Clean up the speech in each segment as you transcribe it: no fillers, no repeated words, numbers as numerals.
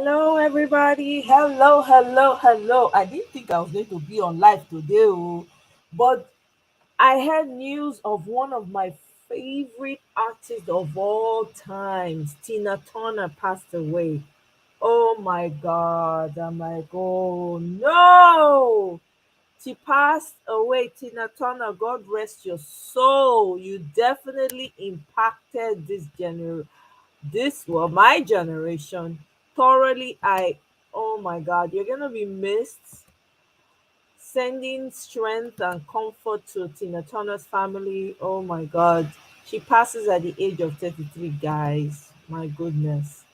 Hello, everybody. Hello, hello, hello. I didn't think I was going to be on live today, but I heard news of one of my favorite artists of all times, Tina Turner, passed away. Oh my God. I'm like, oh no. She passed away, Tina Turner. God rest your soul. You definitely impacted my generation thoroughly. Oh my God, you're gonna be missed. Sending strength and comfort to Tina Turner's family. Oh my God, she passes at the age of 33, guys. My goodness.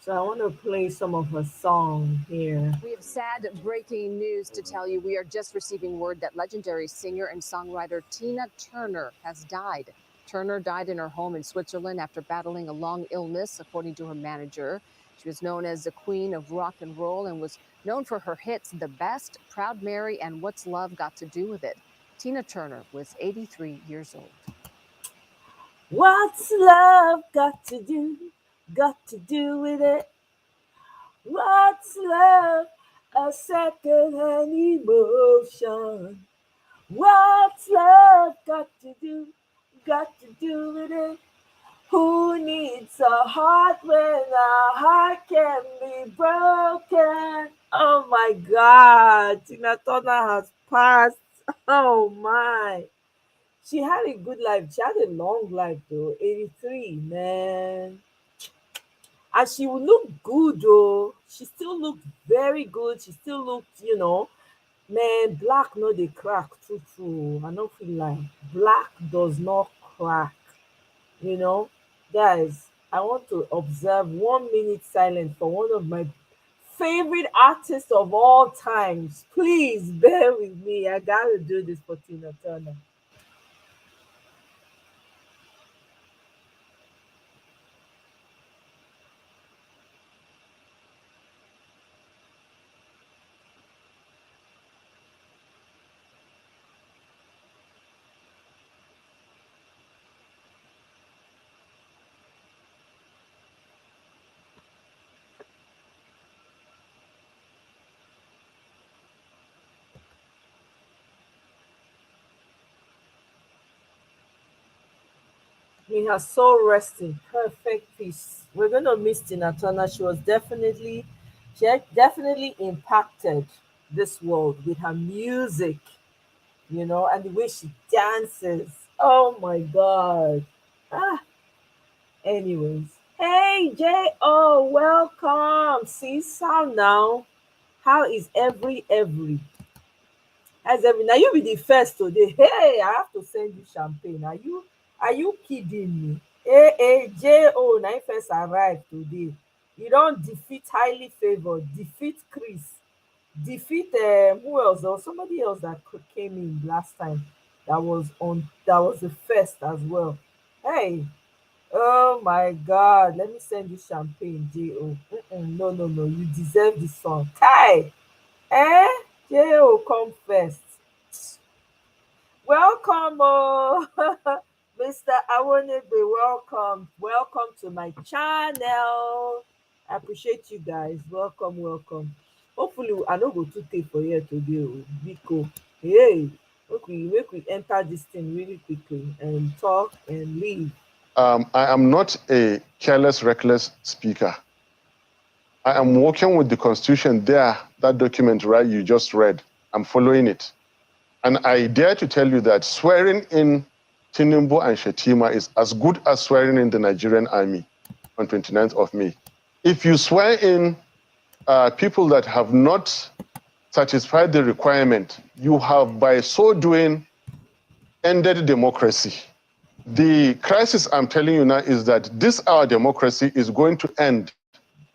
So I want to play some of her song here. We have sad breaking news to tell you. We are just receiving word that legendary singer and songwriter Tina Turner has died. Turner died in her home in Switzerland after battling a long illness, according to her manager. She was known as the queen of rock and roll and was known for her hits The Best, Proud Mary, and What's Love Got to Do with It. Tina Turner was 83 years old. What's love got to do with it? What's love? A second-hand emotion. What's love got to do with it? Who needs a heart when a heart can be broken? Oh my God, Tina Turner has passed. Oh my. She had a good life. She had a long life though. 83, man. And she would look good though. She still looked very good. She still looked, man, black no dey crack true true. I no feel like black does not crack. You know, guys, I want to observe 1 minute silence for one of my favorite artists of all times. Please bear with me. I gotta do this for Tina Turner. May her soul rest in perfect peace. We're gonna miss Tina Turner. She definitely impacted this world with her music, and the way she dances. Oh my God. Ah, anyways. Hey J.O., welcome. See sound now. How is every? How's every now? You be the first today. Hey, I have to send you champagne. Are you kidding me? Hey, J.O. now first arrived today. You don't defeat highly favored, defeat Chris, defeat who else? There was somebody else that came in last time that was the first as well. Hey, oh my God, let me send you champagne, Jo. No, no, no, you deserve this song. Kai, eh? Jo, come first. Welcome, oh, Mr. Awonebe, welcome to my channel. I appreciate you guys. Welcome. Hopefully, I no go too take for here today, oh, Biko. Hey, make we enter this thing really quickly and talk and leave. I am not a careless, reckless speaker. I am working with the Constitution there, that document, right, you just read. I'm following it. And I dare to tell you that swearing in Tinubu and Shetima is as good as swearing in the Nigerian army on 29th of May. If you swear in people that have not satisfied the requirement, you have, by so doing, ended democracy. The crisis I'm telling you now is that this our democracy is going to end.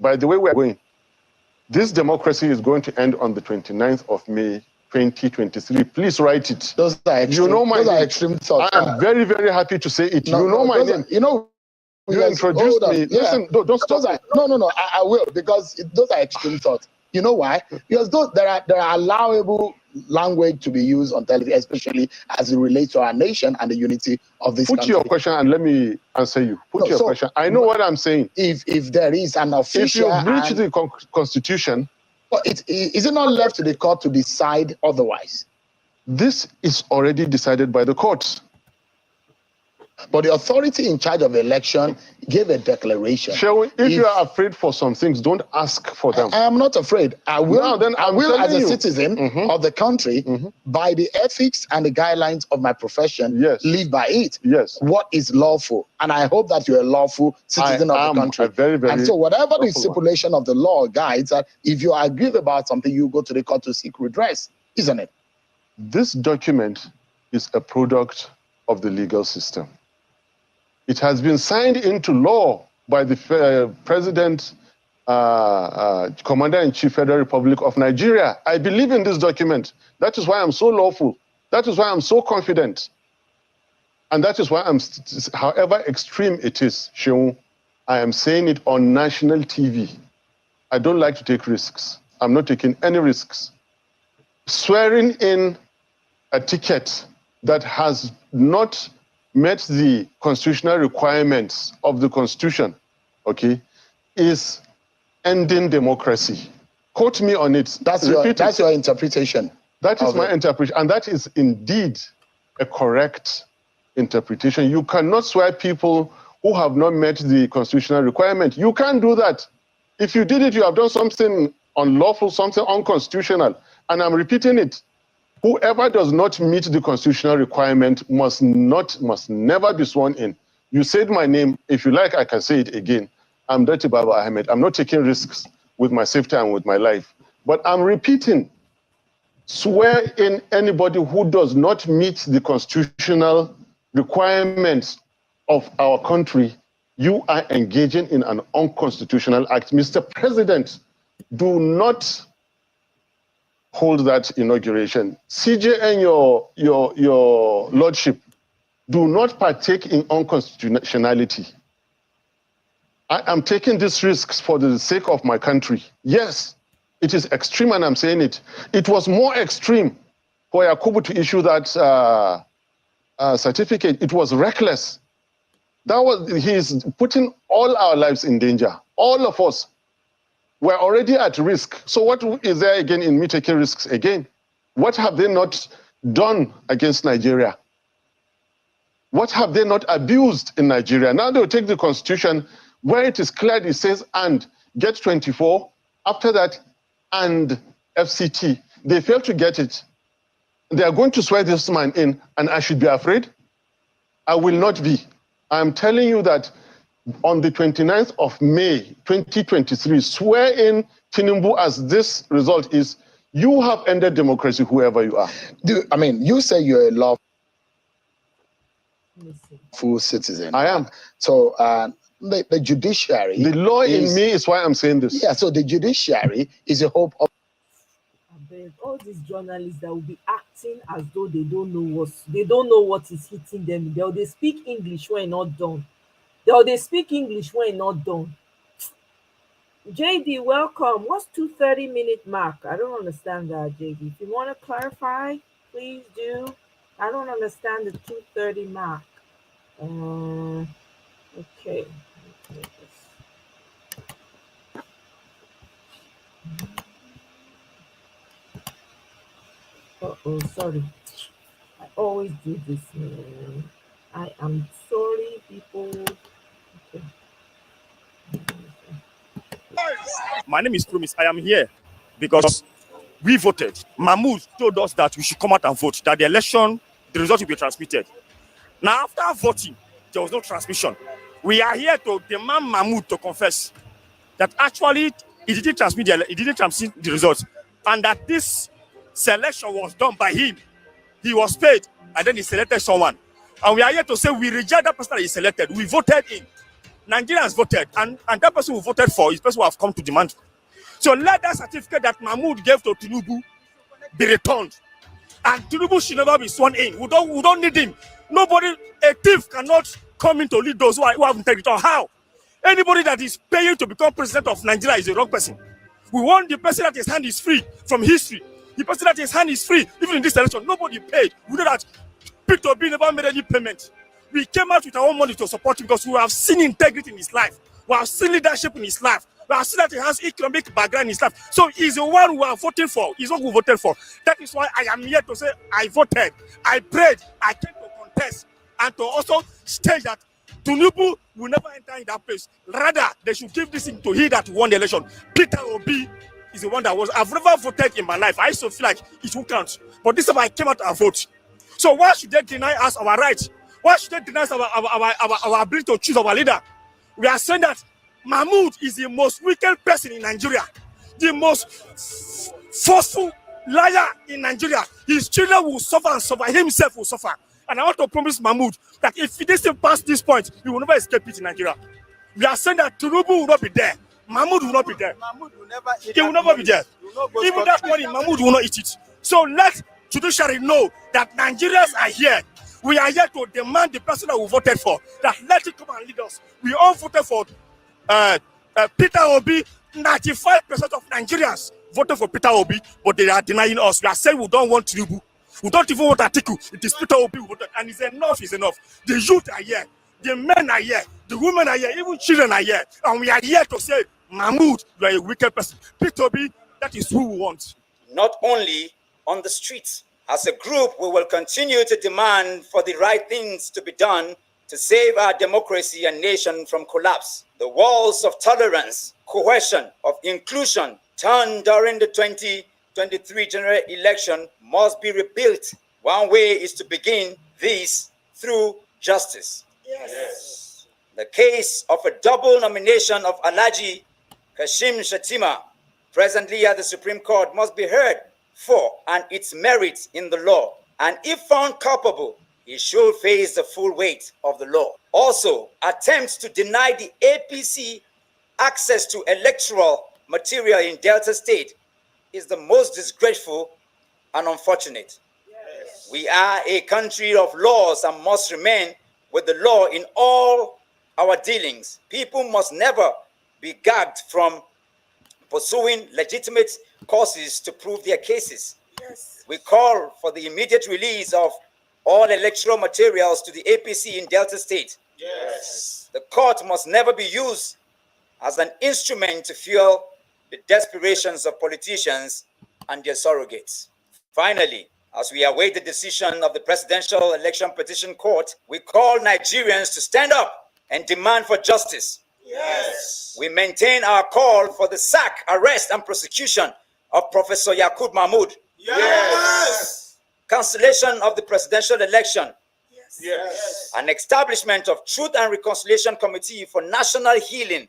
By the way we're going, this democracy is going to end on the 29th of May, 2023. Please write it. Those are extreme, you know my those name. are extreme thoughts. I am very, very happy to say it. No, you know no, my those name. Are, you know, You yes, introduced hold on. me. Yeah. Listen, don't stop Those are, me. no, I will, because those are extreme thoughts. You know why? Because there are allowable language to be used on television, especially as it relates to our nation and the unity of this country. Put your question and let me answer you. Put your question. I know what I'm saying. If there is an official... If you breach the Constitution... Is it not left to the court to decide otherwise? This is already decided by the courts. But the authority in charge of the election gave a declaration. If you are afraid for some things, don't ask for them. I am not afraid. I will, as a citizen of the country, by the ethics and the guidelines of my profession, live by it. Yes. What is lawful? And I hope that you're a lawful citizen of the country. Very, very and so whatever the stipulation of the law guides, that if you are aggrieved about something, you go to the court to seek redress, isn't it? This document is a product of the legal system. It has been signed into law by the President, Commander-in-Chief, Federal Republic of Nigeria. I believe in this document. That is why I'm so lawful. That is why I'm so confident. And that is why however extreme it is, Sheung, I am saying it on national TV. I don't like to take risks. I'm not taking any risks. Swearing in a ticket that has not met the constitutional requirements of the Constitution, okay, is ending democracy. Quote me on it. That's your interpretation. That is my interpretation, and that is indeed a correct interpretation. You cannot swear people who have not met the constitutional requirement. You can't do that. If you did it, you have done something unlawful, something unconstitutional. And I'm repeating it. Whoever does not meet the constitutional requirement must never be sworn in. You said my name. If you like, I can say it again. I'm Dr. Baba Ahmed. I'm not taking risks with my safety and with my life. But I'm repeating, swear in anybody who does not meet the constitutional requirements of our country, you are engaging in an unconstitutional act. Mr. President, do not hold that inauguration. CJ and your lordship, do not partake in unconstitutionality. I am taking these risks for the sake of my country. Yes, it is extreme, and I'm saying it. It was more extreme for Yakubu to issue that certificate. It was reckless. He's putting all our lives in danger. All of us. We're already at risk. So what is there again in me taking risks again? What have they not done against Nigeria? What have they not abused in Nigeria? Now they'll take the Constitution where it is clear, it says, and get 24. After that, and FCT. They fail to get it. They are going to swear this man in, and I should be afraid? I will not be. I'm telling you that on the 29th of May, 2023, swear in Tinubu as this result is, you have ended democracy, whoever you are. You say you're a lawful citizen. I am. So the judiciary... The law in me is why I'm saying this. Yeah, so the judiciary is a hope of... All these journalists that will be acting as though they don't know what is hitting them. They speak English when not done. They speak English when not done. JD, welcome. What's 2:30-minute mark? I don't understand that, JD. If you want to clarify, please do. I don't understand the 2:30 mark. Okay. Oh, sorry. I always do this. I am sorry, people. Okay. My name is Promise. I am here because we voted. Mahmoud told us that we should come out and vote, that the election, the result will be transmitted. Now, after voting, there was no transmission. We are here to demand Mahmoud to confess that actually he didn't transmit the results, and that this selection was done by him. He was paid, and then he selected someone. And we are here to say we reject that person that he selected. We voted in. Nigerians voted, and that person who voted for is the person who have come to demand. So let that certificate that Mahmoud gave to Tinubu be returned. And Tinubu should never be sworn in. We don't need him. Nobody, a thief cannot come in to lead those who have integrity. How? Anybody that is paying to become president of Nigeria is a wrong person. We want the person that his hand is free from history. The person that his hand is free, even in this election, nobody paid. We know that Peter Obi never made any payment. We came out with our own money to support him because we have seen integrity in his life. We have seen leadership in his life. We have seen that he has economic background in his life. So he's the one we are voting for. He's not who voted for. That is why I am here to say I voted, I prayed, I came to contest, and to also state that Tinubu will never enter in that place. Rather, they should give this thing to he that won the election. Peter Obi is the one that was. I've never voted in my life. I used to feel like it won't count. But this time I came out and vote. So why should they deny us our rights? Why should they deny us our ability to choose our leader? We are saying that Mahmoud is the most wicked person in Nigeria, the most forceful liar in Nigeria. His children will suffer and suffer. Himself will suffer. And I want to promise Mahmoud that if he doesn't pass this point, he will never escape it in Nigeria. We are saying that Tinubu will not be there. Mahmoud will not be there. Mahmoud will never eat. He will never be there. Even that money, Mahmoud will not eat it. So let judiciary know that Nigerians are here. We are here to demand the person that we voted for, that let it come and lead us. We all voted for Peter Obi. 95% of Nigerians voted for Peter Obi, but they are denying us. We are saying we don't want Tinubu. We don't even want Atiku. It is Peter Obi who voted, and it's enough is enough. The youth are here, the men are here, the women are here, even children are here, and we are here to say, Mahmoud, you are a wicked person. Peter Obi, that is who we want. Not only on the streets. As a group, we will continue to demand for the right things to be done to save our democracy and nation from collapse. The walls of tolerance, cohesion, of inclusion turned during the 2023 general election must be rebuilt. One way is to begin this through justice. Yes. The case of a double nomination of Alhaji Kashim Shettima, presently at the Supreme Court, must be heard for and its merits in the law. And if found culpable, he should face the full weight of the law. Also, attempts to deny the APC access to electoral material in Delta State is the most disgraceful and unfortunate. Yes. We are a country of laws and must remain with the law in all our dealings. People must never be gagged from pursuing legitimate causes to prove their cases. Yes. We call for the immediate release of all electoral materials to the APC in Delta State. Yes. The court must never be used as an instrument to fuel the desperations of politicians and their surrogates. Finally, as we await the decision of the Presidential Election Petition Court, we call Nigerians to stand up and demand for justice. Yes. We maintain our call for the sack, arrest, and prosecution of Professor Yaqub Mahmoud. Yes. Cancellation of the presidential election. Yes. Yes. An establishment of Truth and Reconciliation Committee for national healing.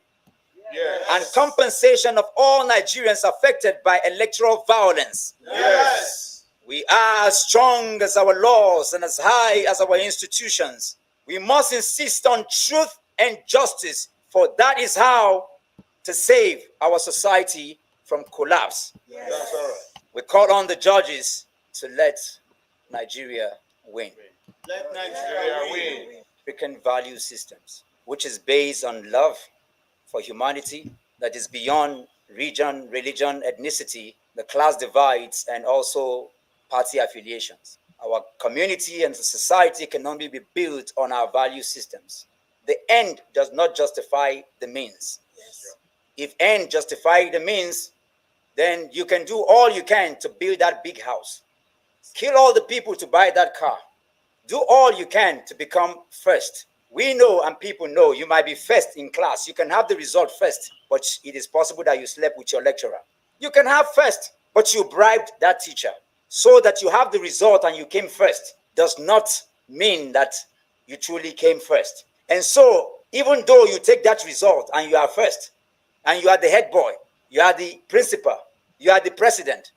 Yes. And compensation of all Nigerians affected by electoral violence. Yes. We are as strong as our laws and as high as our institutions. We must insist on truth and justice, for that is how to save our society from collapse. Yes. That's all right. We call on the judges to let Nigeria win. Let Nigeria win. African value systems, which is based on love for humanity, that is beyond region, religion, ethnicity, the class divides, and also party affiliations. Our community and society can only be built on our value systems. The end does not justify the means. Yes. If end justify the means, then you can do all you can to build that big house. Kill all the people to buy that car. Do all you can to become first. We know and people know you might be first in class. You can have the result first, but it is possible that you slept with your lecturer. You can have first, but you bribed that teacher. So that you have the result and you came first does not mean that you truly came first. And so, even though you take that result and you are first, and you are the head boy, you are the principal, you are the president,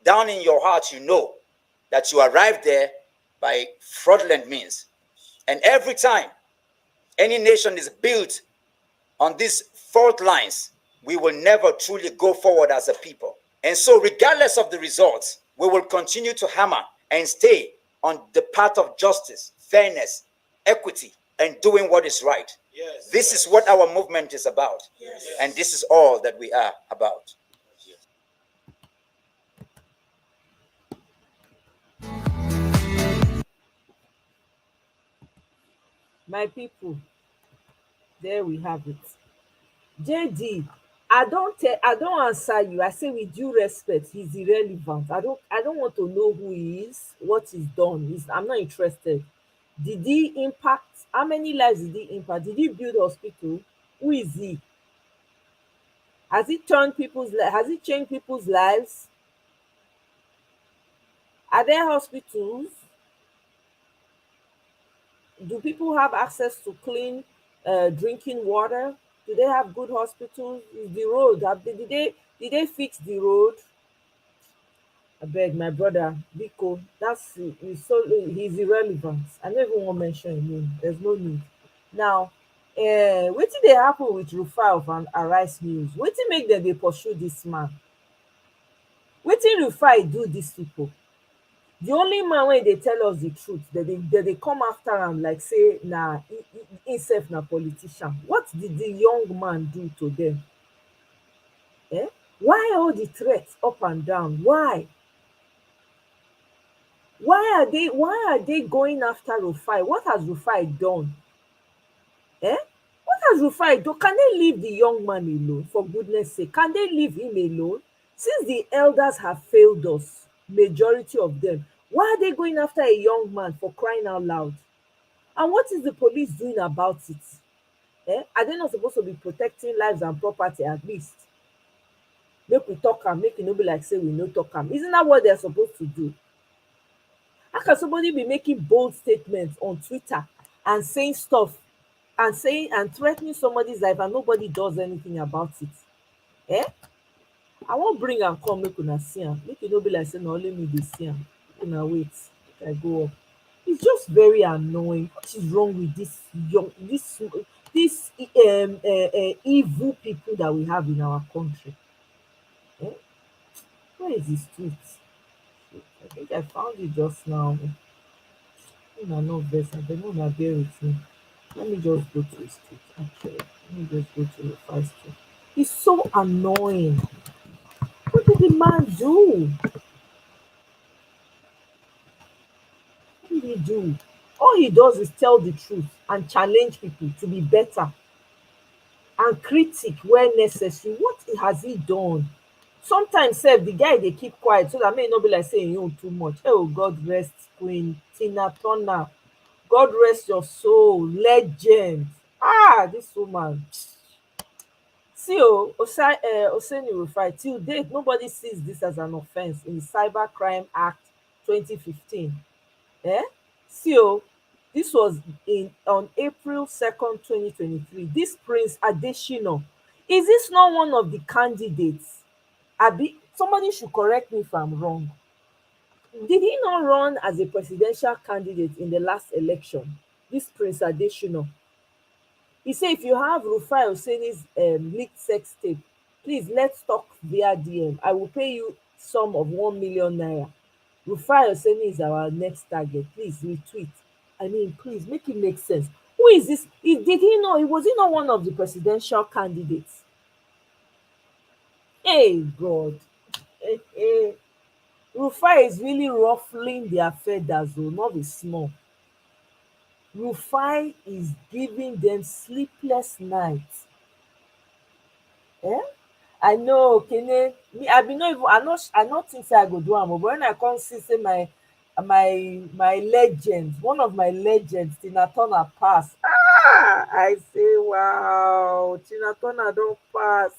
down in your heart you know that you arrived there by fraudulent means. And every time any nation is built on these fault lines, we will never truly go forward as a people. And so, regardless of the results, we will continue to hammer and stay on the path of justice, fairness, equity, and doing what is right. Yes. This is what our movement is about. Yes. And this is all that we are about. Yes. My people, there we have it. JD, I don't answer you. I say with due respect, he's irrelevant. I don't want to know who he is, what he's done. I'm not interested. Did he impact? How many lives did he impact? Did he build hospital? Who is he? Has he has he changed people's lives? Are there hospitals? Do people have access to clean drinking water? Do they have good hospitals? Is the road? Did they fix the road? I beg my brother Biko, he's irrelevant. I don't even want to mention him name. There's no need. Now, wetin dey happen with Rufai of Arise News? Wetin make dem dey pursue dis man? Wetin Rufai do dis people? The only man wey dey tell us the truth, dem dey come after am like say na himself na politician. What did the young man do to them? Why all the threats up and down? Why are they going after Rufai? What has Rufai done? What has Rufai done? Can they leave the young man alone, for goodness sake? Can they leave him alone? Since the elders have failed us, majority of them, why are they going after a young man, for crying out loud? And what is the police doing about it? Are they not supposed to be protecting lives and property at least? Make we talk am, make e no be like say we no talk am. Isn't that what they're supposed to do? How can somebody be making bold statements on Twitter and saying stuff and threatening somebody's life and nobody does anything about it? I won't bring am come make una see am. Make e no be like say na only me dey see am. Una wait, make I go up. It's just very annoying. What is wrong with this evil people that we have in our country? Where is the street? I think I found it just now. Una no vex, abeg una bear with me. Let me just go to the street. Actually, let me just go to the first street. It's so annoying. What did the man do? What did he do? All he does is tell the truth and challenge people to be better and critic where necessary. What has he done? Sometimes sef the guy dey keep quiet so that make e no be like say e own too much. Oh, God rest Queen Tina Turner. God rest your soul, legend. This woman. See Oseni Rufai, till date nobody sees this as an offence in the Cybercrime Act 2015. See this was on April 2nd, 2023. This Prince Adesina, is this not one of the candidates? Somebody should correct me if I'm wrong. Did he not run as a presidential candidate in the last election? This Prince Adesina. He said, if you have Rufai Oseni's leaked sex tape, please let's talk via DM. I will pay you sum of 1 million naira. Rufai Oseni is our next target. Please retweet. I mean, please make it make sense. Who is this? Was he not one of the presidential candidates? Hey, God. Rufai is really ruffling their feathers, though, not be small. Rufai is giving them sleepless nights. I know, Kene. Me, I not think say I go do am, but when I come see say my legend, one of my legends, Tina Turner pass. I say, wow, Tina Turner don't pass.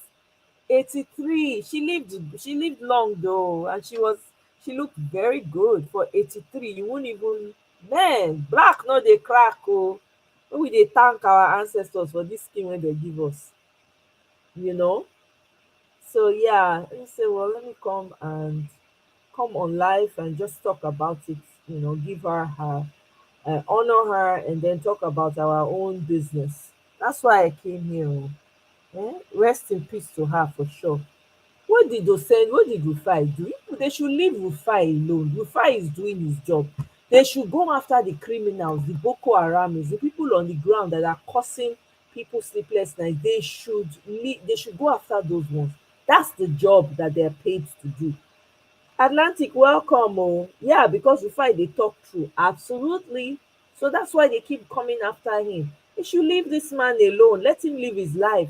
83. She lived long though, and she looked very good for 83. You won't even, man, black no dey crack. We dey thank our ancestors for this skin when they give us. So yeah, let me say, well, let me come on live and just talk about it, give her honor her, and then talk about our own business. That's why I came here. Rest in peace to her for sure. What did Rufai do? They should leave Rufai alone. Rufai is doing his job. They should go after the criminals, the Boko Haramis, the people on the ground that are causing people sleepless nights. They should go after those ones. That's the job that they're paid to do. Atlantic, welcome. Yeah, because Rufai, they talk true. Absolutely. So that's why they keep coming after him. They should leave this man alone. Let him live his life.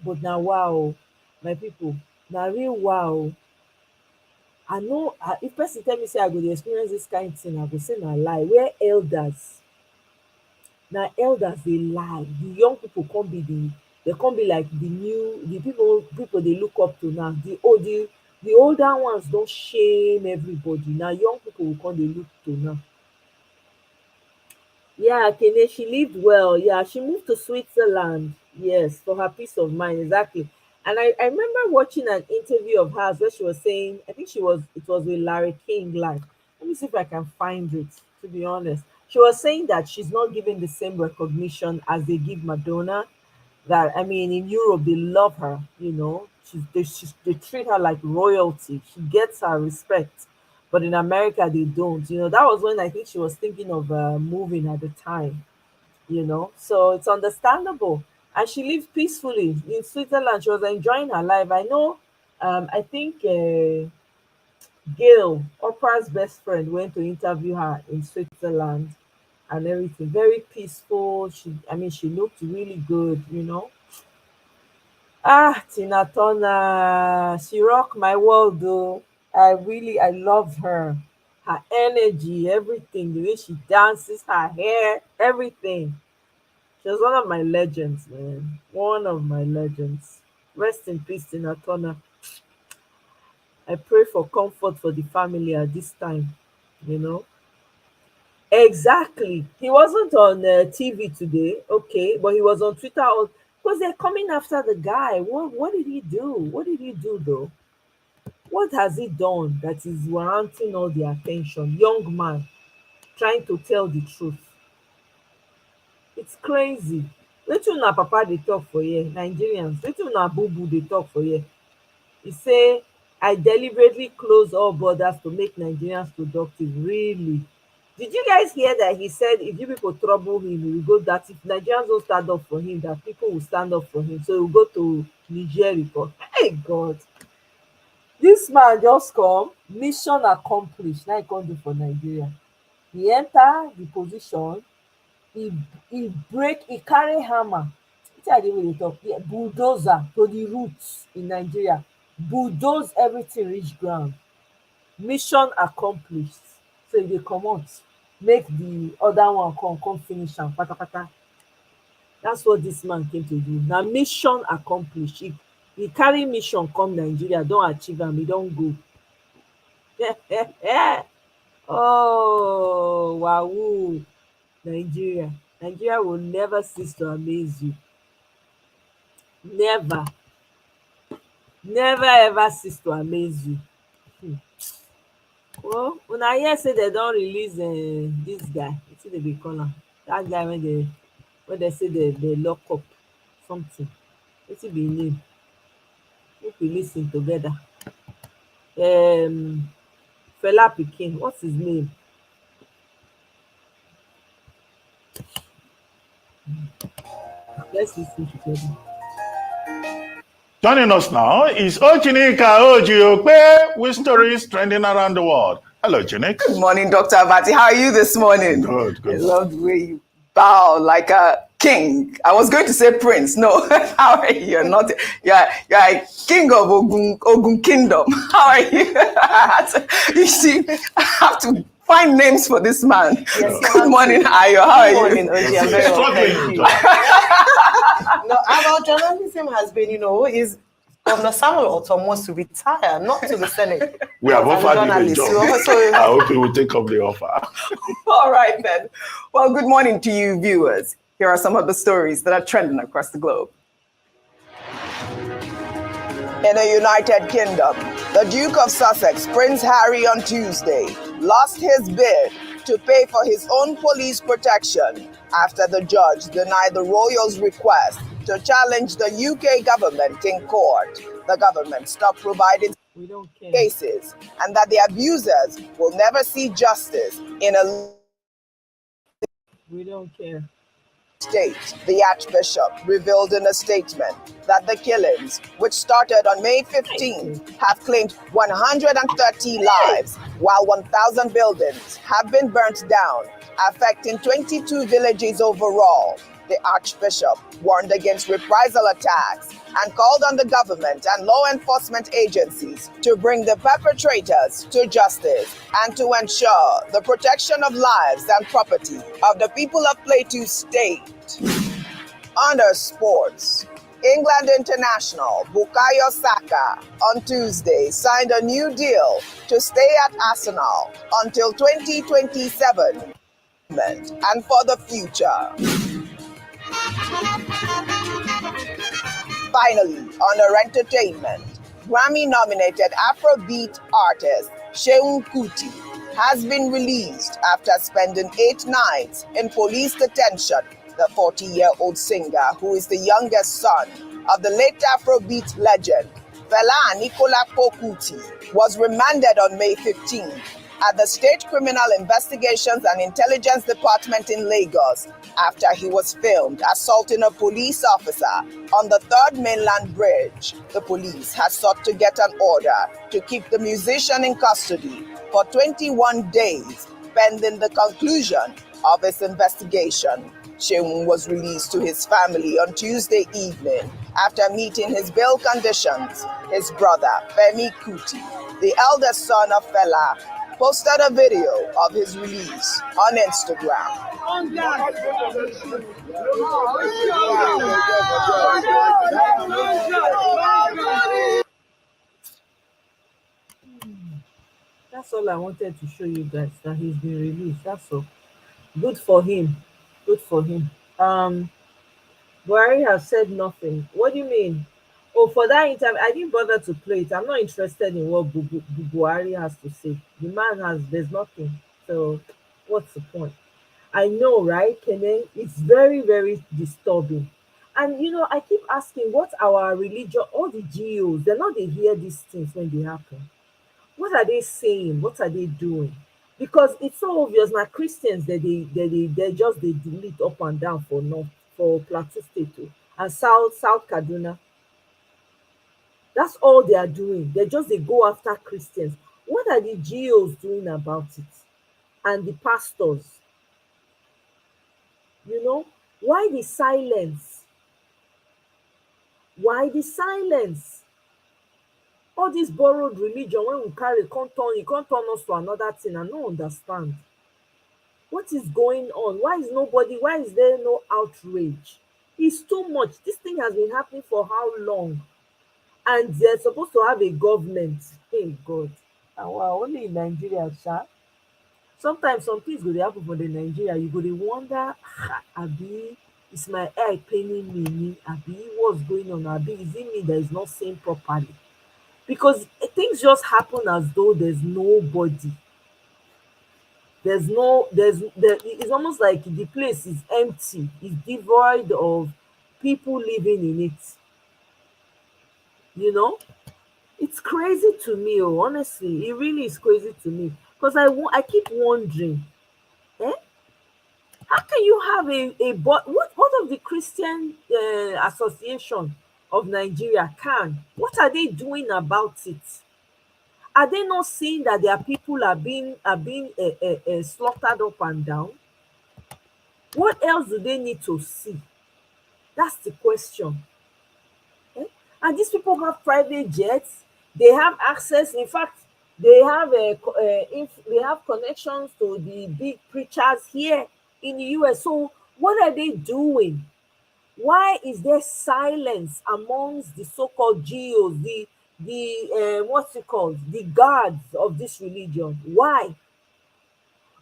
But now, wow, my people, now real wow. I know if person tell me say I go dey experience this kind of thing, I go say na lie. Where elders, na elders dey lie. The young people come be they come be like the people they look up to now. The older ones don't shame everybody. Now young people will come they look to now. Yeah, Kene, she lived well. Yeah, she moved to Switzerland. Yes, for her peace of mind, exactly. And I remember watching an interview of hers where she was saying, I think it was with Larry King Live. Let me see if I can find it, to be honest. She was saying that she's not given the same recognition as they give Madonna. That, I mean, in Europe, they love her, they treat her like royalty. She gets her respect. But in America, they don't. That was when I think she was thinking of moving at the time, So it's understandable. And she lived peacefully in Switzerland. She was enjoying her life. I know, I think Gail, Oprah's best friend, went to interview her in Switzerland and everything. Very peaceful. She looked really good, Tina Turner, she rocked my world though. I love her. Her energy, everything, the way she dances, her hair, everything. She was one of my legends, man. One of my legends. Rest in peace, Tina Turner. I pray for comfort for the family at this time, Exactly. He wasn't on TV today, okay, but he was on Twitter because they're coming after the guy. What did he do? What did he do though? What has he done that is warranting all the attention? Young man trying to tell the truth. It's crazy. Wetin una papa dey talk for here, Nigerians? Wetin una boo dey talk for here? He say, I deliberately close all borders to make Nigerians productive. Really? Did you guys hear that he said if you people trouble him, he will go that if Nigerians don't stand up for him, that people will stand up for him. So he will go to Niger report. Hey God. This man just come, mission accomplished. Now he come do for Nigeria. He enter the position, he carry hammer. Wetin I dey wey dey talk? Yeah, bulldozer to the roots in Nigeria. Bulldoze everything reach ground. Mission accomplished. So if they comot, make the other one come finish am patapata. That's what this man came to do. Na mission accomplished. He carry mission come Nigeria, don achieve am, he don go. Oh, wow. Nigeria will never cease to amaze you. Never ever cease to amaze you. Well, una hear say they don release this guy, wetin dem dey call am, that guy wey dem say they lock up something, wetin be him name? Make we lis ten together. Fela Pikin, what's his name? Let's listen together. Joining us now is Ochinika Ojiope with stories trending around the world. Hello, Chinik. Good morning, Dr. Abati. How are you this morning? Good. I love the way you bow like a king. I was going to say prince. No, how are you? You're not. You're a king of Ogun Kingdom. How are you? You see, I have to find names for this man. Yes, good morning, Ayo. How are you? Good morning, Oji. I'm very well, thank you. No, our journalism has been, is Governor Samuel Ortom wants to retire, not to the Senate. We have offered him a job. I hope he will take up the offer. All right, then. Well, good morning to you, viewers. Here are some of the stories that are trending across the globe. In the United Kingdom, the Duke of Sussex, Prince Harry, on Tuesday, lost his bid to pay for his own police protection after the judge denied the royals' request to challenge the UK government in court. The government stopped providing cases and that the abusers will never see justice in a We don't care. state. The Archbishop revealed in a statement that the killings, which started on May 15th, have claimed 130 lives, while 1,000 buildings have been burnt down affecting 22 villages overall. The Archbishop warned against reprisal attacks and called on the government and law enforcement agencies to bring the perpetrators to justice and to ensure the protection of lives and property of the people of Plateau State. Under sports, England international Bukayo Saka on Tuesday signed a new deal to stay at Arsenal until 2027 and for the future. Finally, under entertainment, Grammy-nominated Afrobeat artist Seun Kuti has been released after spending 8 nights in police detention. The 40-year-old singer, who is the youngest son of the late Afrobeat legend Fela Anikulapo Kuti, was remanded on May 15th at the State Criminal Investigations and Intelligence Department in Lagos after he was filmed assaulting a police officer on the 3rd Mainland Bridge. The police has sought to get an order to keep the musician in custody for 21 days pending the conclusion of his investigation. Seun was released to his family on Tuesday evening after meeting his bail conditions. His brother, Femi Kuti, the eldest son of Fela, posted a video of his release on Instagram. That's all I wanted to show you guys, that he's been released. That's all. Good for him. Good for him. Buhari has said nothing. What do you mean? Oh, for that interview, I didn't bother to play it. I'm not interested in what Buhari has to say. The man there's nothing. So what's the point? I know, right, Kenen? It's very, very disturbing. And, I keep asking, what our religion, all the GOs, they're not, they hear these things when they happen. What are they saying? What are they doing? Because it's so obvious now, Christians that they delete up and down for Plateau State and South Kaduna. That's all they are doing. They go after Christians. What are the GOs doing about it? And the pastors? Why the silence? Why the silence? All this borrowed religion, when we carry, it can't turn us to another thing. I don't understand. What is going on? Why is there no outrage? It's too much. This thing has been happening for how long? And they're supposed to have a government. Hey, God. And we're only in Nigeria, sir. Sometimes some things go to happen for the Nigeria. You go to wonder, Abi, is my eye paining me? Abi, what's going on? Abi, is it me that is not seeing properly? Because things just happen as though there's nobody. It's almost like the place is empty. It's devoid of people living in it. It's crazy to me. Honestly, it really is crazy to me. Because I keep wondering, how can you have what of the Christian Association of Nigeria what are they doing about it? Are they not seeing that their people are being slaughtered up and down? What else do they need to see? That's the question. And these people have private jets. They have access. In fact, they have connections to the big preachers here in the US. So what are they doing? Why is there silence amongst the so-called GOs, the guards of this religion? Why?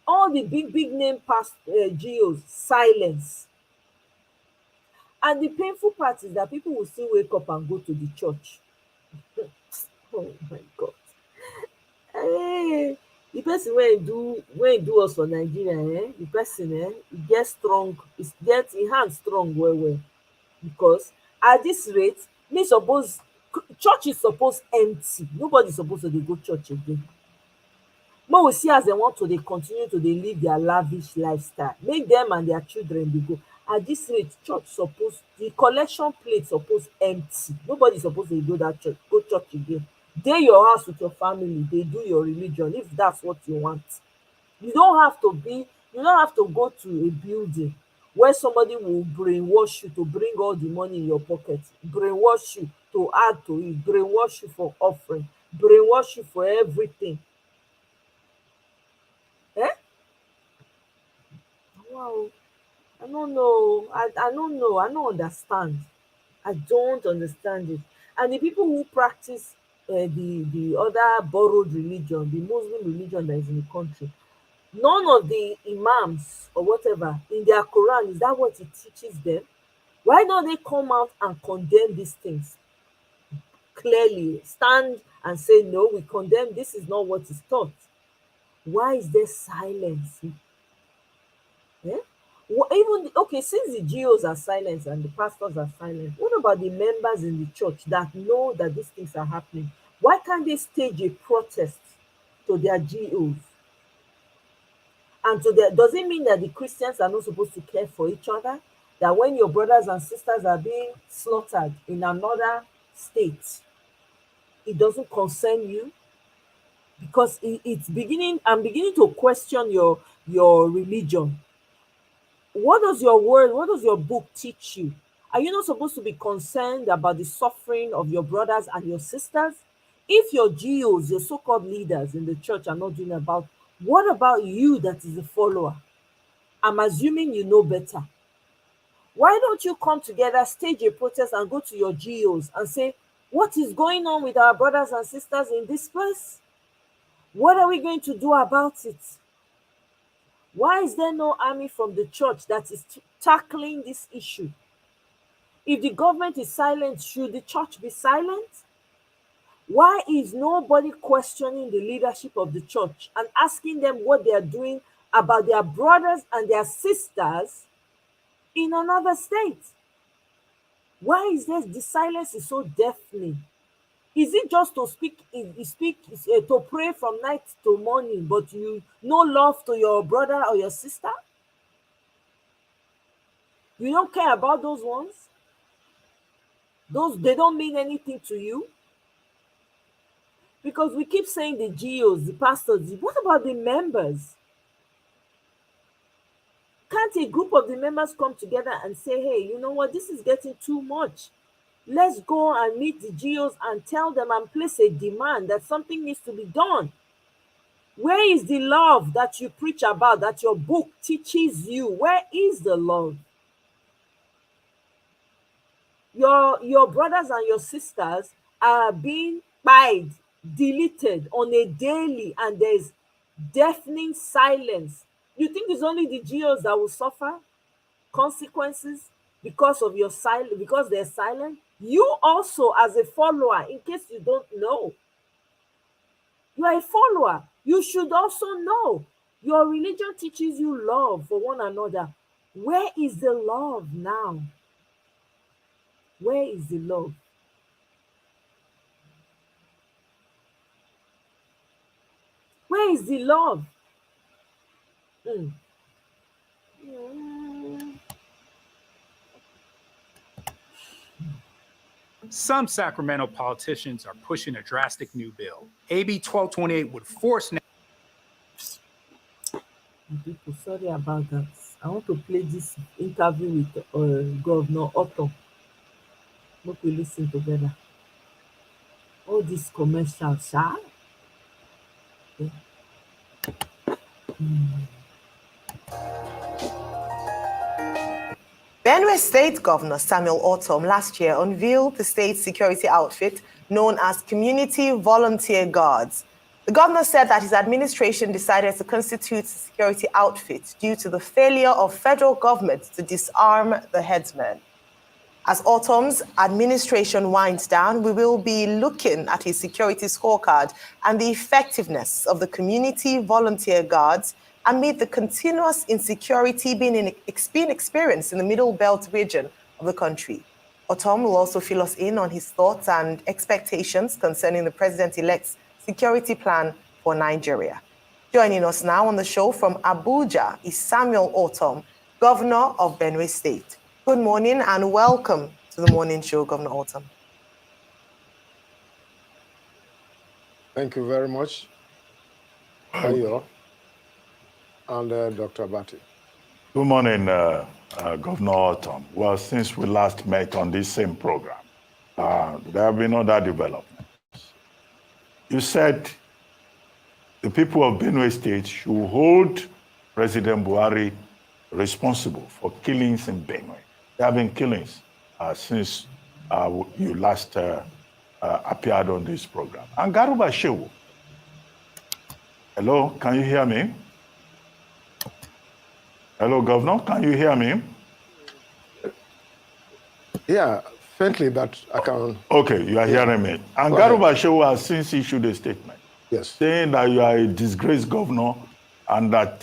All the big name past GOs, silence. And the painful part is that people will still wake up and go to the church. Oh my God. Hey, the person when do us for Nigeria, the person he gets strong, he hands strong well. Because at this rate, church is supposed empty. Nobody's supposed to go church again. But we see as they want to, they continue to live their lavish lifestyle. Make them and their children go. At this rate, the collection plate supposed empty. Nobody's supposed to go church again. Dey your house with your family, they do your religion if that's what you want. You don't have to be You don't have to go to a building where somebody will brainwash you to bring all the money in your pocket, brainwash you to add to it, brainwash you for offering, brainwash you for everything. Eh? Wow. I don't know. I don't know. I don't understand. I don't understand it. And the people who practice the other borrowed religion, the Muslim religion that is in the country, none of the imams or whatever in their Quran, is that what it teaches them? Why don't they come out and condemn these things clearly, stand and say, no, we condemn, this is not what is taught? Why is there silence? Eh? Even okay, since the GOs are silent and the pastors are silent, what about the members in the church that know that these things are happening? Why can't they stage a protest to their GOs? And to the, does it mean that the Christians are not supposed to care for each other? That when your brothers and sisters are being slaughtered in another state, it doesn't concern you? Because it's beginning, I'm beginning to question your religion. What does your word, what does your book teach you? Are you not supposed to be concerned about the suffering of your brothers and your sisters? If your GOs, your so-called leaders in the church, are not doing about, what about you that is a follower? I'm assuming you know better. Why don't you come together, stage a protest, and go to your GOs and say, what is going on with our brothers and sisters in this place? What are we going to do about it? Why is there no army from the church that is tackling this issue? If the government is silent, should the church be silent? Why is nobody questioning the leadership of the church and asking them what they are doing about their brothers and their sisters in another state? Why is there, the silence is so deafening? Is it just to speak to pray from night to morning, but you no love to your brother or your sister? You don't care about those ones? Those, they don't mean anything to you? Because we keep saying the GOs, the pastors, what about the members? Can't a group of the members come together and say, hey, you know what, this is getting too much. Let's go and meet the GOs and tell them and place a demand that something needs to be done. Where is the love that you preach about, that your book teaches you? Where is the love? Your brothers and your sisters are being spied, deleted on a daily, and there's deafening silence. You think it's only the GOs that will suffer consequences because of your silence, because they're silent? You also, as a follower, in case you don't know, you are a follower. You should also know your religion teaches you love for one another. Where is the love now? Where is the love? Where is the love? Some Sacramento politicians are pushing a drastic new bill. AB 1228 would force... People, sorry about that. I want to play this interview with Governor Otto. Hope we listen together. All these commercials, sir. Yeah. Benue State Governor Samuel Ortom last year unveiled the state's security outfit known as Community Volunteer Guards. The governor said that his administration decided to constitute a security outfit due to the failure of federal government to disarm the headsmen. As Ortom's administration winds down, we will be looking at his security scorecard and the effectiveness of the Community Volunteer Guards amid the continuous insecurity being experienced in the Middle Belt region of the country. Ortom will also fill us in on his thoughts and expectations concerning the president-elect's security plan for Nigeria. Joining us now on the show from Abuja is Samuel Ortom, Governor of Benue State. Good morning and welcome to the morning show, Governor Ortom. Thank you very much. How are you all? and Dr. Abati. Good morning, Governor Autumn. Well, since we last met on this same program, there have been other developments. You said the people of Benue State should hold President Buhari responsible for killings in Benue. There have been killings since you last appeared on this program. And Garuba Shehu, hello, can you hear me? Hello, Governor, can you hear me? Yeah, faintly, but I can. Okay, you are hearing me. And Garuba Shehu has since issued a statement saying that you are a disgraced governor and that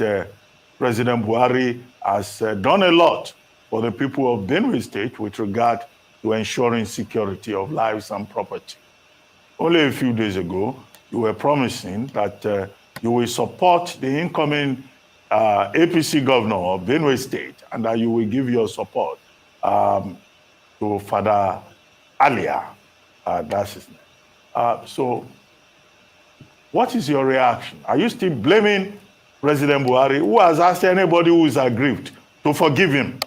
President Buhari has done a lot for the people of Benue State with regard to ensuring security of lives and property. Only a few days ago, you were promising that you will support the incoming APC governor of Benue State and that you will give your support to Father Alia. That's his name. So what is your reaction? Are you still blaming President Buhari, who has asked anybody who is aggrieved to forgive him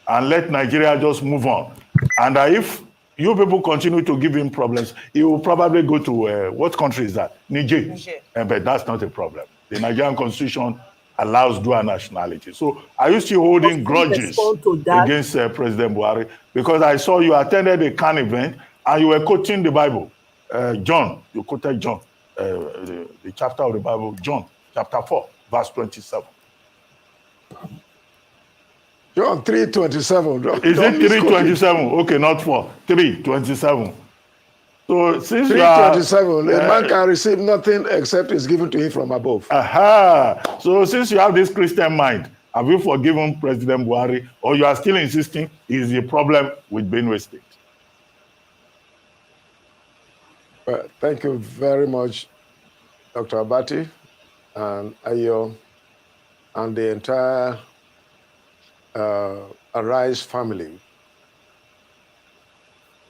and let Nigeria just move on? And if you people continue to give him problems, he will probably go to, what country is that? Niger. But that's not a problem. The Nigerian constitution allows dual nationality. So are you still holding grudges against President Buhari? Because I saw you attended a CAN event and you were quoting the Bible. John, you quoted John, the chapter of the Bible, John, chapter 4, verse 27. John 3:27. Is it 3:27? Okay, not 4. 3:27. So since 3:27, a man can receive nothing except is given to him from above. So since you have this Christian mind, have you forgiven President Buhari, or you are still insisting is the problem with Benue State? Thank you very much, Dr. Abati and Ayo and the entire Arise family.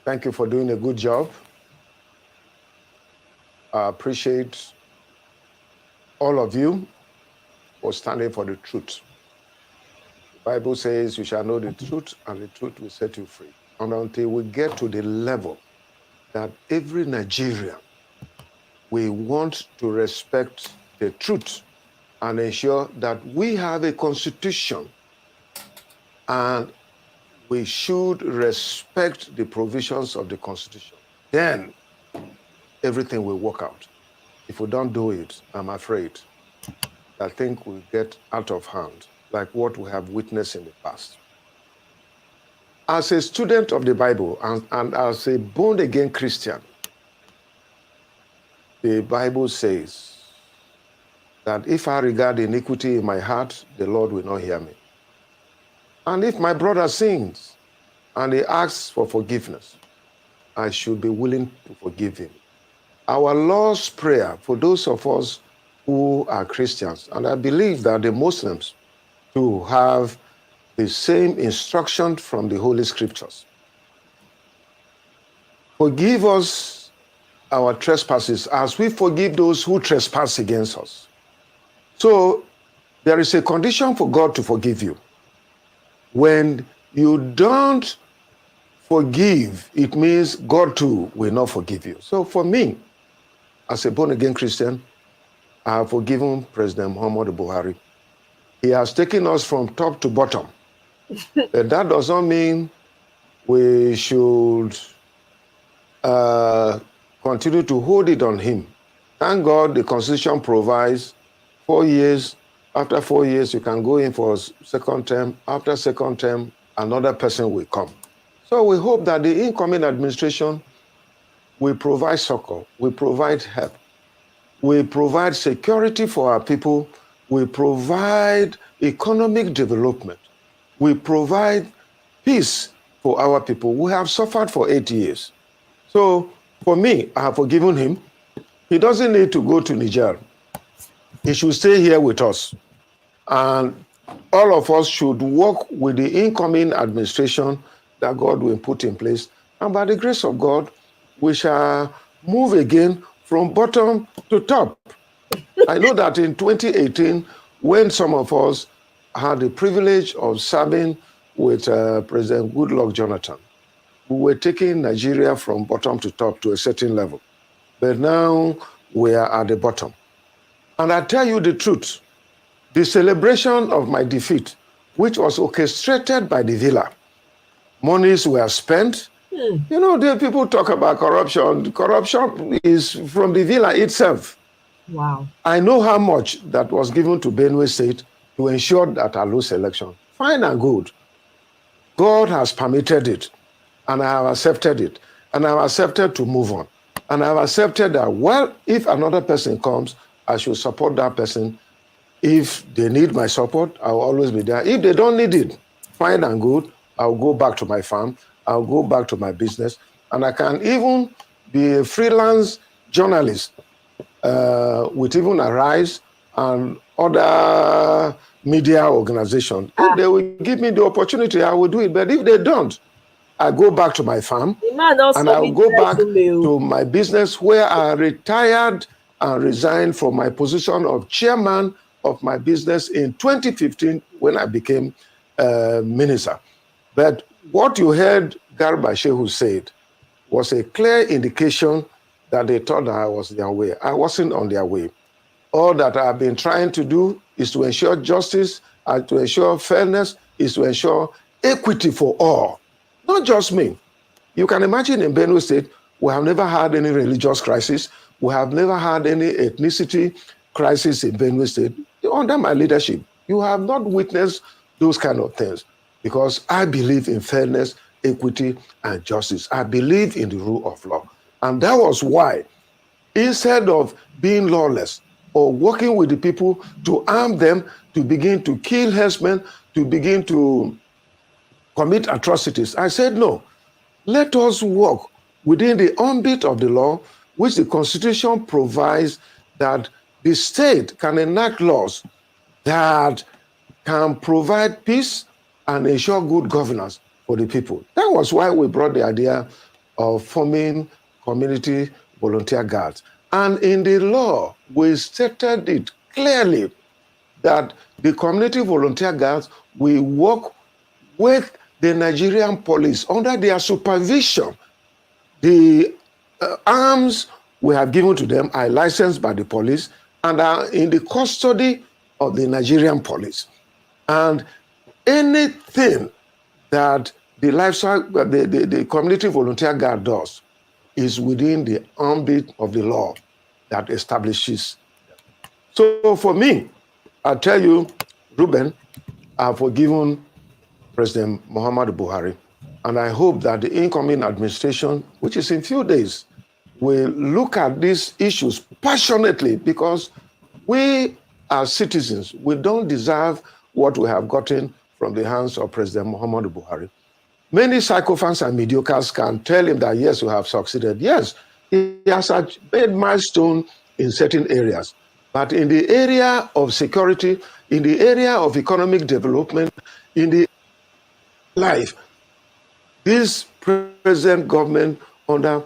Thank you for doing a good job. I appreciate all of you for standing for the truth. The Bible says you shall know the truth and the truth will set you free. And until we get to the level that every Nigerian we want to respect the truth and ensure that we have a constitution and we should respect the provisions of the constitution, then everything will work out. If we don't do it, I'm afraid that things will get out of hand, like what we have witnessed in the past. As a student of the Bible and as a born-again Christian, the Bible says that if I regard iniquity in my heart, the Lord will not hear me. And if my brother sins and he asks for forgiveness, I should be willing to forgive him. Our Lord's Prayer for those of us who are Christians, and I believe that the Muslims too have the same instruction from the Holy Scriptures. Forgive us our trespasses as we forgive those who trespass against us. So there is a condition for God to forgive you. When you don't forgive, it means God too will not forgive you. So for me, as a born-again Christian, I have forgiven President Muhammadu Buhari. He has taken us from top to bottom. That does not mean we should continue to hold it on him. Thank God the Constitution provides 4 years. After 4 years, you can go in for a second term. After second term, another person will come. So we hope that the incoming administration will provide succor, will provide help, will provide security for our people, will provide economic development, will provide peace for our people. We have suffered for 8 years. So for me, I have forgiven him. He doesn't need to go to Niger. He should stay here with us. And all of us should work with the incoming administration that God will put in place. And by the grace of God, we shall move again from bottom to top. I know that in 2018, when some of us had the privilege of serving with President Goodluck Jonathan, we were taking Nigeria from bottom to top to a certain level. But now we are at the bottom. And I tell you the truth, the celebration of my defeat, which was orchestrated by the villa, monies were spent. You know, the people talk about corruption. Corruption is from the villa itself. Wow. I know how much that was given to Benue State to ensure that I lose election. Fine and good. God has permitted it, and I have accepted it, and I have accepted to move on. And I have accepted that, well, if another person comes, I should support that person. If they need my support, I'll always be there. If they don't need it, fine and good, I'll go back to my farm, I'll go back to my business, and I can even be a freelance journalist with even Arise and other media organizations. If they will give me the opportunity, I will do it. But if they don't, I go back to my farm and I'll go back to my business where I retired and resigned from my position of chairman of my business in 2015 when I became minister. But what you heard Garba Shehu said was a clear indication that they thought that I was their way. I wasn't on their way. All that I've been trying to do is to ensure justice, and to ensure fairness, is to ensure equity for all. Not just me. You can imagine in Benue State, we have never had any religious crisis. We have never had any ethnicity crisis in Benue State. Under my leadership, you have not witnessed those kind of things because I believe in fairness, equity, and justice. I believe in the rule of law. And that was why, instead of being lawless or working with the people to arm them, to begin to kill herdsmen, to begin to commit atrocities, I said, no, let us work within the ambit of the law, which the Constitution provides that the state can enact laws that can provide peace and ensure good governance for the people. That was why we brought the idea of forming community volunteer guards. And in the law, we stated it clearly that the community volunteer guards will work with the Nigerian police under their supervision. The arms we have given to them are licensed by the police and are in the custody of the Nigerian police. And anything that the community volunteer guard does is within the ambit of the law that establishes. So for me, I tell you, Ruben, I've forgiven President Muhammadu Buhari, and I hope that the incoming administration, which is in few days, will look at these issues passionately, because we as citizens, we don't deserve what we have gotten from the hands of President Muhammadu Buhari. Many sycophants and mediocres can tell him that, yes, we have succeeded. Yes, he has made milestone in certain areas. But in the area of security, in the area of economic development, in the life, this present government under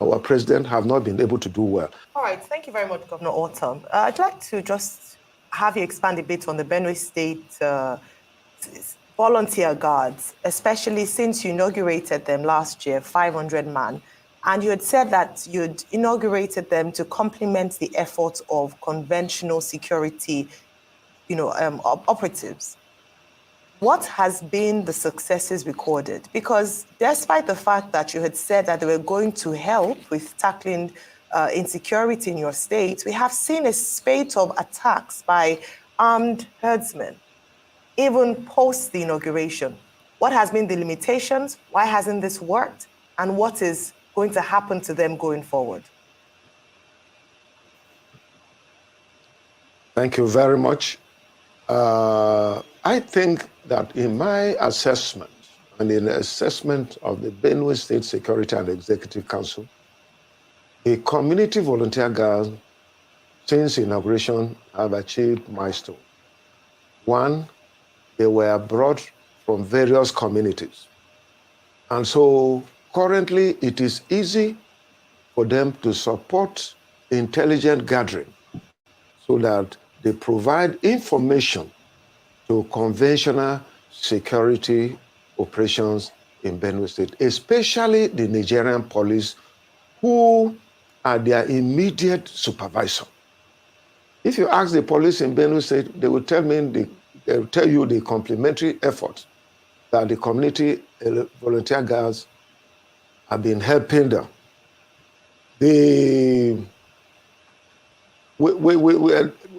our president have not been able to do well. All right, thank you very much, Governor Ortom. I'd like to just have you expand a bit on the Benue State volunteer guards, especially since you inaugurated them last year, 500 man, and you had said that you'd inaugurated them to complement the efforts of conventional security, operatives. What has been the successes recorded? Because despite the fact that you had said that they were going to help with tackling insecurity in your state, we have seen a spate of attacks by armed herdsmen, even post the inauguration. What has been the limitations? Why hasn't this worked? And what is going to happen to them going forward? Thank you very much. I think that in my assessment and in the assessment of the Benue State Security and Executive Council, the community volunteer guards since inauguration have achieved milestones. One, they were brought from various communities. And so currently it is easy for them to support intelligent gathering so that they provide information to conventional security operations in Benue State, especially the Nigerian police, who are their immediate supervisor. If you ask the police in Benue State, they will tell you the complementary efforts that the community volunteer guards have been helping them.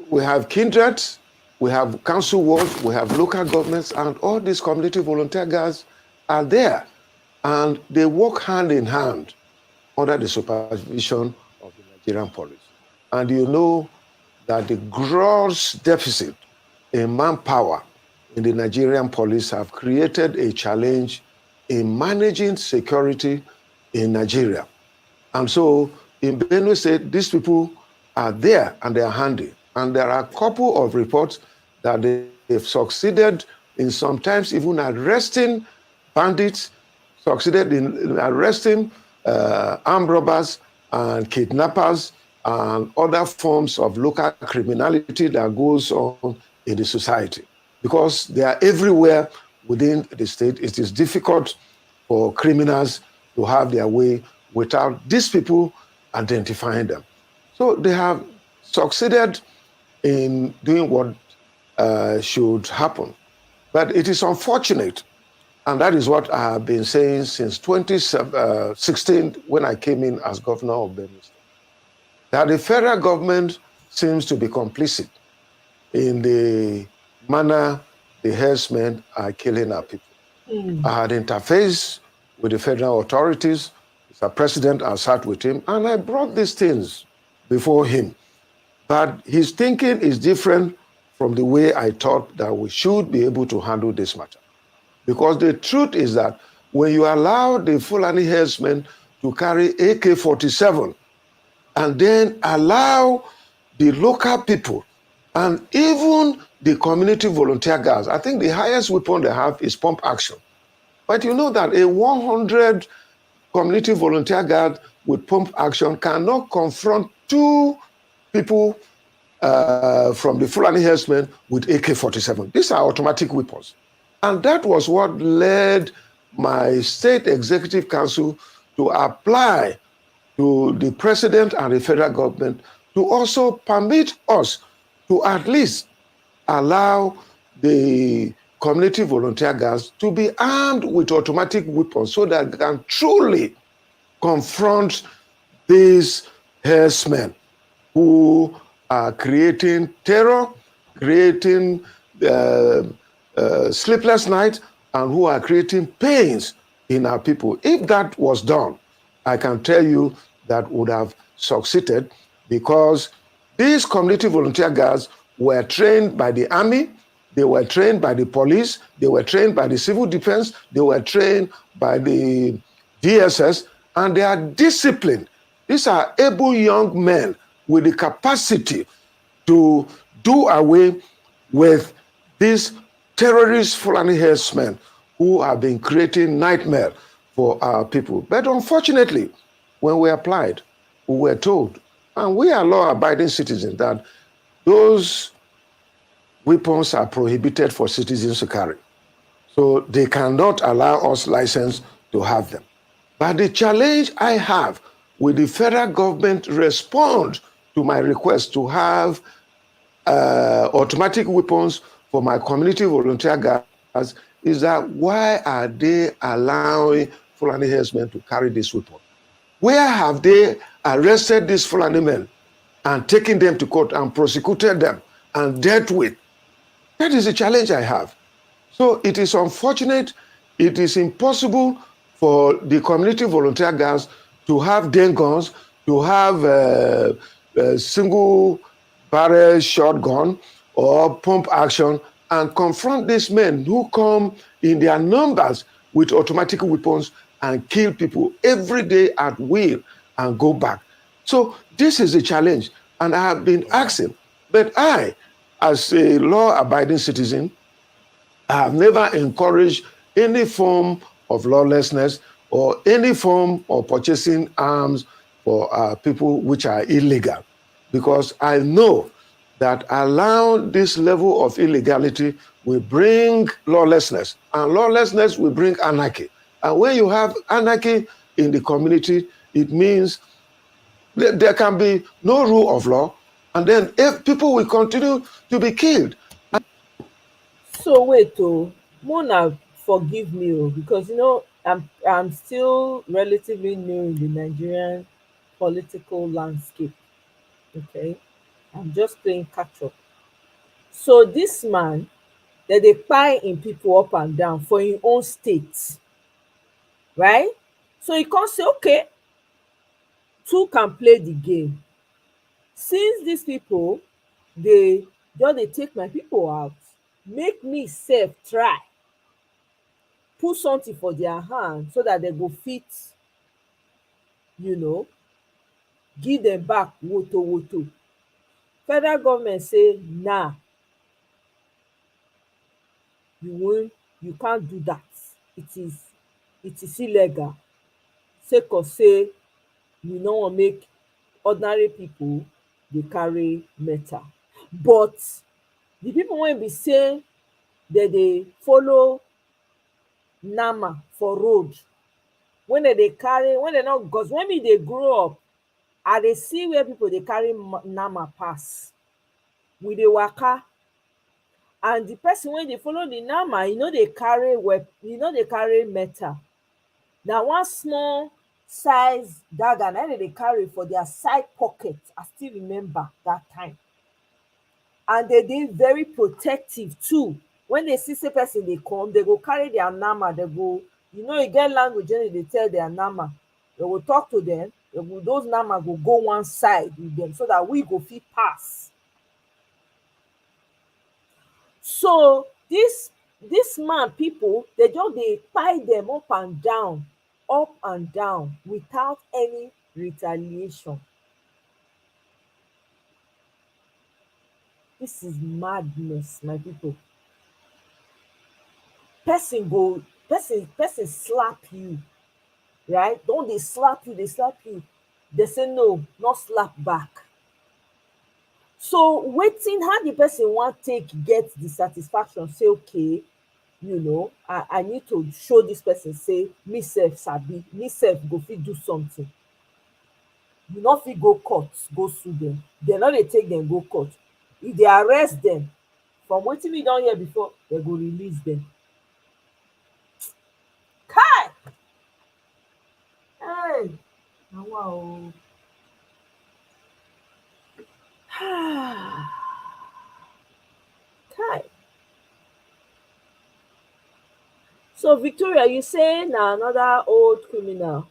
We have kindred, we have council wards, we have local governments, and all these community volunteer guards are there. And they work hand in hand under the supervision of the Nigerian police. And you know that the gross deficit in manpower in the Nigerian police have created a challenge in managing security in Nigeria. And so in Benue State, these people are there and they are handy. And there are a couple of reports that they've succeeded in sometimes even arresting bandits, succeeded in arresting armed robbers and kidnappers and other forms of local criminality that goes on in the society. Because they are everywhere within the state, it is difficult for criminals to have their way without these people identifying them. So they have succeeded in doing what should happen. But it is unfortunate, and that is what I have been saying since 2016 when I came in as governor of Benue State, that the federal government seems to be complicit in the manner the herdsmen are killing our people. I had interfaced with the federal authorities. Mr. President, I sat with him, and I brought these things before him. But his thinking is different from the way I thought that we should be able to handle this matter. Because the truth is that when you allow the Fulani herdsmen to carry AK-47 and then allow the local people and even the community volunteer guards, I think the highest weapon they have is pump action. But you know that a 100 community volunteer guard with pump action cannot confront 2 people from the Fulani herdsmen with AK-47. These are automatic weapons. And that was what led my state executive council to apply to the president and the federal government to also permit us to at least allow the community volunteer guards to be armed with automatic weapons so that they can truly confront these herdsmen who are creating terror, creating sleepless nights, and who are creating pains in our people. If that was done, I can tell you that would have succeeded, because these community volunteer guards were trained by the army, they were trained by the police, they were trained by the civil defense, they were trained by the DSS, and they are disciplined. These are able young men with the capacity to do away with these terrorist Fulani herdsmen who have been creating nightmare for our people. But unfortunately, when we applied, we were told, and we are law-abiding citizens, that those weapons are prohibited for citizens to carry. So they cannot allow us license to have them. But the challenge I have with the federal government respond to my request to have automatic weapons for my community volunteer guards is that why are they allowing Fulani herdsmen to carry this weapon? Where have they arrested these Fulani men and taken them to court and prosecuted them and dealt with? That is the challenge I have. So it is unfortunate, it is impossible for the community volunteer guards to have den guns, to have a single barrel shotgun or pump action and confront these men who come in their numbers with automatic weapons and kill people every day at will and go back. So this is a challenge, and I have been asking, but I, as a law-abiding citizen, I have never encouraged any form of lawlessness or any form of purchasing arms for people which are illegal, because I know that allow this level of illegality will bring lawlessness, and lawlessness will bring anarchy. And when you have anarchy in the community, it means that there can be no rule of law, and then if people will continue to be killed. So wait, Mona, forgive me, because I'm still relatively new in the Nigerian political landscape. Okay, I'm just playing catch up. So this man, that they kpai in people up and down for his own state, right? So he can't say, okay, two can play the game. Since these people, they take my people out, make me sef try put something for their hand so that they go fit, give them back woto. Federal government say, nah, you can't do that. It is illegal. Sake of say we no wan make ordinary people dey carry metal. But the people wey be say dem dey follow nama for road, when dem dey carry, when dem no, because when me dey grow up, I dey see where people dey carry nama pass. We dey waka, and the person wey dey follow the nama, e no dey carry metal. Na one small size dagger na dem dey carry for their side pocket. I still remember that time. And they dey very protective too. When they see say person dey come, they go carry their nama, they go, e get language wey dey tell their nama. They go talk to them, those nama go one side with them so that we go fit pass. So this man people, they just dey kpai them up and down without any retaliation. This is madness, my people. Person slap you, right? Don't they slap you, they say no, not slap back. So waiting how the person want take get the satisfaction, say okay, I need to show this person, say me sef sabi, me sef go fit do something. You no fit go court, go sue them. They no dey take them go court. If they arrest them, from wetin we don hear before, they go release them. Kai! Hey! Wow. Kai. So Victoria, you say na another old criminal.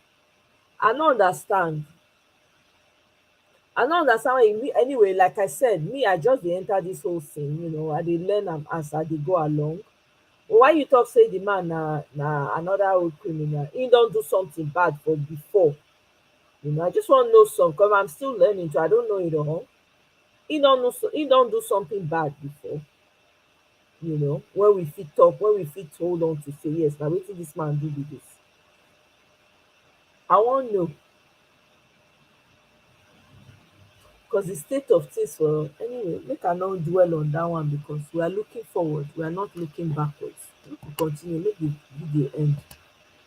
I no understand anyway. Like I said, me, I just dey enter this whole thing, I dey learn am as I dey go along. But why you talk say the man na another old criminal? He don do something bad for before. I just want to know some, because I'm still learning, so I don't know it all. He don't do something bad before. When we fit talk, when we fit hold on to say yes, now wetin this man do with this. I want to know. Because the state of things for anyway, make I not dwell on that one, because we are looking forward, we are not looking backwards. We will continue, make the video end.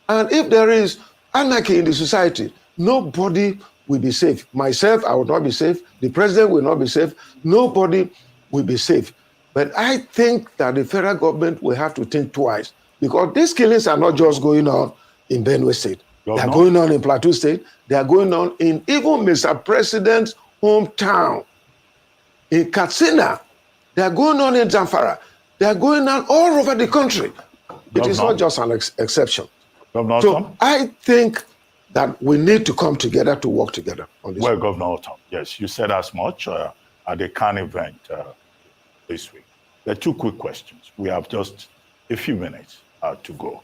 And if there is anarchy in the society, nobody will be safe. Myself, I will not be safe. The president will not be safe. Nobody will be safe. But I think that the federal government will have to think twice, because these killings are not just going on in Benue State. They are going on in Plateau State. They are going on in even Mr. President's hometown, in Katsina. They are going on in Zamfara. They are going on all over the country. It is not just an exception. So I think that we need to come together to work together on this. Well, Governor Ortom, yes, you said as much at the CAN event this week. There are two quick questions. We have just a few minutes to go.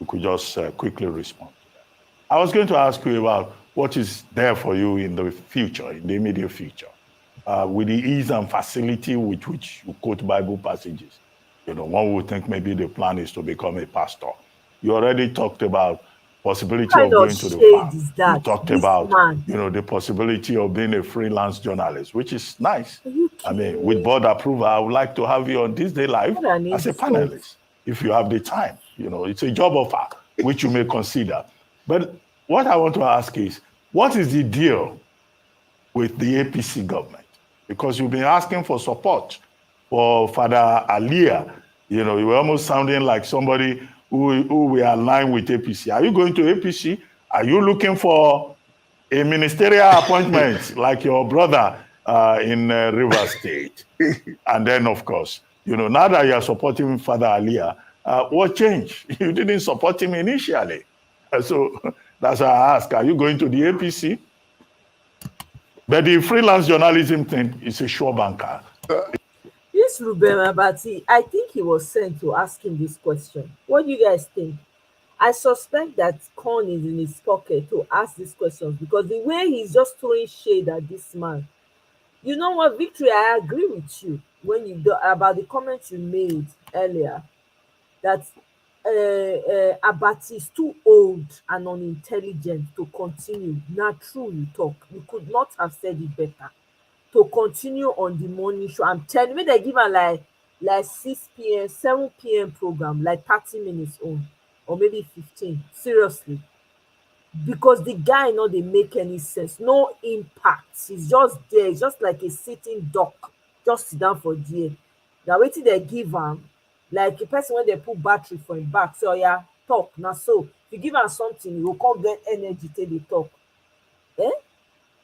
You could just quickly respond to that. I was going to ask you about what is there for you in the future, in the immediate future, with the ease and facility with which you quote Bible passages. One would think maybe the plan is to become a pastor. You already talked about possibility What of kind going of to the shade farm. is that? You talked This about, man. the possibility of being a freelance journalist, which is nice. Are you I mean, kidding with me? board approval, I would like to have you on This Day Live What an as a insult. panelist, if you have the time. It's a job offer, which you may consider. But what I want to ask is, what is the deal with the APC government? Because you've been asking for support for Father Alia. You were almost sounding like somebody who we align with APC. Are you going to APC? Are you looking for a ministerial appointment like your brother in Rivers State? And then, of course, now that you are supporting Father Alia, what changed? You didn't support him initially. So that's why I ask, are you going to the APC? But the freelance journalism thing is a sure banker. This Ruben Abati, I think he was sent to ask him this question. What do you guys think? I suspect that Con is in his pocket to ask these questions because the way he's just throwing shade at this man. You know what, Victory, I agree with you when you do about the comments you made earlier that Abati is too old and unintelligent to continue. Not true, you talk. You could not have said it better. To continue on the morning show. I'm telling you, they give her like 6 p.m., 7 p.m. program, like 30 minutes on, or maybe 15. Seriously. Because the guy no dey make any sense, no impact. He's just there, he's just like a sitting duck, just sit down for there. Na wetin dey give am, like a person when they put battery for him back, say oya talk. Na so if you give am something, he go come get energy till dey talk.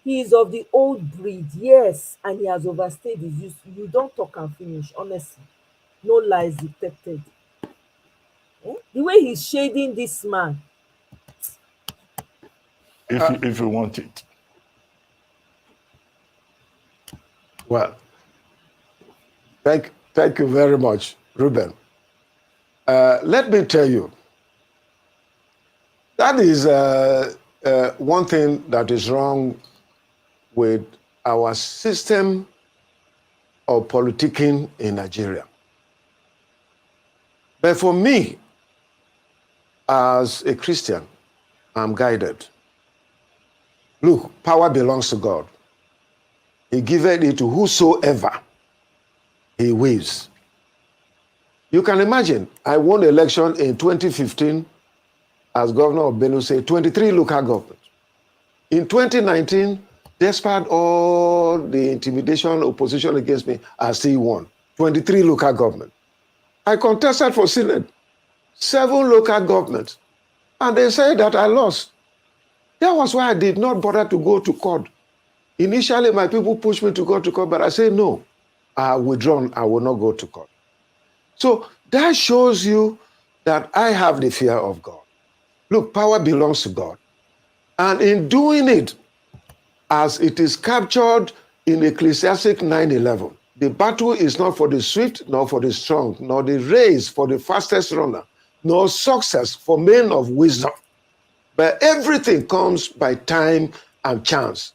He is of the old breed, yes, and he has overstayed his use. You don't talk and finish, honestly. No lies detected. The way he's shading this man. If you want it. Well, thank you very much, Ruben. Let me tell you, that is one thing that is wrong with our system of politicking in Nigeria. But for me, as a Christian, I'm guided. Look, power belongs to God. He giveth it to whosoever he wills. You can imagine, I won the election in 2015 as governor of Benue State, 23 local governments. In 2019, despite all the intimidation, opposition against me, I still won 23 local governments. I contested for Senate, 7 local governments, and they said that I lost. That was why I did not bother to go to court. Initially, my people pushed me to go to court, but I said, no, I withdrawn, I will not go to court. So that shows you that I have the fear of God. Look, power belongs to God. And in doing it, as it is captured in Ecclesiastes 9:11, the battle is not for the swift, nor for the strong, nor the race for the fastest runner, nor success for men of wisdom. But everything comes by time and chance.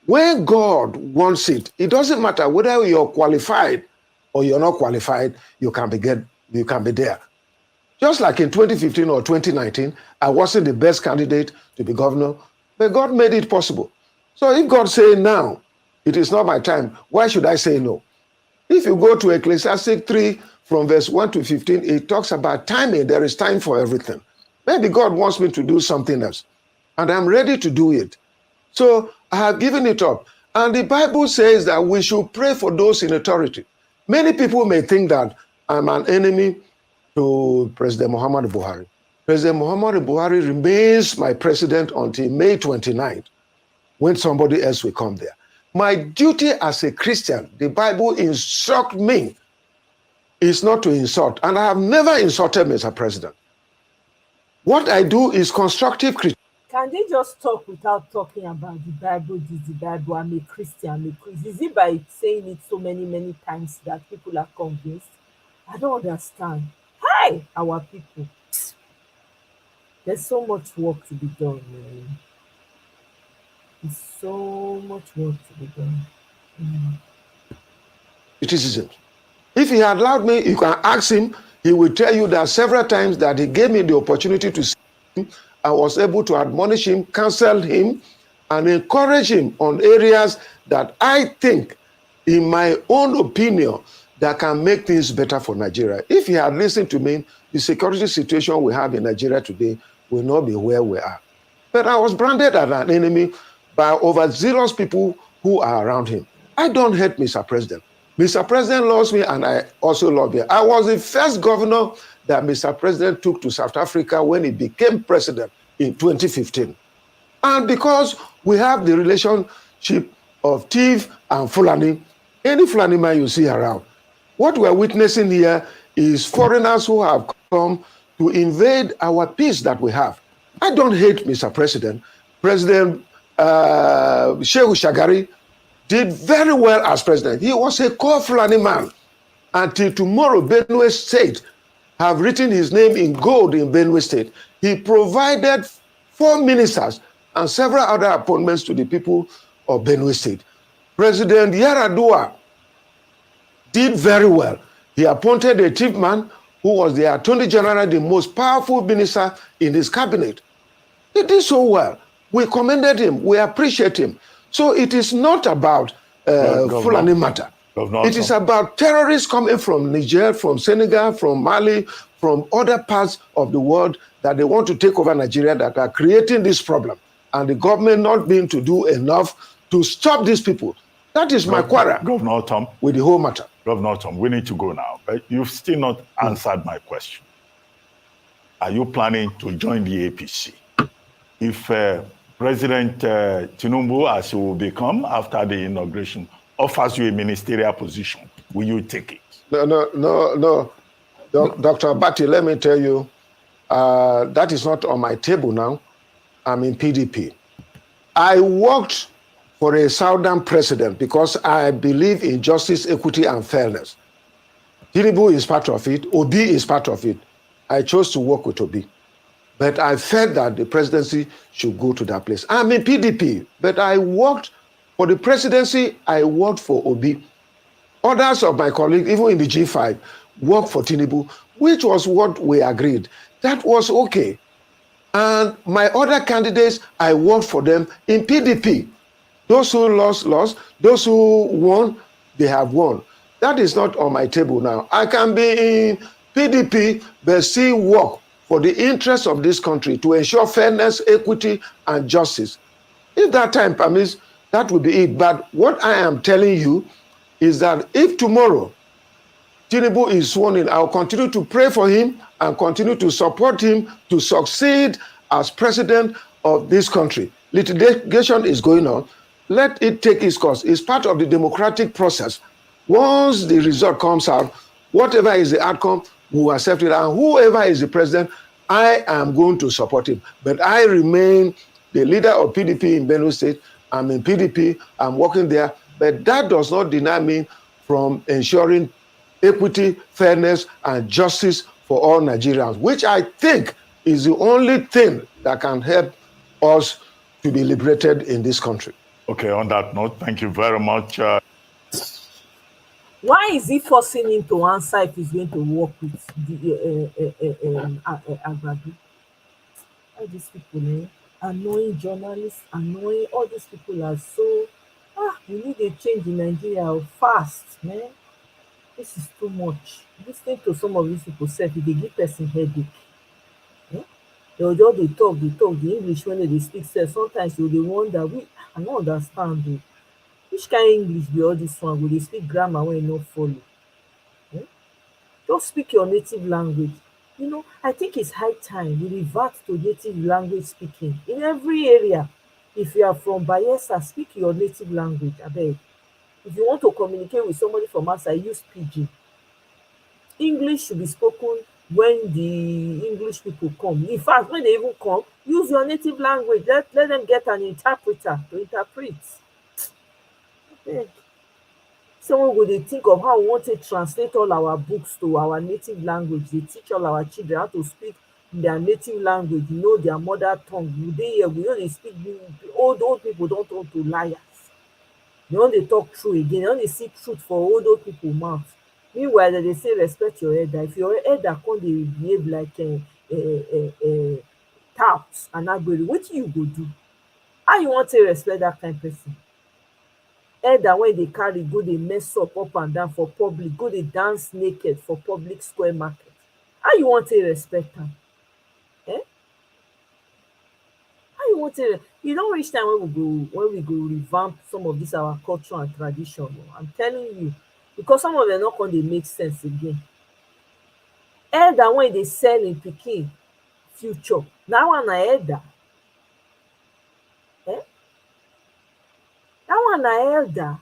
When God wants it, it doesn't matter whether you're qualified or you're not qualified, you can be there. Just like in 2015 or 2019, I wasn't the best candidate to be governor, but God made it possible. So if God says now, it is not my time, why should I say no? If you go to Ecclesiastes 3 from verse 1 to 15, it talks about timing. There is time for everything. Maybe God wants me to do something else, and I'm ready to do it. So I have given it up. And the Bible says that we should pray for those in authority. Many people may think that I'm an enemy to President Muhammadu Buhari. President Muhammadu Buhari remains my president until May 29th, when somebody else will come there. My duty as a Christian, the Bible instructs me, is not to insult. And I have never insulted Mr. President. What I do is constructive criticism. Can they just talk without talking about the Bible, the Bible, I'm a Christian, Is it by saying it so many times that people are convinced? I don't understand. Hi, our people. There's so much work to be done, man. There's so much work to be done. Criticism. If he had allowed me, you can ask him, he will tell you that several times that he gave me the opportunity to see him I was able to admonish him, counsel him, and encourage him on areas that I think, in my own opinion, that can make things better for Nigeria. If he had listened to me, the security situation we have in Nigeria today will not be where we are. But I was branded as an enemy by overzealous people who are around him. I don't hate Mr. President. Mr. President loves me, and I also love him. I was the first governor that Mr. President took to South Africa when he became president in 2015. And because we have the relationship of thief and Fulani, any Fulani man you see around, what we're witnessing here is foreigners who have come to invade our peace that we have. I don't hate Mr. President. President Shehu Shagari did very well as president. He was a core Fulani man. Until tomorrow, Benue State have written his name in gold in Benue State. He provided 4 ministers and several other appointments to the people of Benue State. President Yaradua did very well. He appointed a chief man who was the Attorney General, the most powerful minister in his cabinet. He did so well. We commended him. We appreciate him. So it is not about Fulani matter. It is about terrorists coming from Niger, from Senegal, from Mali, from other parts of the world that they want to take over Nigeria that are creating this problem. And the government not being to do enough to stop these people. That is my quarrel, Governor Tom, with the whole matter. Governor Tom, we need to go now. But you've still not answered my question. Are you planning to join the APC? If President Tinubu, as he will become after the inauguration, offers you a ministerial position, will you take it? No. Dr. Bati, let me tell you, that is not on my table now. I'm in PDP. I worked for a Southern president because I believe in justice, equity, and fairness. Tinubu is part of it. Obi is part of it. I chose to work with Obi. But I felt that the presidency should go to that place. I'm in PDP, but I worked for the presidency. I worked for Obi. Others of my colleagues, even in the G5, worked for Tinubu, which was what we agreed. That was okay. And my other candidates, I worked for them in PDP. Those who lost. Those who won, they have won. That is not on my table now. I can be in PDP, but still work for the interests of this country to ensure fairness, equity, and justice. If that time permits, that will be it. But what I am telling you is that if tomorrow Tinubu is sworn in, I'll continue to pray for him and continue to support him to succeed as president of this country. Litigation is going on. Let it take its course. It's part of the democratic process. Once the result comes out, whatever is the outcome, we will accept it. And whoever is the president, I am going to support him. But I remain the leader of PDP in Benue State. I'm in PDP. I'm working there. But that does not deny me from ensuring equity, fairness, and justice for all Nigerians, which I think is the only thing that can help us to be liberated in this country. Okay, on that note, thank you very much. Why is he forcing him to answer if he's going to work with the Agbadu? All these people, annoying journalists, annoying, all these people are so, we need a change in Nigeria fast, man. This is too much. Listening to some of these people say they give person headache. They will just talk the English when they speak. Sometimes you will wonder, I don't understand. Which kind of English be all this one? Will they speak grammar when you not follow? Just speak your native language. I think it's high time we revert to native language speaking in every area. If you are from Bayelsa, speak your native language. I beg. If you want to communicate with somebody from outside, use Pidgin. English should be spoken when the English people come. In fact, when they even come, use your native language. Let them get an interpreter to interpret. Okay. Someone would think of how we want to translate all our books to our native language. They teach all our children how to speak their native language, their mother tongue. They speak. Old people don't talk to liars. They only talk true again. They only see truth for old people mouth. Meanwhile, they say respect your elder. If your elder can't behave like touts and agbero, wetin you go do? How you wan take respect that kind person? Elder wey dey carry go dey mess up and down for public, go dey dance naked for public square market, how you wan take respect am? How you wan take? E don reach time when we go revamp some of this our culture and tradition. I'm telling you, because some of them no come dey make sense again. Elder wey dey sell im pikin future, that one na elder? That one na elder?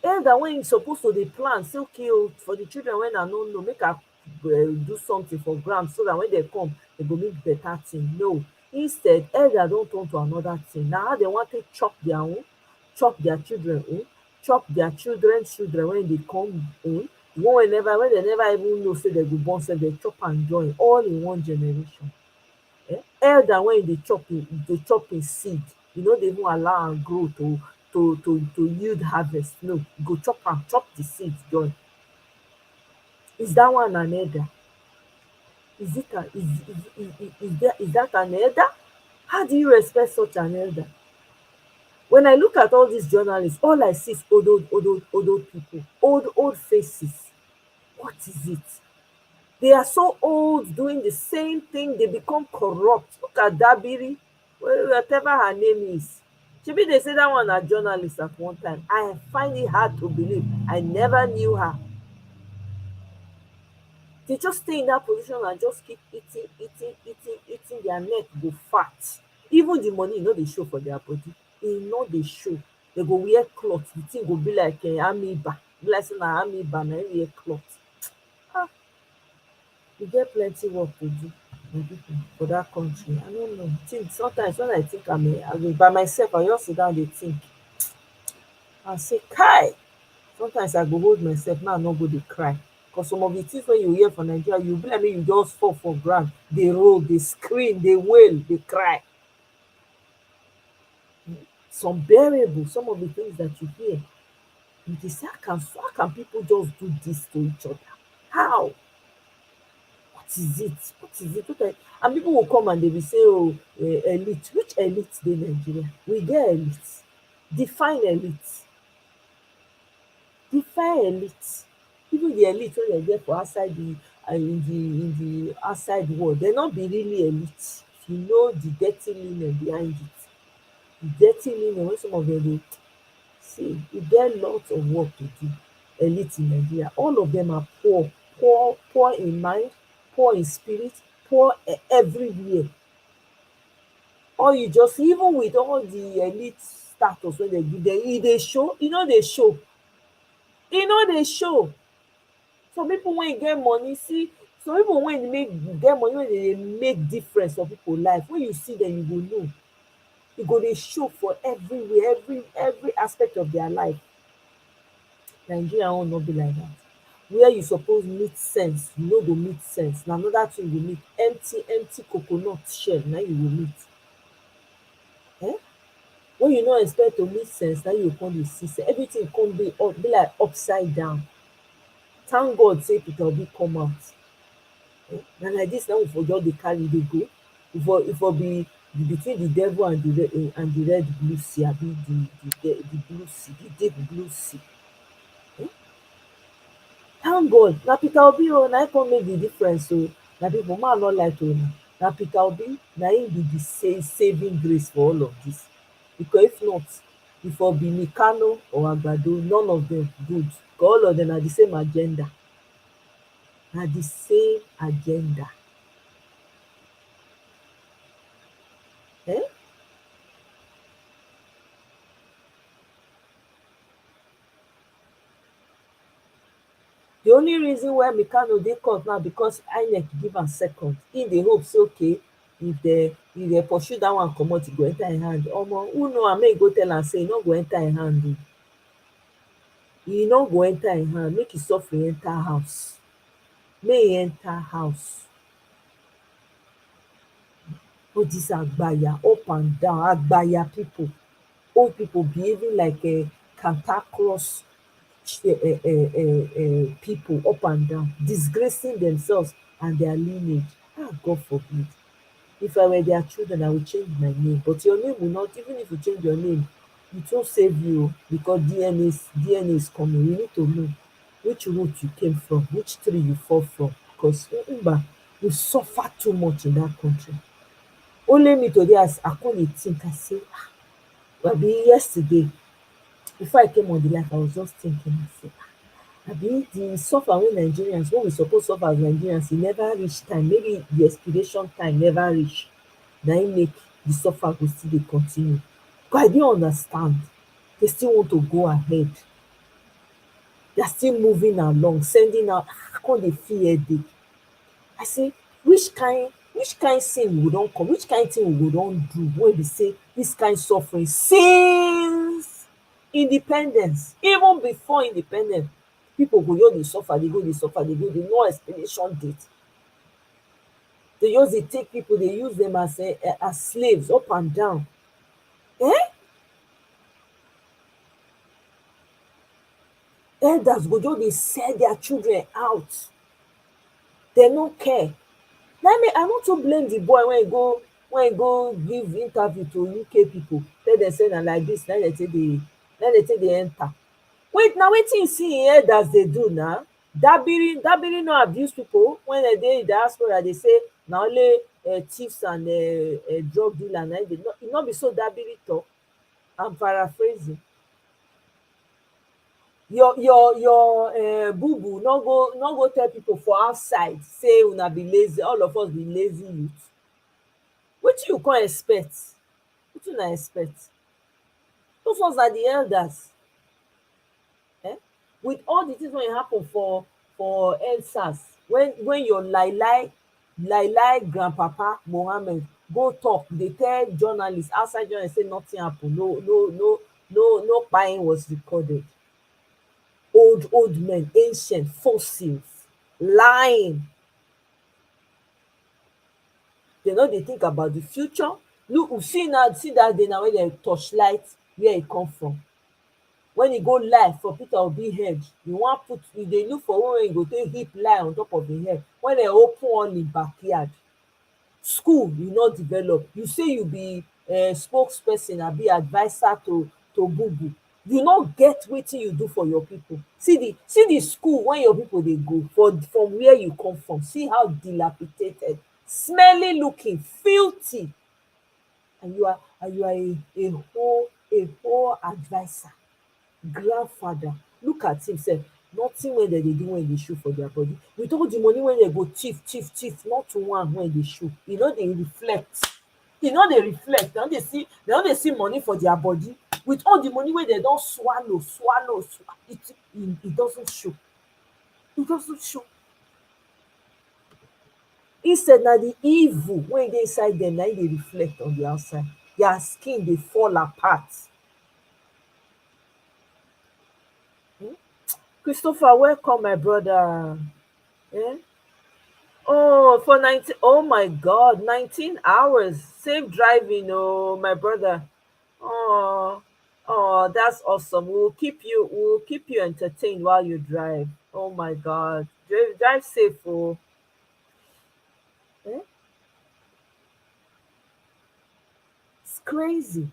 Elder wey im suppose to dey plan say, okay o, for the children wey I no know, make I do something for ground so that when they come, they go make better thing. No, instead, elder don turn to another thing. Na how they wan take chop their own, chop their children own, chop their children's children when they come own, when they never even know say they go born, say they chop and join all in one generation. Elder when they chop in seed, you know, they even allow am grow to yield harvest. No, go chop the seed join. Is that one an elder? Is that an elder? How do you respect such an elder? When I look at all these journalists, all I see is old people, old faces. What is it? They are so old, doing the same thing. They become corrupt. Look at Dabiri, whatever her name is. Maybe they say that one a journalist at one time. I find it hard to believe. I never knew her. They just stay in that position and just keep eating. Their neck go fat. Even the money, they show for their body. They show. They go wear cloth. The thing go be like amoeba. Be like saying na amoeba na wear cloth. We get plenty work to do for that country. I don't know. Sometimes when I think I'm by myself, I just sit down and think. I say, kai. Sometimes I go hold myself, now I no go dey cry. Because some of the things when you hear from Nigeria, you be like me, you just fall for ground. They roll, they scream, they wail, they cry. It's unbearable, some of the things that you hear. You say, how can people just do this to each other? How? What is it? And people will come and they will say, oh, elite. Which elite in Nigeria? We get elite. Define elite. Define elite. Even the elite when they get for outside in the outside world, they not be really elite. If you know the dirty linen behind it, the dirty linen when some of them dey see, you get lots of work to do. Elite in Nigeria, all of them are poor in mind, poor in spirit, poor everywhere. Or you just, even with all the elite status when they give them, they show, they show. They show. Some people when get money, see, some people when get money, when they make difference for people's life, when you see them, you go know. You go they show for everywhere, every aspect of their life. Nigeria will not be like that. Where you suppose meet sense, you go meet sense. Now another thing you meet empty coconut shell. Now you will meet. When you not expect to meet sense, now you come to see sense. Everything come be like upside down. Thank God say Peter Obi come out. And like this now we forget the carry they go. If for be between the devil and the red blue sea, be the blue sea, the deep blue sea. Thank God. Now Peter Obi now come make the difference. So now people might not like to know. Now Peter Obi now he be the saving grace for all of this. Because if not, if for be Mikano or Agbado, none of them good. All of them are the same agenda. Are the same agenda. The only reason why Mikano dey court now because INEC give am second. In the hope say okay, if they pursue that one comot, e go enter im hand. Omo, who know am make e go tell am say e no go enter im hand o. E no go enter im hand. Make e suffer enter house. Make e enter house. All this agbaya up and down, agbaya people, old people behaving like a cantankerous people up and down, disgracing themselves and their lineage. God forbid. If I were their children, I would change my name. But your name will not, even if you change your name, it won't save you because DNA is coming. You need to know which root you came from, which tree you fall from. Because remember, we suffer too much in that country. Only me today, as I can't think, I say, yesterday, before I came on the life, I was just thinking, I said, the suffer wey Nigerians, when we suppose suffer as Nigerians, e never reach time. Maybe the expiration time never reach. Na im make the suffer go still dey continue. But I didn't understand. They still want to go ahead. They are still moving along, sending out. I come dey feel headache. I say, which kind sin we don come, which kind thing we go don do wey be say this kind suffering since independence, even before independence, people go just dey suffer, dey go dey suffer, dey go, dey no expiration date. They just dey take people, dey use them as slaves up and down. Elders go just dey sell their children out. They no care. Na me, I no too blame the boy when he go give interview to UK people. Tell them say na like this, na dem take dey enter. Wait, na wetin you see im elders dey do na? Dabiri no abuse people when dem dey in diaspora. Dey say na only thieves and drug dealer na im dey. E no be so Dabiri talk. I'm paraphrasing. Your boo boo no go tell people for outside say una be lazy, all of us be lazy youth. Wetin you come expect? Wetin una expect? Those ones are the elders. With all the things wey happen for EndSARS, when your lai grandpapa Mohammed go talk, dey tell journalists, outside journalists, say nothing happen, no kpain was recorded. Old men, ancient fossils, lying. They no dey think about the future. Look, see that day now when dem torchlight where e come from. When e go lie for Peter Obi head, you dey look for one wey you go take heap lie on top of im head. When dem open all im backyard, school you no develop. You say you be spokesperson abi adviser to Bubu. You no get wetin you do for your people. See the school when your people dey go from where you come from. See how dilapidated, smelly looking, filthy, and you are a whole adviser, grandfather. Look at him sef. Nothing wey dem dey do when dey show for their body. With all the money wey dem go thief, not one when dey show. E no dey reflect. They no dey see money for their body. With all the money wey dem don swallow, it doesn't show. It doesn't show. Instead, na the evil wey dey inside them, na im dey reflect on the outside. Their skin dey fall apart. Christopher, welcome, my brother. Oh, for 19, oh my God, 19 hours. Safe driving, oh my brother. Oh, that's awesome. We'll keep you entertained while you drive. Oh my God. Drive safe, oh. It's crazy.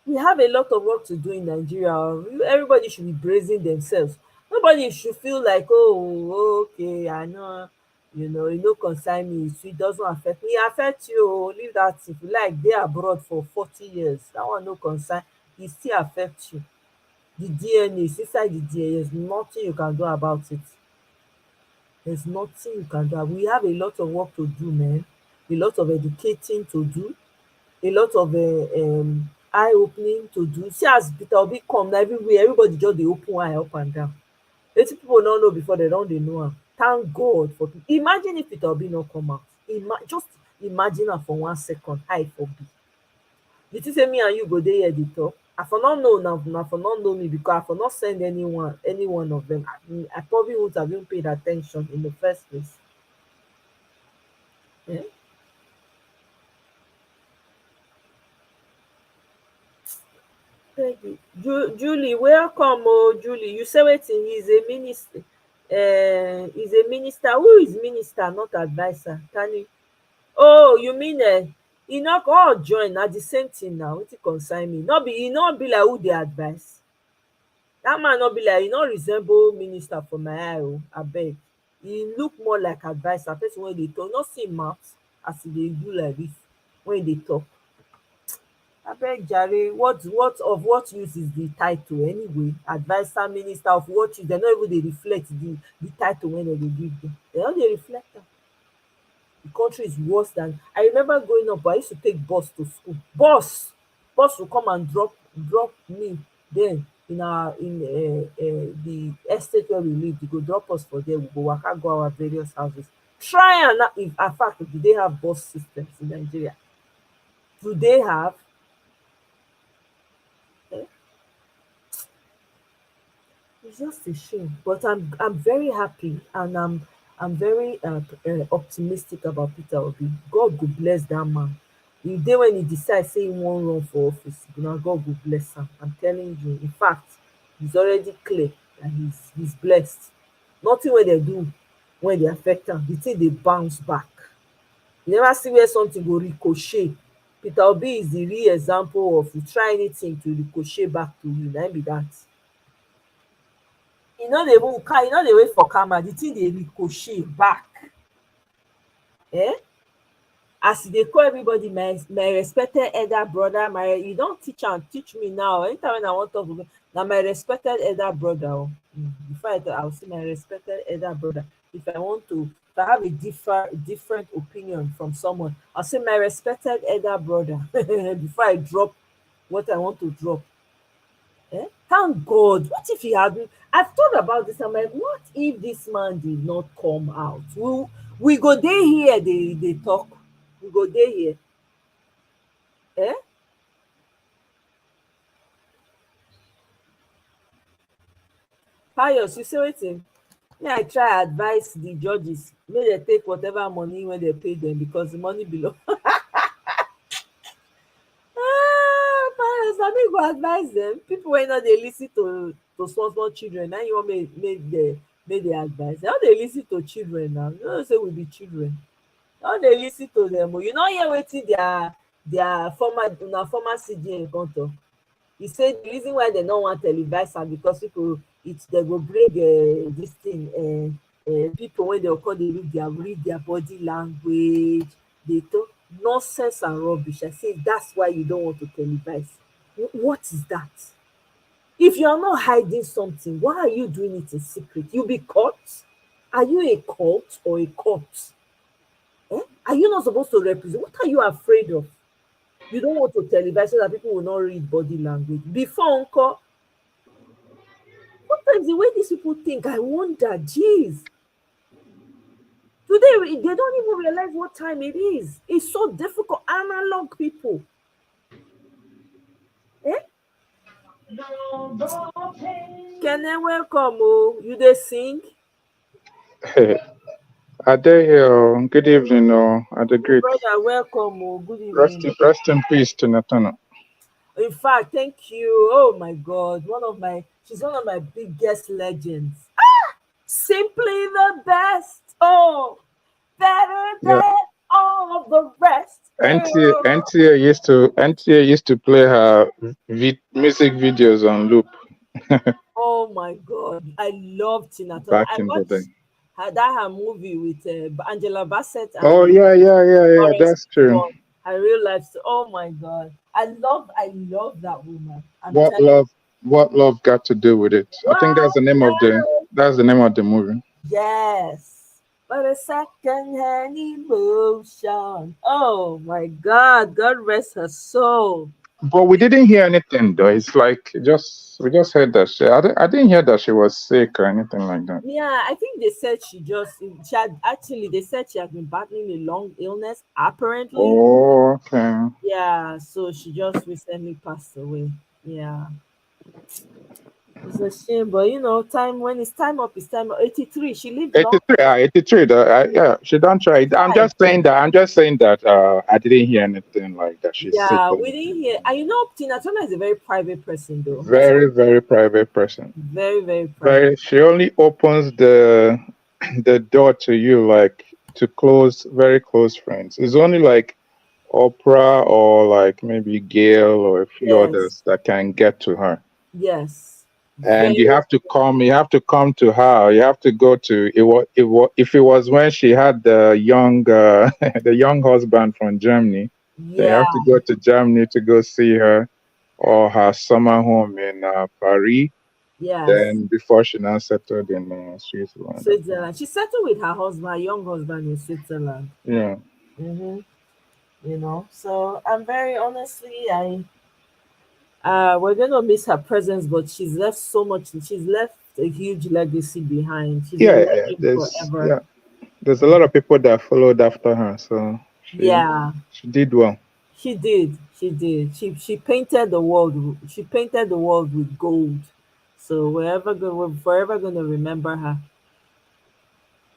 We have a lot of work to do in Nigeria. Everybody should be bracing themselves. Nobody should feel like, oh, okay, I know, it no concern me. It doesn't affect me. It affects you. Leave that. If you like, they abroad for 40 years. That one no concern. It still affects you. The DNA is inside the DNA. There's nothing you can do about it. There's nothing you can do. We have a lot of work to do, man. A lot of educating to do. A lot of eye-opening to do. See as Peter Obi come now everywhere, everybody just dey open eye up and down. Wetin people no know before, they don dey know am. Thank God for people. Imagine if Peter Obi no come out. Just imagine am for 1 second. Eye for be. You think say me and you go dey here dey talk? I for not know now, na for not know me because I for not send any one of them. I probably wouldn't have even paid attention in the first place. Yeah. Thank you. Julie, welcome. Oh, Julie, you say wetin? He's a minister. Is a minister. Who is minister, not advisor? Can you? Oh, you mean e no all join na the same thing now. Wetin concern me? No be e no be like who dey advise. That man no be like e no resemble minister for my eye o. Abeg, e look more like adviser, person wey dey talk. No see im mouth as e dey do like this when e dey talk. Abeg jare, what use is the title anyway? Adviser, minister of what use? Dem no even dey reflect the title wey dem dey give dem. Dem no dey reflect am. The country is worse than. I remember growing up, I used to take bus to school. Bus will come and drop me then in the estate where we live. They go drop us for there. We go waka go our various houses. Try and if in fact, do they have bus systems in Nigeria? Do they have? It's just a shame, but I'm very happy and I'm very optimistic about Peter Obi. God go bless that man. The day when he decides say he won't run for office, God go bless him. I'm telling you. In fact, it's already clear that he's blessed. Nothing when they do when they affect him, the thing they bounce back. You never see where something go ricochet. Peter Obi is the real example of you try anything to ricochet back to you. That be that. You know they wait for camera, the thing they ricochet back. As they call everybody my respected elder brother, you don't teach me now. Anytime when I want to talk, now my respected elder brother. Before I'll say my respected elder brother. If I have a different opinion from someone, I'll say my respected elder brother before I drop what I want to drop. Thank God. What if he hadn't? I've thought about this. I'm like, what if this man did not come out? We go there here, they talk. We go there here. Pius, you say wetin? Me, I try advise the judges. May they take whatever money when they pay them because the money belong. I mean, go advise them. People when not they listen to small children. Now you want make they advise. How they listen to children now? You don't say we be children. How they listen to them? You know here waiting their former CGN contour. He said the reason why they don't want televise am because people they go break this thing. People when they call they read their body language. They talk nonsense and rubbish. I say that's why you don't want to televise. What is that? If you are not hiding something, why are you doing it in secret? You be caught? Are you a cult or a court? Are you not supposed to represent? What are you afraid of? You don't want to televise so that people will not read body language. Before Uncle, sometimes the way these people think, I wonder, geez. Today, they don't even realize what time it is. It's so difficult. Analog people. Can I welcome you? You they sing? Are they here? Good evening, are they great? Brother, welcome. Good evening. Rest in peace to Natana. In fact, thank you. Oh my God, she's one of my biggest legends. Simply the best. Oh, better than all of the rest. NTA used to play her music videos on loop. Oh my God, I love Tina Turner. Back in the day. Her movie with Angela Bassett. And yeah. That's true. Her real life. Oh my God, I love that woman. What love got to do with it? I think that's the name of the movie. Yes. But a second-hand emotion. Oh my God, God rest her soul. But we didn't hear anything though. It's like we just heard that I didn't hear that she was sick or anything like that. Yeah, I think they said she had been battling a long illness, apparently. Oh, okay. Yeah, so she just recently passed away. Yeah. It's a shame, but you know, time when it's time up, it's time up. 83. She lived 83, long. 83. Yeah, she don't try it. I'm just saying that. I didn't hear anything like that. She's sick. Yeah, we didn't hear. And you know, Tina Turner is a very private person, though. Very, very private person. Very, very private. She only opens the door to you like to very close friends. It's only like Oprah or like maybe Gail or a few others that can get to her. Yes. And you have to come to her. You have to go to if it was when she had the young the young husband from Germany. Yeah. They have to go to Germany to go see her, or her summer home in Paris. Yes. Then before she now settled in Switzerland. She settled with her husband, her young husband in Switzerland. Yeah. You know, so I'm very honestly, we're gonna miss her presence, but she's left so much. She's left a huge legacy behind. She's forever. There's a lot of people that followed after her, so she did well. She did. She painted the world. She painted the world with gold. So we're forever gonna remember her.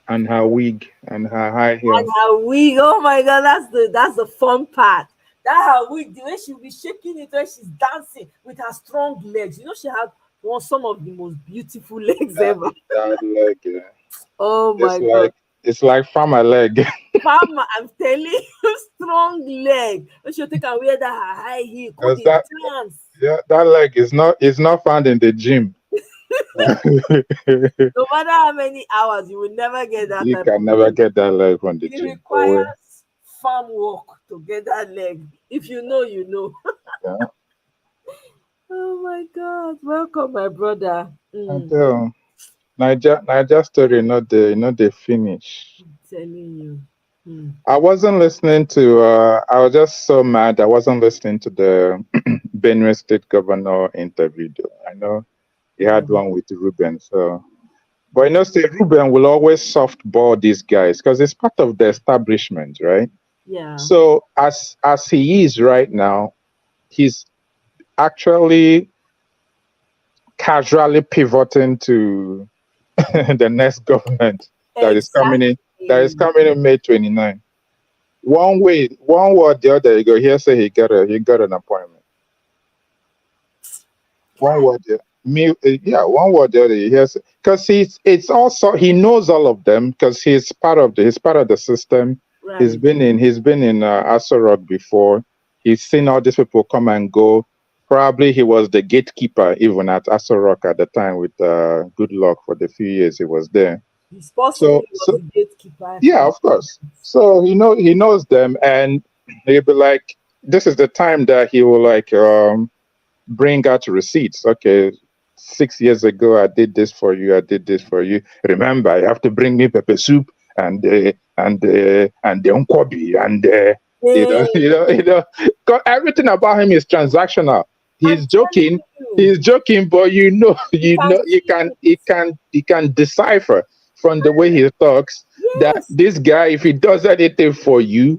And her wig and her high heels. And her wig. Oh my God, that's the fun part. That her wig, the way she'll be shaking it when she's dancing with her strong legs. You know, she had some of the most beautiful legs ever. That leg, yeah. Oh my God. It's like farmer leg. Farmer, I'm telling you, strong leg. And she'll take and wear that her high heel. Dance. Yeah, that leg is not found in the gym. No matter how many hours, you will never get that. You can never get that leg from the gym. It requires farm work to get that leg. If you know, you know. Yeah. Oh my God! Welcome, my brother. Niger story, not the finish. I'm telling you. I wasn't listening to. I was just so mad. I wasn't listening to the Benue State Governor interview. I know he had one with Ruben. So, but you know, Ruben will always softball these guys because it's part of the establishment, right? Yeah. So as he is right now, he's actually casually pivoting to the next government that is coming in. That is coming in May 29. One word the other, you go here say he got an appointment. One word, one word the other. Yes, because he knows all of them because he's part of the system. Right. He's been in Aso Rock before. He's seen all these people come and go. Probably he was the gatekeeper even at Aso Rock at the time with Good Luck for the few years he was there. He's possible he was the gatekeeper. Yeah, of course. So he knows them, and he'll be like, this is the time that he will like bring out receipts. Okay, 6 years ago I did this for you. I did this for you. Remember, you have to bring me pepper soup and the nkwobi and you know, because everything about him is transactional. He's joking, but you can decipher from the way he talks that this guy, if he does anything for you,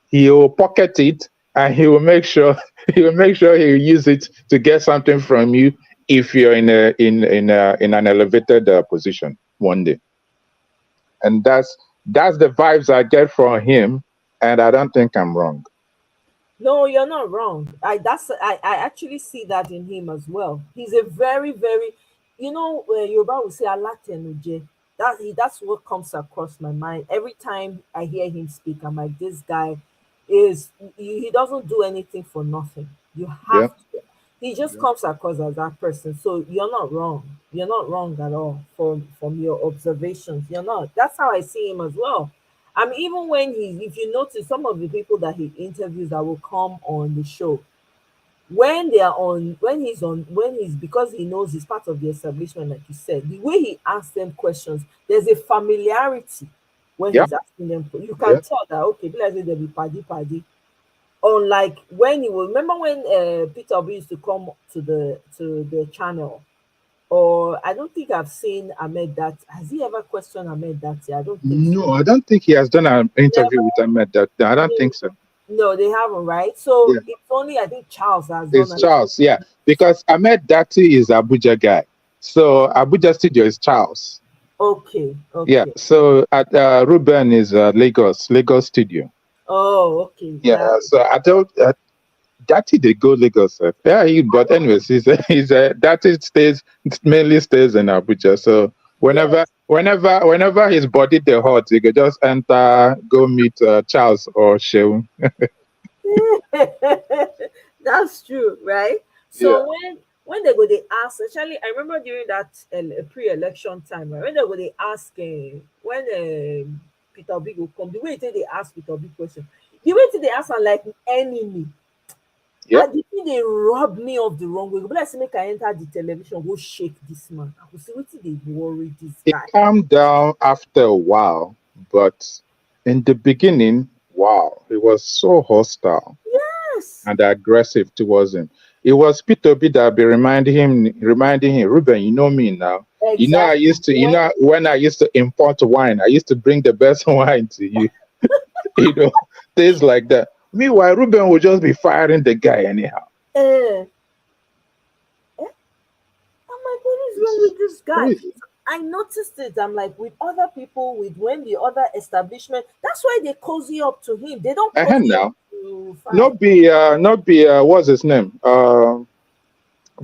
he'll pocket it and he will make sure he'll use it to get something from you if you're in an elevated position one day. And that's the vibes I get from him, and I don't think I'm wrong. No, you're not wrong. I actually see that in him as well. He's a very, very, Yoruba will say alatenuje. That's what comes across my mind every time I hear him speak. I'm like, this guy he doesn't do anything for nothing. You have to. He just comes across as that person. So you're not wrong. You're not wrong at all from your observations. You're not. That's how I see him as well. I mean, even when if you notice some of the people that he interviews that will come on the show, because he knows he's part of the establishment, like you said, the way he asks them questions, there's a familiarity when he's asking them. You can tell that, okay, let's say they'll be paddy. Unlike when remember when Peter Obi used to come to the channel, or I don't think I've seen Ahmed Dati. Has he ever questioned Ahmed Dati? I don't think so. No, I don't think he has done an interview with Ahmed Dati. I don't think so. No, they haven't, right? So it's only, I think Charles has done. It's Charles, yeah. Because Ahmed Dati is Abuja guy. So Abuja studio is Charles. Okay. Yeah. So at Ruben is Lagos studio. Oh, okay. Yeah. So I told Daddy they go Lagos. Yeah, but anyways, Daddy mainly stays in Abuja. So whenever his body they hot, he could just enter, go meet Charles or Sheun. That's true, right? So when they go, they ask. Actually, I remember during that pre-election time, right, when they go, they ask when Peter Obi go come. The way they ask Peter Obi question, the way they ask am like enemy. Yeah. And the thing they rub me off the wrong way. But let's make I enter the television, go shake this man. I go see what they worry this guy. It calmed down after a while, but in the beginning, wow, he was so hostile. Yes. And aggressive towards him. It was Peter Obi that be reminding him, Ruben, you know me now. Exactly. When I used to import wine, I used to bring the best wine to you. Things like that. Meanwhile, Ruben would just be firing the guy anyhow. Oh my God, what is wrong with this guy? I noticed it. I'm like, with other people, when the other establishment, that's why they cozy up to him. They don't cozy now. Up to Not be what's his name? The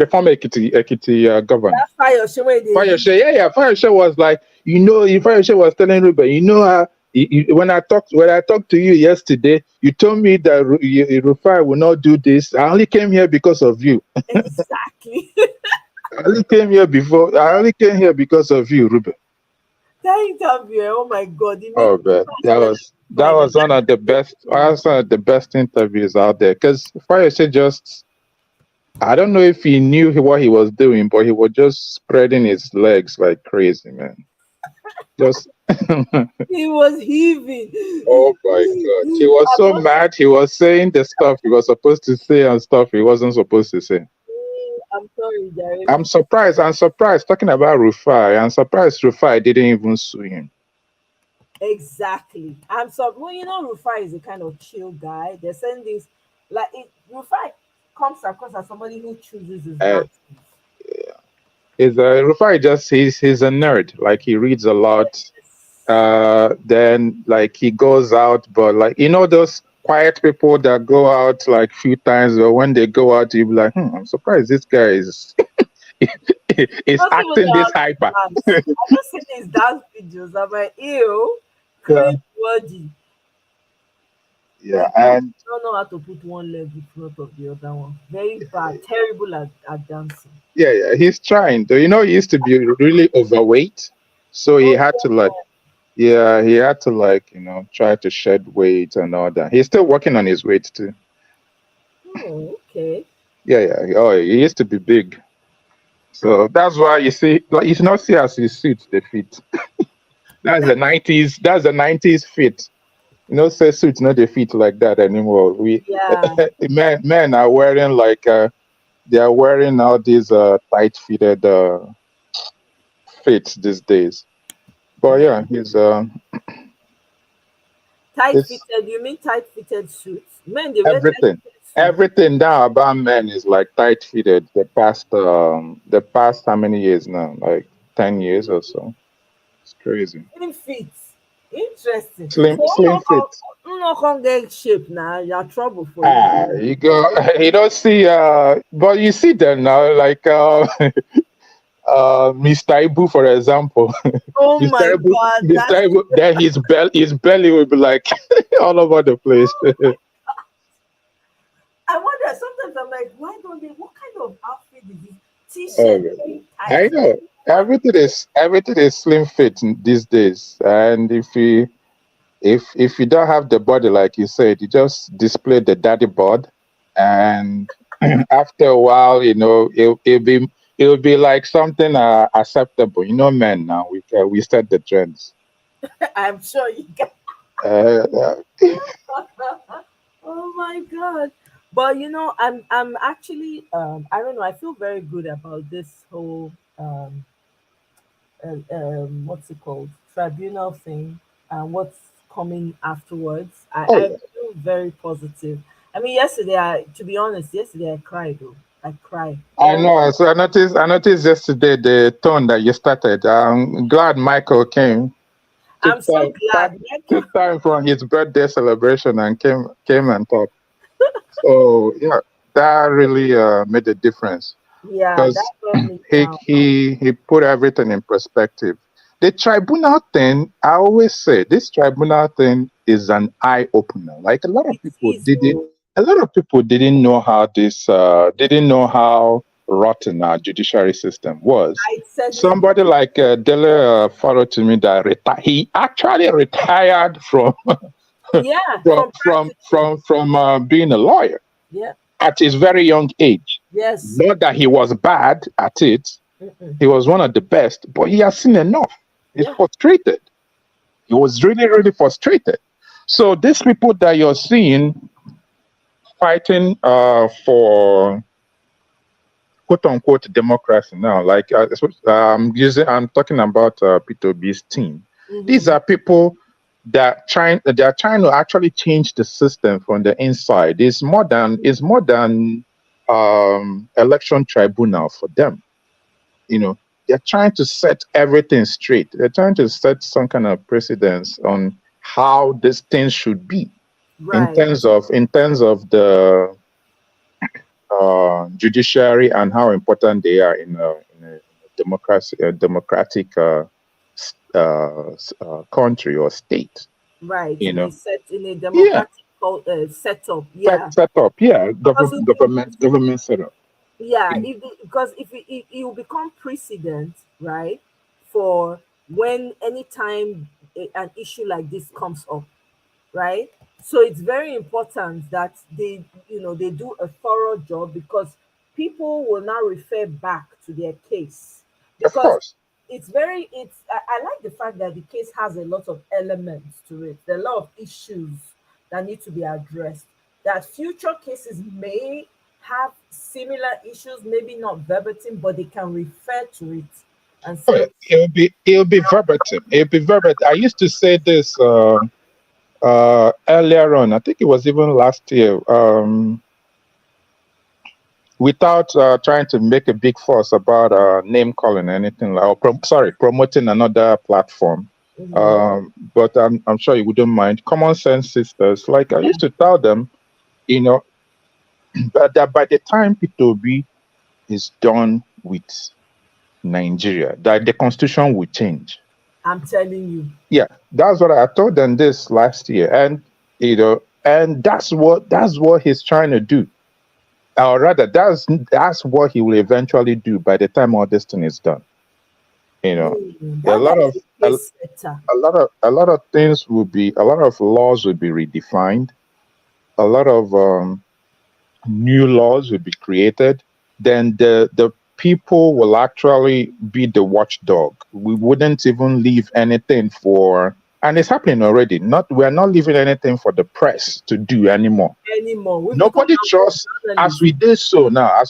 former Ekiti governor. Fayose. Fayose was like, Fayose was telling Ruben, when I talked to you yesterday, you told me that Rufai will not do this. I only came here because of you. Exactly. I only came here because of you, Ruben. That interview, oh my God! Oh man, that was one of the best. One of the best interviews out there. Because Fayose just, I don't know if he knew what he was doing, but he was just spreading his legs like crazy, man. Just he was heaving. Oh my God, he was so mad. He was saying the stuff he was supposed to say and stuff he wasn't supposed to say. I'm sorry, Jerry. I'm surprised. Talking about Rufai, I'm surprised Rufai didn't even sue him. Exactly. I'm sorry. Well, Rufai is a kind of chill guy. They're saying this like Rufai comes across as somebody who chooses his battles. Rufai he's a nerd. Like he reads a lot. Then like he goes out, but like those quiet people that go out like few times, or when they go out, you be like, I'm surprised this guy is acting this hyper. I just seen his dance videos. I'm like, ew, crazy body. Yeah, and I don't know how to put one leg in front of the other one. Very bad, terrible at dancing. Yeah, he's trying. Though he used to be really overweight, so he had to try to shed weight and all that. He's still working on his weight too. Oh, okay. Yeah. Oh, he used to be big. So that's why you see, like, you should not see as his suit the fit. That's the 90s. That's the 90s fit. Say suits not the fit like that anymore. Men are wearing like they are wearing all these tight fitted fits these days. But yeah, he's tight fitted. You mean tight fitted suits? Men, they wear everything. Everything now about men is like tight fitted. The past how many years now? Like 10 years or so. It's crazy. Slim fit. Interesting. Slim fit. No can get shape now. You're trouble for you. You don't see but you see them now, like Mr. Ibu, for example. Oh my God! Mr. Ibu, then his belly will be like all over the place. I wonder. Sometimes I'm like, why don't they? What kind of outfit is this? T-shirt. I know everything is slim fit these days, and if you don't have the body like you said, you just display the daddy bod, and after a while, it'll be like something acceptable. Men now we set the trends. I'm sure you can. Oh my God. But I'm actually I don't know, I feel very good about this whole what's it called, tribunal thing and what's coming afterwards. I feel very positive. I mean, to be honest, yesterday I cried though. I cry. I know. So I noticed yesterday the tone that you started. I'm glad Michael came. I'm so glad. Took time from his birthday celebration and came and talked. So yeah, that really made a difference. Yeah, because that he put everything in perspective. The tribunal thing, I always say, this tribunal thing is an eye opener. Like a lot of people didn't know how didn't know how rotten our judiciary system was. Somebody like Dele Farotimi that he actually retired from from being a lawyer. Yeah. At his very young age. Yes. Not that he was bad at it. He was one of the best, but he has seen enough. He's frustrated. He was really, really frustrated. So these people that you're seeing fighting for quote unquote democracy now, like I'm talking about Peter B's team. These are people that they are trying to actually change the system from the inside. It's more than election tribunal for them. You know, they're trying to set everything straight. They're trying to set some kind of precedence on how this thing should be in terms of the judiciary and how important they are in a democratic country or state. Right. You know, in a democratic setup. Yeah. Setup. Yeah. Government setup. Yeah. Because it will become precedent, right, for when anytime an issue like this comes up, right? So it's very important that they do a thorough job, because people will now refer back to their case. Because of course. I like the fact that the case has a lot of elements to it. There are a lot of issues that need to be addressed. That future cases may have similar issues, maybe not verbatim, but they can refer to it and say it'll be verbatim. It'll be verbatim. I used to say this earlier on. I think it was even last year. Without trying to make a big fuss about name calling or anything like, promoting another platform. But I'm sure you wouldn't mind. Common sense sisters, like I used to tell them, you know, that by the time P2B is done with Nigeria, that the constitution will change. I'm telling you. Yeah, that's what I told them this last year, and and that's what he's trying to do. Or rather, that's what he will eventually do by the time all this thing is done. You know, a lot of things will be, a lot of laws will be redefined, a lot of new laws will be created. Then the people will actually be the watchdog. We wouldn't even leave anything for. And it's happening already. We're not leaving anything for the press to do anymore. Nobody trusts, as we did so now,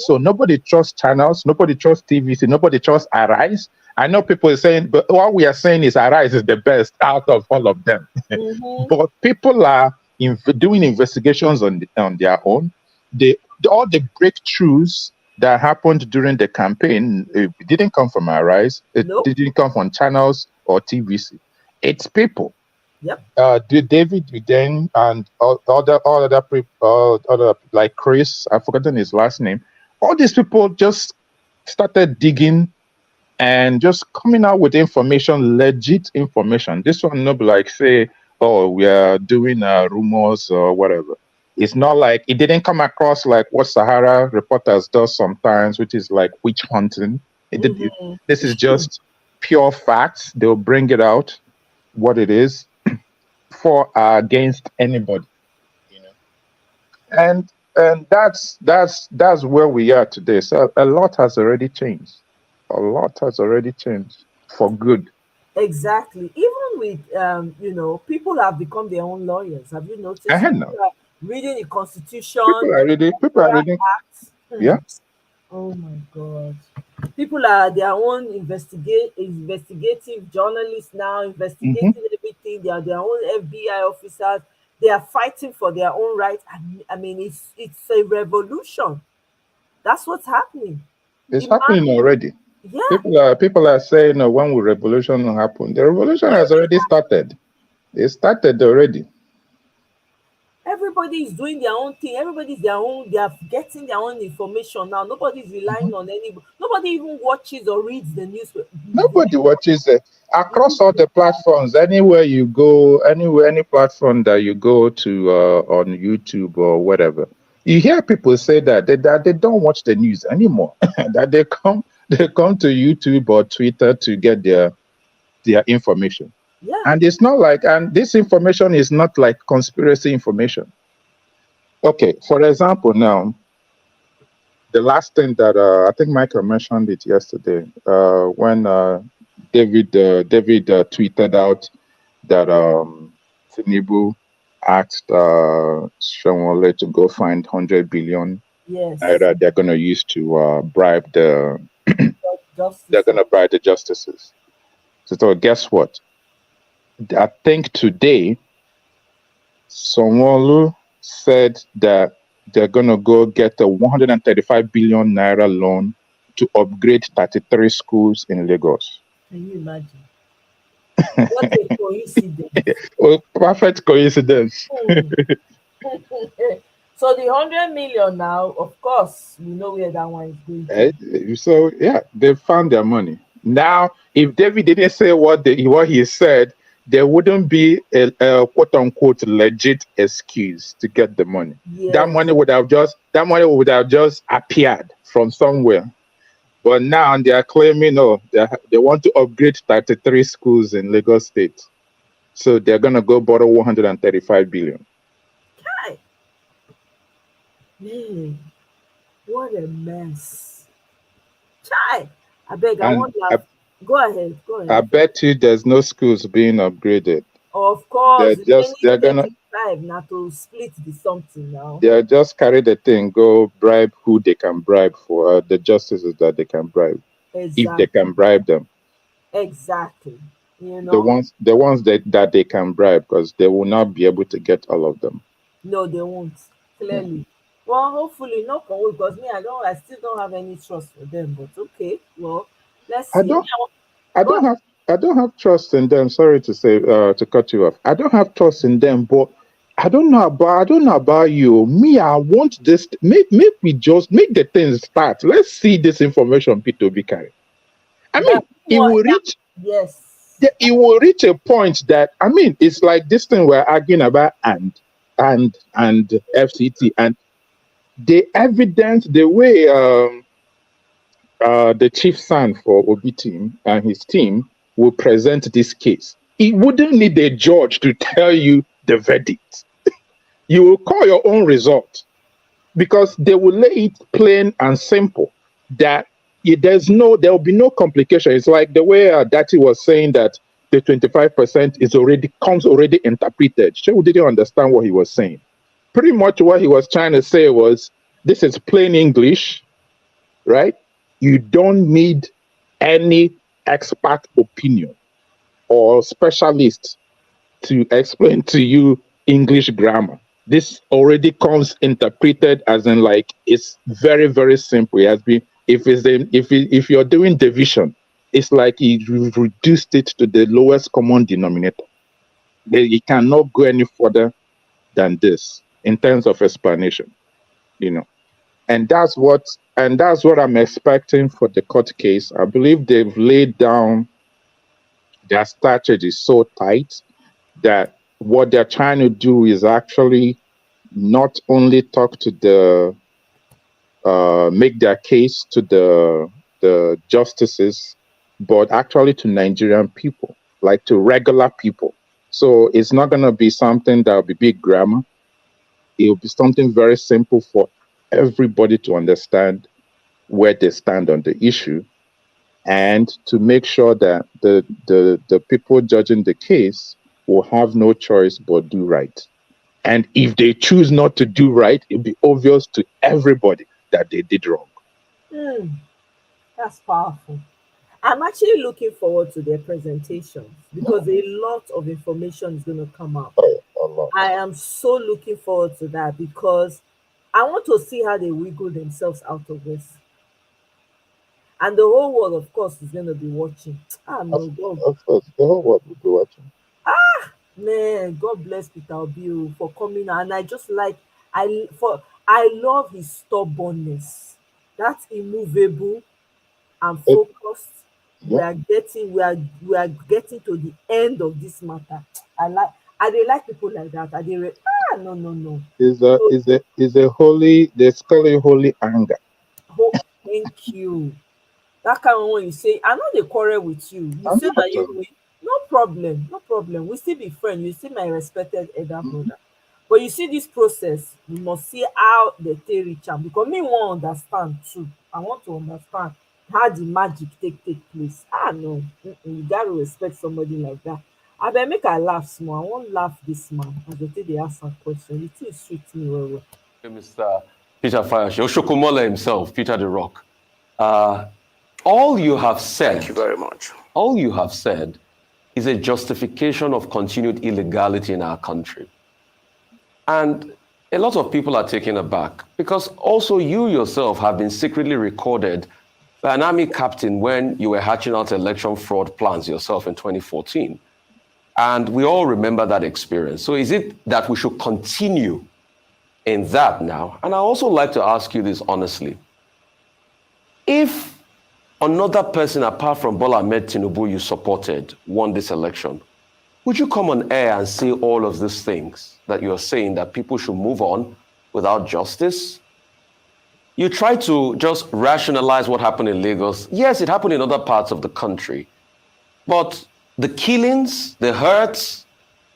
nobody trusts channels, nobody trusts TVC, nobody trusts Arise. I know people are saying, but what we are saying is Arise is the best out of all of them. But people are doing investigations on their own. All the breakthroughs that happened during the campaign, it didn't come from Arise. It didn't come from channels or TVC. It's people. Yep. David Uden and all other people, like Chris, I've forgotten his last name. All these people just started digging and just coming out with information, legit information. This one not like say, oh, we are doing rumors or whatever. It's not like, it didn't come across like what Sahara Reporters does sometimes, which is like witch hunting. This is just pure facts. They'll bring it out, what it is, for against anybody, you know. And that's where we are today. So a lot has already changed. A lot has already changed for good. Exactly. Even with people have become their own lawyers. Have you noticed? I had no. Reading the Constitution. People are reading. Yeah. Oh my God. People are their own investigative journalists now, investigating everything. They are their own FBI officers. They are fighting for their own rights. I mean, it's a revolution. That's what's happening. It's happening already. Yeah. People are saying, when will revolution happen? The revolution has already started. It started already. Everybody is doing their own thing. Everybody's their own. They are getting their own information now. Nobody's relying on anybody. Nobody even watches or reads the news. Nobody watches it. Across all the platforms, anywhere you go, any platform that you go to on YouTube or whatever, you hear people say that they don't watch the news anymore. That they come to YouTube or Twitter to get their information. Yeah. And it's not like, and this information is not like conspiracy information. Okay, for example, now, the last thing that I think Michael mentioned it yesterday when David tweeted out that Tinubu asked Shawole to go find 100 billion naira they're going to use to bribe the they're going to bribe the justices. So guess what? I think today, Sanwo-Olu said that they're going to go get a 135 billion naira loan to upgrade 33 schools in Lagos. Can you imagine? What a coincidence. Well, perfect coincidence. So the 100 million now, of course, we know where that one is going. So yeah, they found their money. Now, if David didn't say what he said, there wouldn't be a quote unquote legit excuse to get the money. Yes. That money would have just appeared from somewhere. But now they are claiming, they want to upgrade 33 schools in Lagos State. So they're gonna go borrow 135 billion. Kai. Man, what a mess. Chai. I beg, I want to go ahead. I bet you there's no schools being upgraded. Of course, they're gonna not to split the something now. They'll just carry the thing, go bribe who they can bribe for the justices that they can bribe, if they can bribe them. Exactly. You know, the ones that they can bribe, because they will not be able to get all of them. No, they won't. Clearly. Well, hopefully not, because I still don't have any trust for them. But okay, well, let's see. I don't have trust in them. Sorry to say, to cut you off. I don't have trust in them, but I don't know about you. Me, I want this. Make we just make the things start. Let's see this information P2B carry. I mean, it will reach. Yes. It will reach a point that, I mean, it's like this thing we're arguing about and FCT, and the evidence, the way the chief son for Obi team and his team will present this case, he wouldn't need a judge to tell you the verdict. You will call your own result, because they will lay it plain and simple that there will be no complication. It's like the way Dati was saying that the 25% comes already interpreted. Shehu didn't understand what he was saying. Pretty much what he was trying to say was, this is plain English, right? You don't need any expert opinion or specialist to explain to you English grammar. This already comes interpreted as in, like, it's very, very simple. It has been, if you're doing division, it's like you've reduced it to the lowest common denominator. You cannot go any further than this in terms of explanation, and that's what I'm expecting for the court case. I believe they've laid down their strategy so tight that what they're trying to do is actually not only talk to make their case to the justices, but actually to Nigerian people, like to regular people. So it's not going to be something that will be big grammar. It will be something very simple for everybody to understand where they stand on the issue, and to make sure that the people judging the case will have no choice but do right. And if they choose not to do right, it'll be obvious to everybody that they did wrong. That's powerful. I'm actually looking forward to their presentations, because a lot of information is going to come out. I am so looking forward to that, because I want to see how they wiggle themselves out of this. And the whole world, of course, is going to be watching. No, God. Of course, the whole world will be watching. Man, God bless Peter Obi for coming. And I just like, I love his stubbornnness. That's immovable and focused. Yeah. We are getting to the end of this matter. I like people like that. No. Is a holy, they call it holy anger. Thank you. That kind of when you say, I know they quarrel with you. You say that you win. No problem. We still be friends. You see my respected elder brother. But you see this process, you must see how they take reach out. Because me won't understand too. I want to understand how the magic take place. No. You gotta respect somebody like that. I better make I laugh small. I won't laugh this man as they ask some question. It is sweet me well. Mr. Peter Fayose, Oshokomola himself, Peter the Rock. All you have said. Thank you very much. All you have said is a justification of continued illegality in our country. And a lot of people are taken aback because also you yourself have been secretly recorded by an army captain when you were hatching out election fraud plans yourself in 2014. And we all remember that experience. So is it that we should continue in that now? And I also like to ask you this honestly. If another person apart from Bola Ahmed Tinubu you supported won this election, would you come on air and say all of these things that you're saying, that people should move on without justice? You try to just rationalize what happened in Lagos. Yes, it happened in other parts of the country. But the killings, the hurts,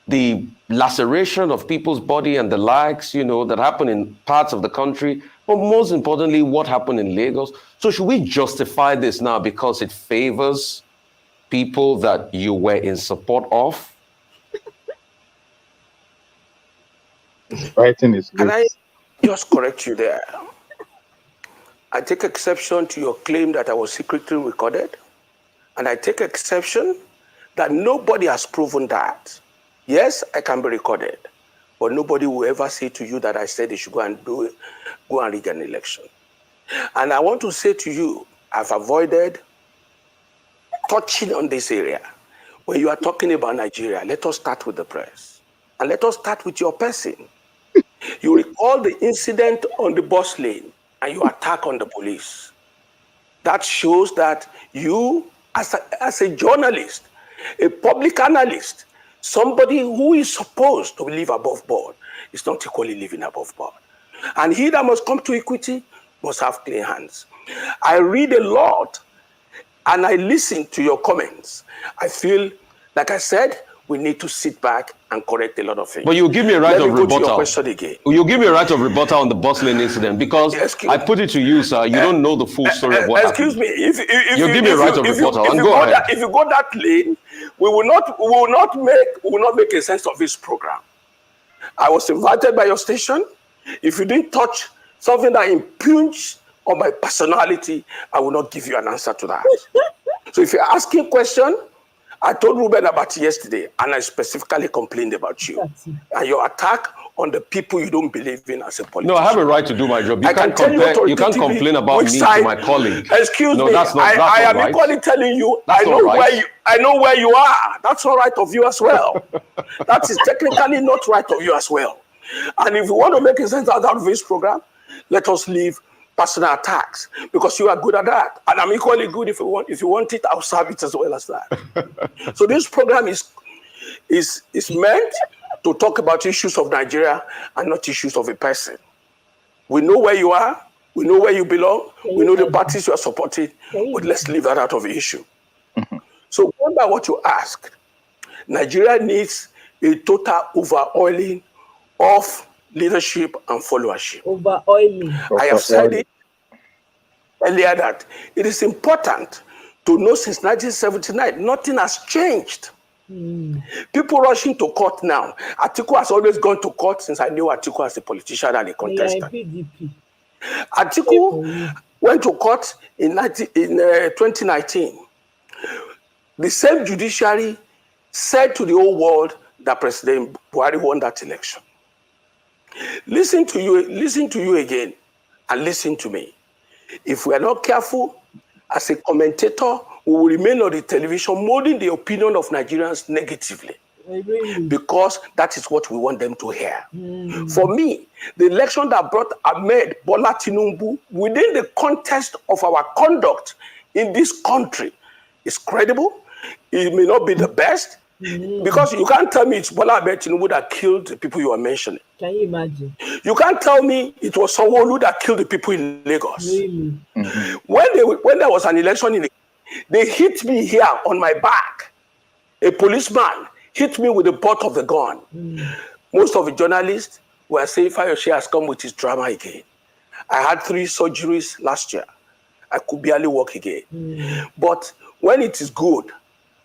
the laceration of people's body and the likes, that happened in parts of the country, but most importantly, what happened in Lagos. So should we justify this now because it favors people that you were in support of? Fighting is good. Can I just correct you there? I take exception to your claim that I was secretly recorded. And I take exception that nobody has proven that. Yes, I can be recorded, but nobody will ever say to you that I said they should go and rig an election. And I want to say to you, I've avoided touching on this area. When you are talking about Nigeria, let us start with the press. And let us start with your person. You recall the incident on the bus lane and you attack on the police. That shows that you, as a journalist, a public analyst, somebody who is supposed to live above board, is not equally living above board. And he that must come to equity must have clean hands. I read a lot and I listen to your comments. I feel, like I said, we need to sit back and correct a lot of things. But you give me a right of rebuttal. Your question again. You give me a right of rebuttal on the bus lane incident because I put it to you, sir. You don't know the full story of what happened. Excuse me. If you give me a right of rebuttal, and go ahead. If you go that lane, we will not make a sense of this program. I was invited by your station. If you didn't touch something that impugns on my personality, I will not give you an answer to that. So if you're asking a question, I told Ruben about it yesterday, and I specifically complained about you and your attack on the people you don't believe in as a politician. No, I have a right to do my job. You can't complain about me to my colleague. Excuse me. That's not I am right. equally telling you. I know where you are. That's not right of you as well. That is technically not right of you as well. And if you want to make a sense out of this program, let us leave personal attacks, because you are good at that, and I'm equally good. If you want it, I'll serve it as well as that. So this program is meant to talk about issues of Nigeria and not issues of a person. We know where you are, we know where you belong, we know the parties you are supporting, but let's leave that out of the issue. So going by what you asked, Nigeria needs a total overhauling of leadership and followership. Overoiling. I have said it earlier that it is important to know since 1979, nothing has changed. People rushing to court now. Atiku has always gone to court since I knew Atiku as a politician and a contestant. Atiku went to court in 2019. The same judiciary said to the whole world that President Buhari won that election. listen to you again, and listen to me. If we are not careful, as a commentator, we will remain on the television molding the opinion of Nigerians negatively. Because that is what we want them to hear. For me, the election that brought Ahmed Bola Tinubu within the context of our conduct in this country is credible. It may not be the best, because you can't tell me it's Bola Ahmed Tinubu that killed the people you are mentioning. Can you imagine? You can't tell me it was Sanwo-Olu that killed the people in Lagos. Really? When there was an election they hit me here on my back. A policeman hit me with the butt of the gun. Most of the journalists were saying Fayose has come with his drama again. I had 3 surgeries last year. I could barely walk again. But when it is good,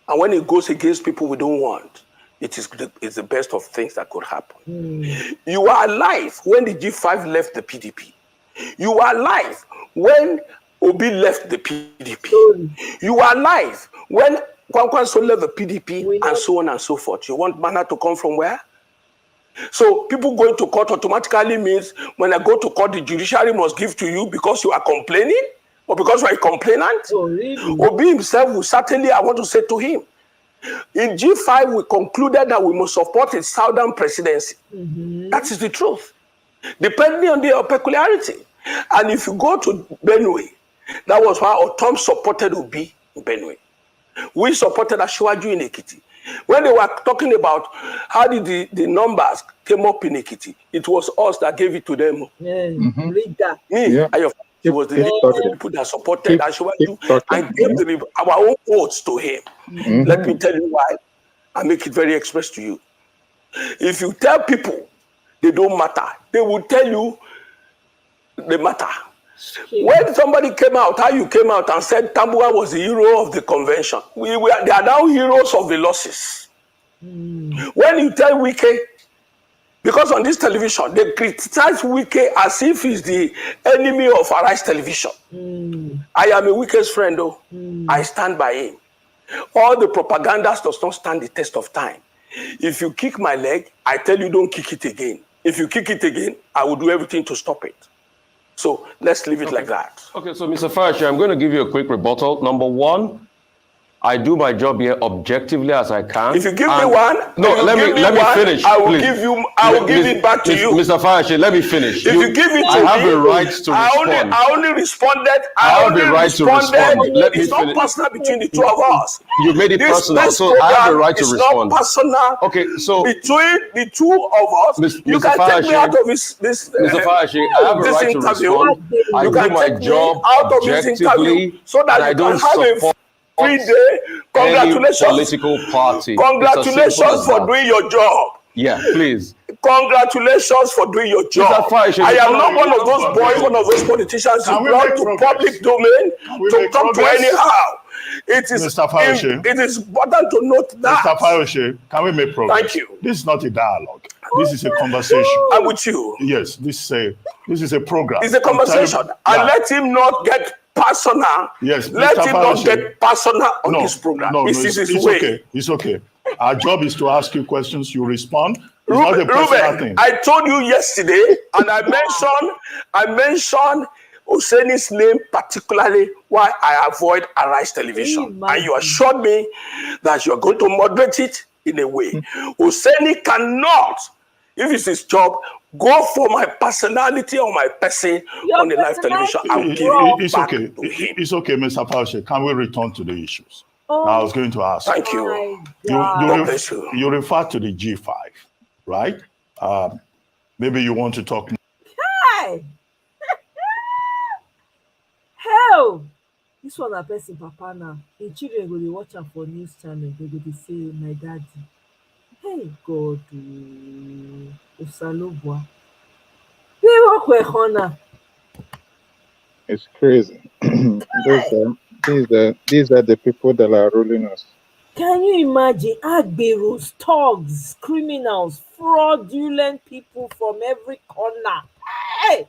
and when it goes against people we don't want, it's the best of things that could happen. You are alive when the G5 left the PDP. You are alive when Obi left the PDP. You are alive when Kwankwaso left the PDP, and so on and so forth. You want manna to come from where? So people going to court automatically means when I go to court, the judiciary must give to you because you are complaining or because you are a complainant? Oh, really? Obi himself will certainly, I want to say to him, in G5, we concluded that we must support a southern presidency. That is the truth, depending on their peculiarity. And if you go to Benue, that was why Otom supported Obi in Benue. We supported Asiwaju in Ekiti. When they were talking about how did the numbers came up in Ekiti, it was us that gave it to them. Read that. It was the people that supported Asiwaju and gave our own votes to him. Let me tell you why. I make it very express to you. If you tell people they don't matter, they will tell you they matter. When somebody came out, how you came out and said Tambuwal was the hero of the convention, they are now heroes of the losses. When you tell Wike, because on this television, they criticize Wike as if he's the enemy of Arise Television. I am a Wike's friend, though. I stand by him. All the propaganda does not stand the test of time. If you kick my leg, I tell you don't kick it again. If you kick it again, I will do everything to stop it. So let's leave it like that. Okay, so Mr. Fayose, I'm going to give you a quick rebuttal. Number one, I do my job here objectively as I can. If you give me one, let me finish. I will give it back to you. Mr. Fayose, let me finish. If you give it to me, I have a right to respond. I only responded. I have a right to respond. Let me it's not personal between the two of us. You made it personal, so I have a right to respond. It's not personal. Okay, so between the two of us, you can take me out of this. Mr. Fayose, I have a right to respond. I do my job objectively, so that I don't support 3 day. Congratulations. Any political party. Congratulations for doing your job. Yeah, please. Congratulations for doing your job. I am not one of those boys, one of those politicians who belong to public domain to talk to anyhow. It is important to note that. Mr. Fayose, can we make progress? Thank you. This is not a dialogue. This is a conversation. I'm with you. Yes, this is a program. It's a conversation. And let him not get personal. Yes, let him not get personal on this program. No, it's okay. It's okay. Our job is to ask you questions. You respond. It's not a personal thing. I told you yesterday, and I mentioned Oseni's name particularly why I avoid Arise Television. And you assured me that you are going to moderate it in a way. Oseni cannot, if it's his job, go for my personality or my person on the live television. It's okay. It's okay, Mr. Fayose. Can we return to the issues? I was going to ask. Thank you. You refer to the G5, right? Maybe you want to talk. Hi. Hell, this one a person papa now. The children go to watch am for news channel. They go to say my daddy. Hey God, Osalobua. It's crazy. These are the people that are ruling us. Can you imagine Agberos, thugs, criminals, fraudulent people from every corner? Hey!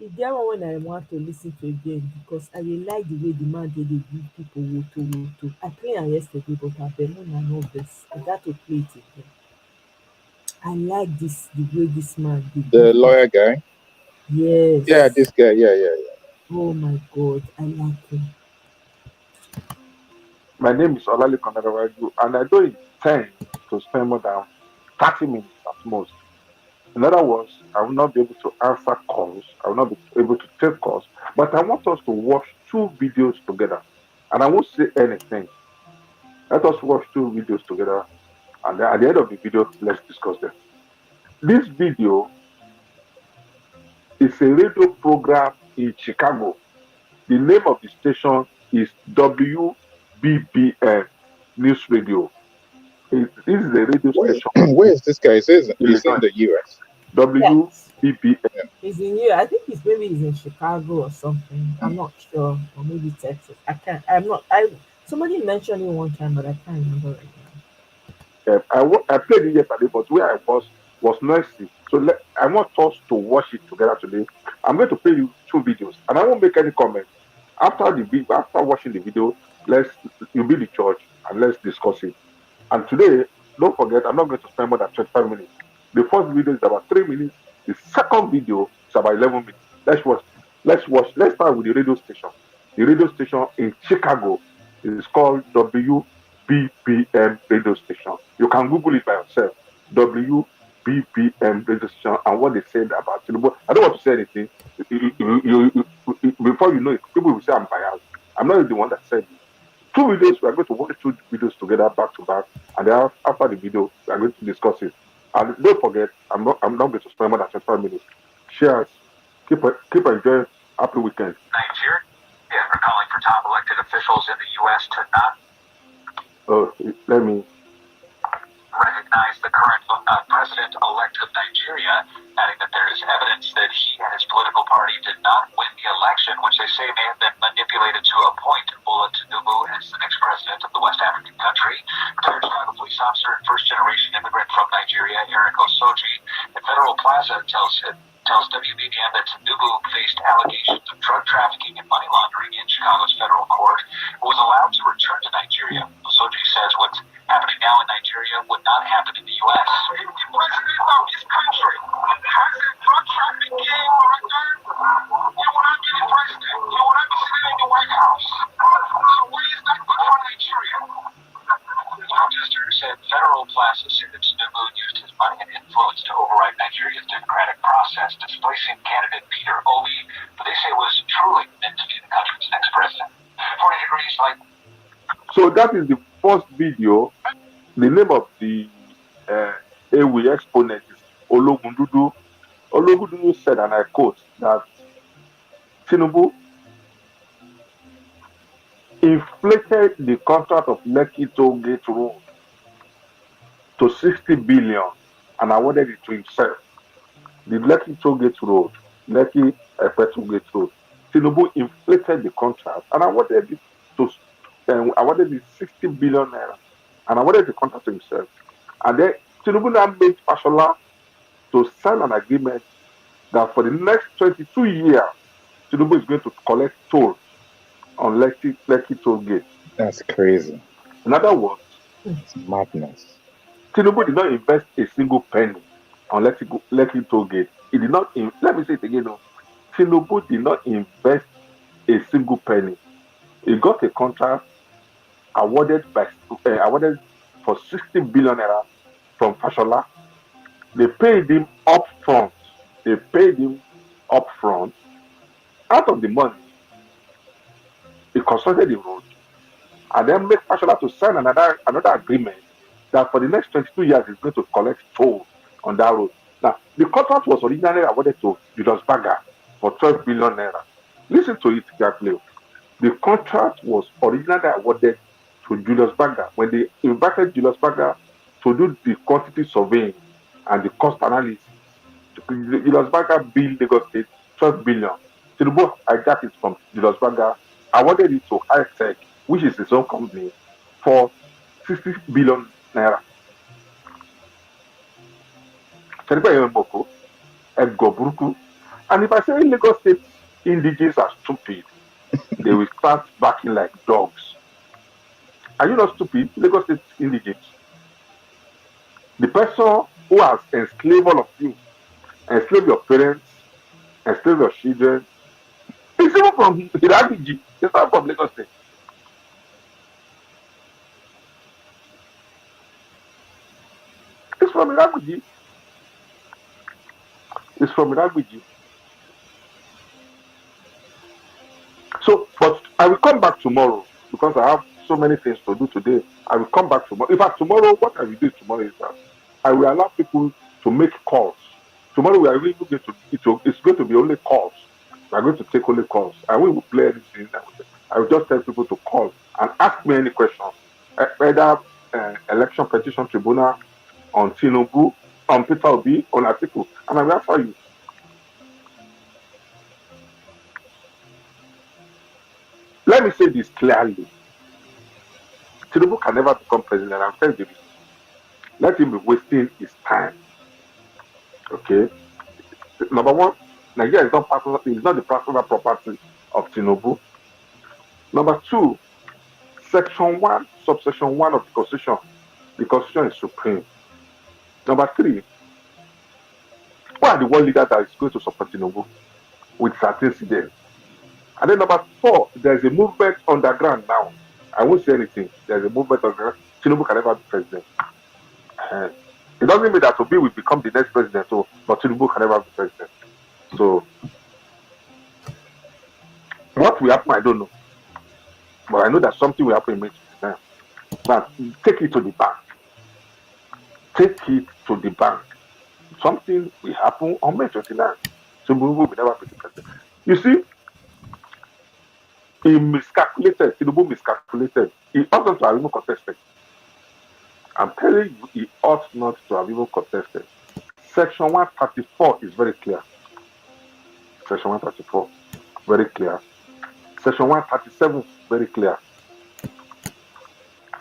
It's that one when I want to listen to again because I really like the way the man did give people woto. I played it yesterday, but I don't know this. I got to play it again. I like this, the way this man did. The lawyer guy? Yes. Yeah, this guy. Yeah. Oh my God, I like him. My name is Olali Konadawaju, and I don't intend to spend more than 30 minutes at most. In other words, I will not be able to answer calls. I will not be able to take calls. But I want us to watch 2 videos together. And I won't say anything. Let us watch 2 videos together. And then at the end of the video, let's discuss them. This video is a radio program in Chicago. The name of the station is WBBM News Radio. This is a radio station. Where is this guy? He's in the US. WBBM. He's in here. I think he's in Chicago or something. I'm not sure. Or maybe Texas. Somebody mentioned it one time, but I can't remember right now. I played it yesterday, but where I was noisy. So I want us to watch it together today. I'm going to play you 2 videos, and I won't make any comments. After watching the video, you be the judge and let's discuss it. And today, don't forget, I'm not going to spend more than 25 minutes. The first video is about 3 minutes. The second video is about 11 minutes. Let's watch. Let's start with the radio station. The radio station in Chicago is called WBBM radio station. You can Google it by yourself. WBBM radio station, and what they said about Tinubu. I don't want to say anything. Before you know it, people will say I'm biased. I'm not the one that said it. 2 videos, we are going to watch 2 videos together back to back, and then after the video, we are going to discuss it. And don't forget, I'm not going to spend more than 25 minutes. Cheers. Keep enjoying. Happy weekend. Nigeria are calling for top elected officials in the U.S. to not let me recognize the current president-elect of Nigeria, adding that there is evidence that he and his political party did not win the election, which they say may have been manipulated to appoint Bola Tinubu as the next president of the West African country. Retired Chicago police officer and first-generation immigrant from Nigeria, Eric Osoji, at Federal Plaza tells WBBM that Tinubu faced allegations of drug trafficking and money laundering in Chicago's federal court, but was allowed to return to Nigeria. Osoji says what's happening now in Nigeria would not happen in the U.S. The president of this country has a drug trafficking record. You will not be the president. You will not be sitting in the White House. So why is that good for Nigeria? The protester said Federal Plaza said that Tinubu used his money and influence to override Nigeria's democratic process, displacing candidate Peter Obi, who they say was truly meant to be the country's next president. 40 degrees like. So that is the first video. The name of the AWE exponent is Ologundudu. Ologundudu said, and I quote, that Tinubu inflated the contract of Lekki Toll Gate Road to 60 billion and awarded it to himself. The Lekki Toll Gate Road, Lekki Toll Gate Road, Tinubu inflated the contract and awarded it to awarded the 60 billion naira and awarded the contract to himself. And then Tinubu now made Fashola to sign an agreement that for the next 22 years, Tinubu is going to collect tolls on Lekki Toll Gate. That's crazy. In other words, it's madness. Tinubu did not invest a single penny on Lekki Toll Gate. He did not. Let me say it again. Tinubu did not invest a single penny. He got a contract awarded for 60 billion naira from Fashola. They paid him up front. Out of the money, he constructed the road and then made Fashola to sign another agreement that for the next 22 years he's going to collect toll on that road. Now, the contract was originally awarded to Julius Berger for 12 billion naira. Listen to it carefully. The contract was originally awarded to Julius Berger when they invited Julius Berger to do the quantity surveying and the cost analysis. Julius Berger billed Lagos State 12 billion. Tinubu hijacked it from Julius Berger, awarded it to High-Tech, which is his own company, for 60 billion naira. And if I say Lagos State indigenes are stupid, they will start barking like dogs. Are you not stupid? Lagos State indigenes. The person who has enslaved all of you, enslaved your parents, enslaved your children. It's even from Irabiji. It's not from Lagos State. It's from Irabiji. It's from Irabiji. So, but I will come back tomorrow because I have so many things to do today. I will come back tomorrow. In fact, tomorrow, what I will do tomorrow is that I will allow people to make calls. Tomorrow we are really going to, it's going to be only calls. We are going to take only calls. I will play anything. I will just tell people to call and ask me any questions. Either election petition tribunal, on Tinubu, on Peter Obi, on Atiku, and I will answer you. Let me say this clearly. Tinubu can never become president. I'm telling you this. Let him be wasting his time. Okay? Number one, Nigeria is not personal, it's not the personal property of Tinubu. Number two, Section 1, subsection 1 of the Constitution is supreme. Number three, who are the world leaders that is going to support Tinubu with certain incidents? And then number four, there's a movement underground now. I won't say anything. There's a movement underground. Tinubu can never be president. It doesn't mean that Obi will become the next president, but Tinubu can never be president. So, what will happen, I don't know. But I know that something will happen in May 29. But take it to the bank. Take it to the bank. Something will happen on May 29. Tinubu will never be the president. You see, he miscalculated. Tinubu miscalculated. He ought not to have even contested. I'm telling you, he ought not to have even contested. Section 134 is very clear. Section 134, very clear. Section 137, very clear.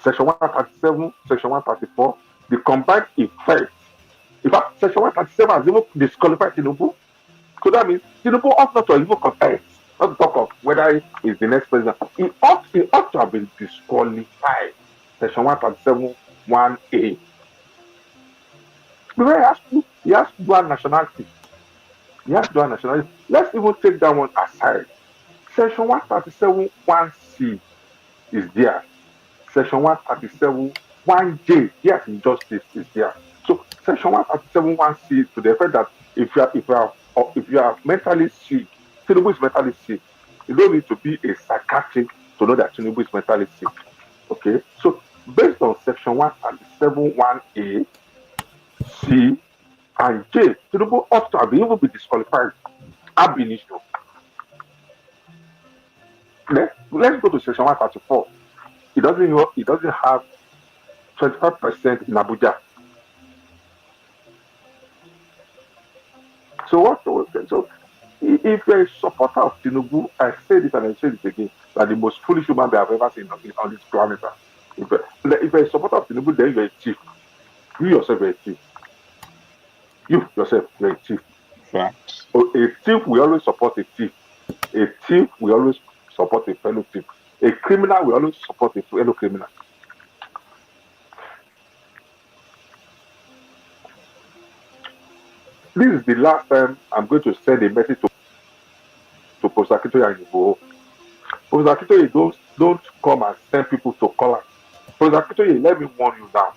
Section 137, Section 134, the combined effect. In fact, Section 137 has even disqualified Tinubu. So that means Tinubu ought not to even contest. Not to talk of whether he is the next president. He ought to have been disqualified. Section 137, 1A. Because he has dual nationality. He has dual nationality. Let's even take that one aside. Section 137, 1C is there. Section 137, 1J, yes, injustice is there. So Section 137, 1C to the effect that if you are mentally sick, Tinubu is mentally sick. You don't need to be a psychiatric to know that Tinubu is mentally sick. Okay, so based on Section 137, 1A, C, and J, Tinubu ought to have even been disqualified ab initio. Let's go to Section 134. It doesn't have 25% in Abuja. So if you're a supporter of Tinubu, I say this and I say it again, that the most foolish human being I've ever seen on this planet. If you're a supporter of Tinubu, then you're a thief. You yourself are a thief. You yourself, you're a thief. Facts. A thief will always support a thief. A thief will always support a fellow thief. A criminal will always support a fellow criminal. This is the last time I'm going to send a message to Professor Akintoye and Igboho. Professor Akintoye, don't come and send people to call us. Professor Akintoye, let me warn you now.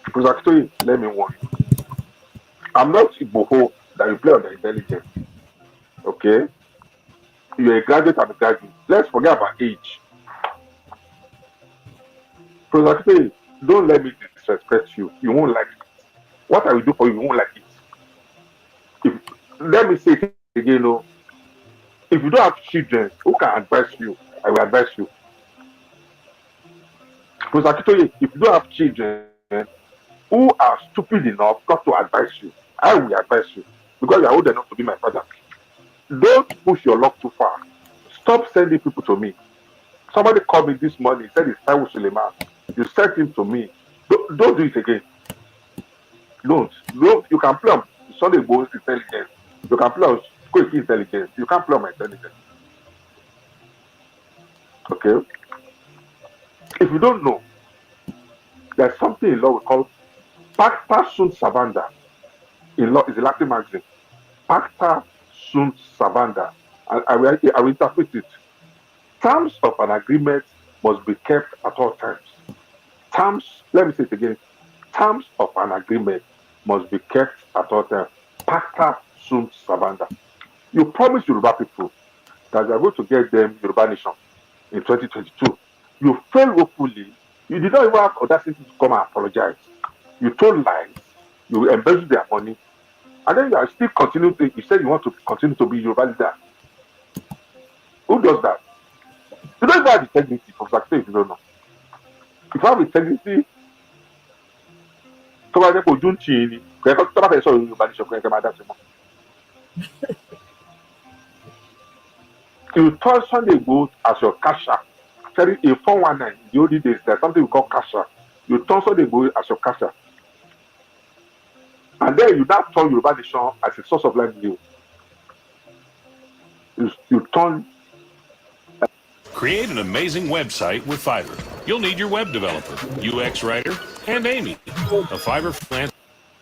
Professor Akintoye, let me warn you. I'm not Igboho that you play on the intelligence. Okay? You're a graduate, I'm a graduate. Let's forget about age. Professor Akintoye, don't let me disrespect you. You won't like it. What I will do for you, you won't like it. Let me say it again, if you don't have children who can advise you, I will advise you. Because Akintoye, if you don't have children who are stupid enough not to advise you, I will advise you. Because you are old enough to be my father. Don't push your luck too far. Stop sending people to me. Somebody called me this morning, said it's Taiwo Suleiman. You sent him to me. Don't do it again. Don't. You can play on Sunday Igboho's intelligence. You can play on Koiki intelligence. You can't play on my intelligence. Okay? If you don't know, there's something in law we call Pacta sunt servanda in law is a Latin magazine. Pacta sunt servanda. And I will interpret it. Terms of an agreement must be kept at all times. Let me say it again. Terms of an agreement must be kept at all times. Pacta sunt servanda. You promised Yoruba people that you are going to get them Yoruba Nation in 2022. You failed woefully. You did not even have audacity to come and apologize. You told lies. You embezzled their money. And then you are still continuing to, you said you want to continue to be Yoruba leader. Who does that? You don't even have integrity, for success, if you don't know. If you have integrity, you turn Sunday Igboho as your cashier. Actually, in 419, the old days, there's something we call cashier. You turn Sunday Igboho as your cashier. And then you now turn Yoruba Nation as a source of livelihood. You turn. Create an amazing website with Fiverr. You'll need your web developer, UX writer, and Amy, a Fiverr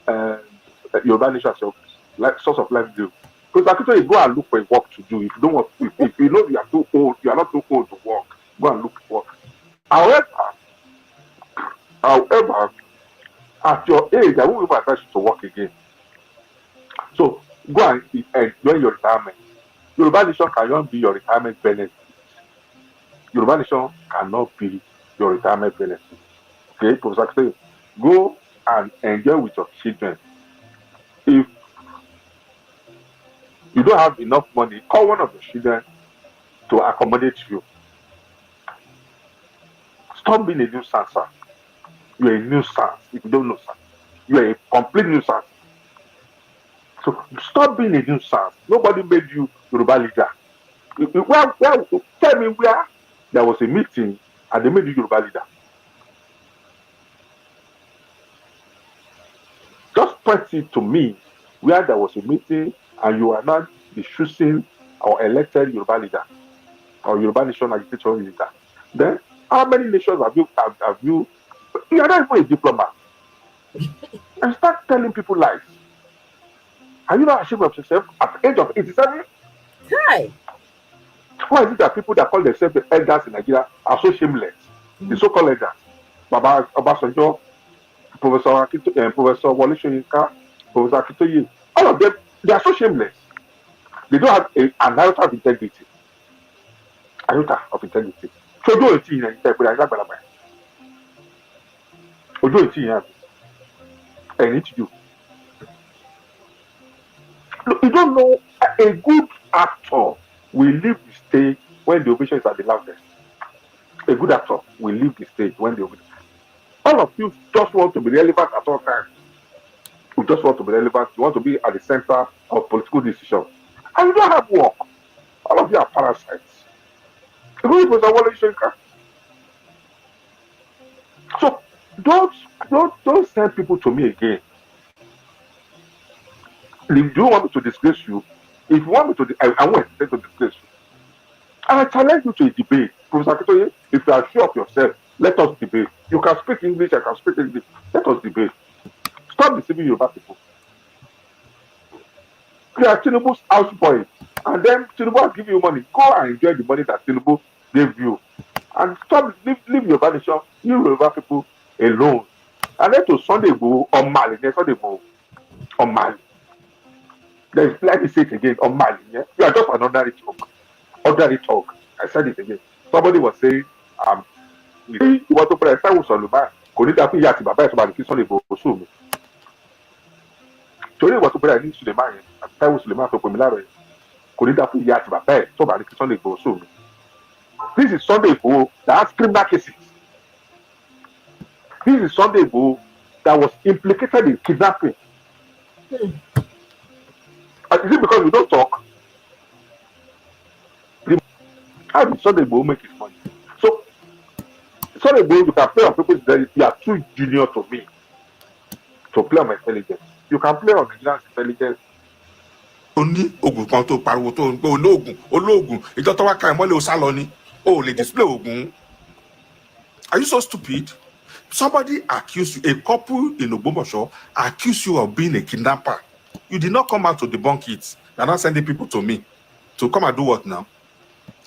freelancer. Yoruba Nation as your source of livelihood. Because actually, you go and look for a work to do. If you don't want, if you know you are too old, you are not too old to work. Go and look for work. However, at your age, I won't even advise you to work again. So go and enjoy your retirement. Yoruba Nation cannot be your retirement benefit. Yoruba Nation cannot be your retirement benefit. Okay, Professor, go and enjoy with your children. If you don't have enough money, call one of your children to accommodate you. Stop being a nuisance, sir. You are a nuisance. If you don't know, sir, you are a complete nuisance. So stop being a nuisance. Nobody made you Yoruba leader. Tell me where there was a meeting and they made you Yoruba leader. Just point it to me where there was a meeting and you are not choosing or elected Yoruba leader or Yoruba Nation agitator leader. Then how many nations have you you are not even a diplomat. And start telling people lies. Are you not ashamed of yourself at the age of 87? Hi. Why is it that people that call themselves the elders in Nigeria are so shameless? The so-called elders. Baba Obasanjo, Professor Wole Soyinka, Professor Akintoye, all of them, they are so shameless. They don't have an iota of integrity. Iota of integrity. So do it in I need to do. Look, you don't know, a good actor will leave the stage when the ovation is at the loudest. A good actor will leave the stage when the ovation. All of you just want to be relevant at all times. You just want to be relevant. You want to be at the center of political decisions. And you don't have work. All of you are parasites. So don't send people to me again. If you want me to disgrace you, if you want me to, I won't hesitate to disgrace you. And I challenge you to a debate. Professor Akintoye, if you are sure of yourself, let us debate. You can speak English, I can speak English. Let us debate. Stop deceiving Yoruba people. You are Tinubu's houseboy. And then Tinubu will give you money. Go and enjoy the money that Tinubu gave you. And stop, leave Yoruba Nation, you Yoruba people alone. And then to Sunday Igboho on Mali. Sunday Igboho on Mali. Let me say it again, on Mali. Yeah? You are just an ordinary talk. Ordinary talk. I said it again. Somebody was saying, you want to put a time with Solomon. Kò ní dá fún ìyá àti bàbá ẹ̀ tó bá ní kí Sunday Igboho sùn mi. Torí ìwọ tó bẹ̀rẹ̀ ní Suleiman yẹn, àti Táíwò Suleiman tó pè mí láàárọ̀ yẹn. Kò ní dá fún ìyá àti bàbá ẹ̀ tó bá ní kí Sunday Igboho sùn mi. This is Sunday Igboho that has criminal cases. This is Sunday Igboho that was implicated in kidnapping. Is it because we don't talk? How did Sunday Igboho make his money? So, Sunday Igboho, you can play on people's intelligence. You are too junior to me to play on my intelligence. You can play on Nigerian's intelligence. Only ogun kan tó pariwo tó ń pé olóògùn ìjọ tó wá ká ìmọ́lẹ̀ ó sá lọ ni ó lè display ogun. Are you so stupid? Somebody accused you, a couple in Ogbomosho accused you of being a kidnapper. You did not come out to debunk it. They're not sending people to me to come and do what now?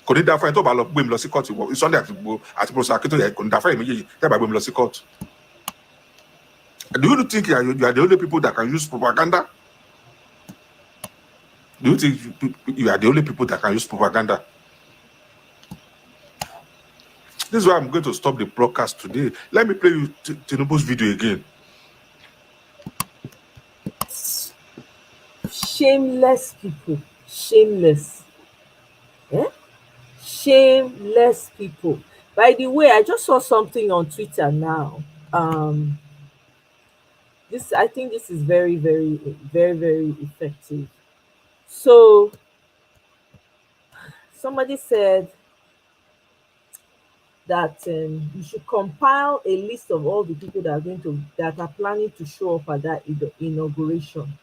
Could it find about Bim court? It's Sunday at prosecutor. Could that immediately by Bim court? Do you think you are the only people that can use propaganda? Do you think you are the only people that can use propaganda? This is why I'm going to stop the broadcast today. Let me play you Tinubu's video again. Shameless people. Shameless. Eh? Shameless people. By the way, I just saw something on Twitter now. I think this is very, very, very, very effective. So somebody said that you should compile a list of all the people that are planning to show up at that inauguration.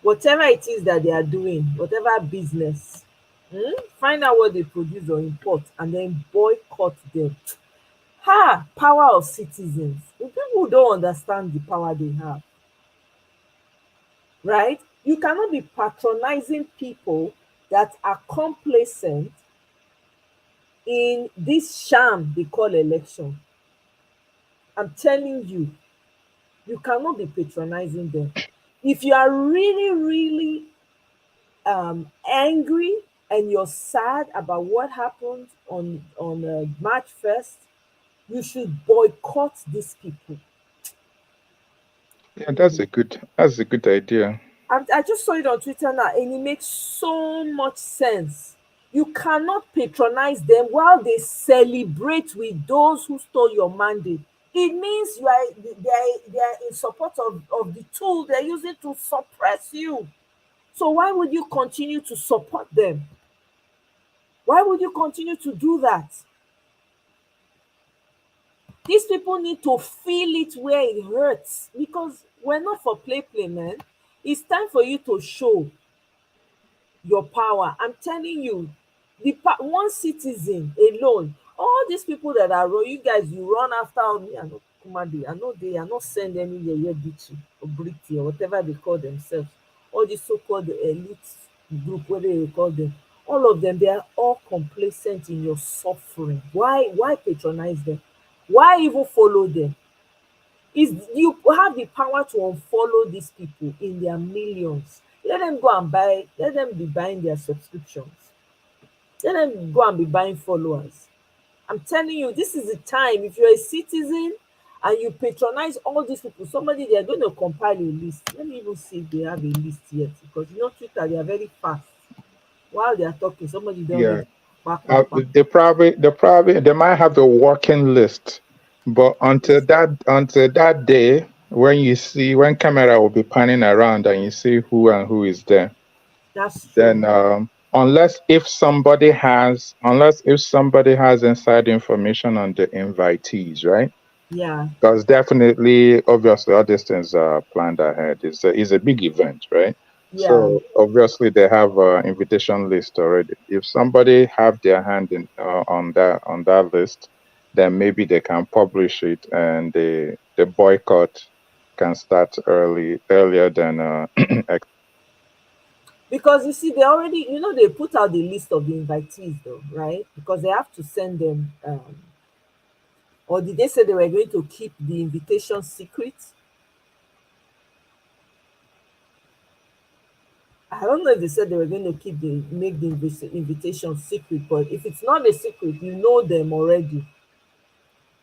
Whatever it is that they are doing, whatever business, find out what they produce or import and then boycott them. Power of citizens. People don't understand the power they have. Right? You cannot be patronizing people that are complacent in this sham they call election. I'm telling you, you cannot be patronizing them. If you are really, really angry and you're sad about what happened on March 1st, you should boycott these people. Yeah, that's a good idea. I just saw it on Twitter now, and it makes so much sense. You cannot patronize them while they celebrate with those who stole your mandate. It means they are in support of the tool they're using to suppress you. So why would you continue to support them? Why would you continue to do that? These people need to feel it where it hurts, because we're not for play, man. It's time for you to show your power. I'm telling you, one citizen alone, all these people that are you guys, you run after me. I know Kumadi, I know they are not sending any Bitchy or Briti or whatever they call themselves. All the so-called elite group, whatever they call them, all of them, they are all complacent in your suffering. Why patronize them? Why even follow them? You have the power to unfollow these people in their millions. Let them go and buy, let them be buying their subscriptions. Let them go and be buying followers. I'm telling you, this is the time. If you're a citizen and you patronize all these people, they are going to compile a list. Let me even see if they have a list yet, because Twitter, they are very fast. While they are talking, somebody don't they might have a working list, but until that day, when camera will be panning around and you see who is there, that's true. Then unless if somebody has inside information on the invitees, right? Yeah. Because definitely, obviously, all these things are planned ahead. It's a big event, right? Yeah. So obviously they have an invitation list already. If somebody have their hand on that list, then maybe they can publish it, and the boycott can start earlier than. Because you see, they already, they put out the list of the invitees, though, right? Because they have to send them. Or did they say they were going to keep the invitation secret? I don't know if they said they were going to make the invitation secret, but if it's not a secret, you know them already.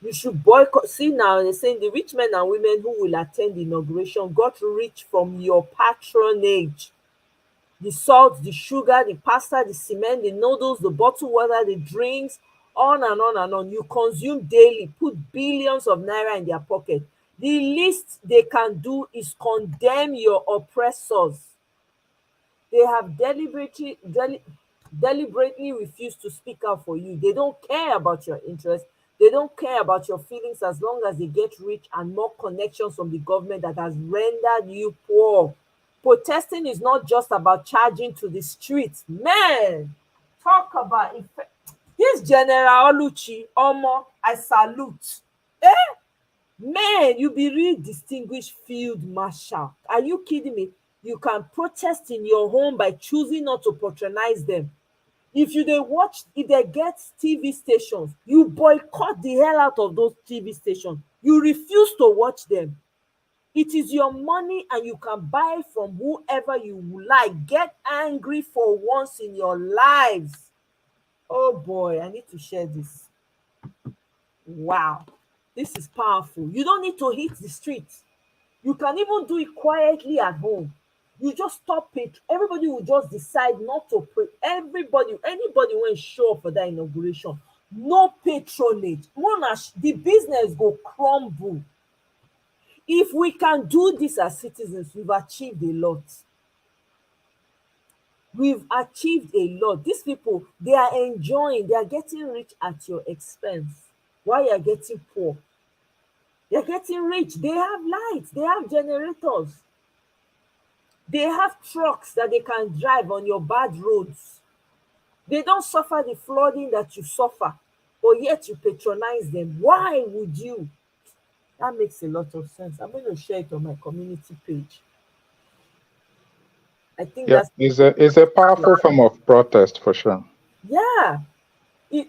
You should boycott. See, now they're saying the rich men and women who will attend the inauguration got rich from your patronage. The salt, the sugar, the pasta, the cement, the noodles, the bottled water, the drinks, on and on and on. You consume daily, put billions of naira in their pocket. The least they can do is condemn your oppressors. They have deliberately refused to speak out for you. They don't care about your interests. They don't care about your feelings as long as they get rich and more connections from the government that has rendered you poor. Protesting is not just about charging to the streets. Man, talk about this General Oluchi, Omo, I salute. Man, you be real distinguished field marshal. Are you kidding me? You can protest in your home by choosing not to patronize them. If they get TV stations, you boycott the hell out of those TV stations. You refuse to watch them. It is your money and you can buy from whoever you like. Get angry for once in your lives. Oh boy, I need to share this. Wow, this is powerful. You don't need to hit the streets. You can even do it quietly at home. You just stop it. Everybody will just decide not to pray. Anybody will show up for that inauguration. No patronage. The business go crumble. If we can do this as citizens, we've achieved a lot. We've achieved a lot. These people, they are enjoying, they are getting rich at your expense while you're getting poor. They're getting rich. They have lights, they have generators, they have trucks that they can drive on your bad roads. They don't suffer the flooding that you suffer, but yet you patronize them. Why would you? That makes a lot of sense. I'm going to share it on my community page. I think it's a powerful form of protest for sure. Yeah.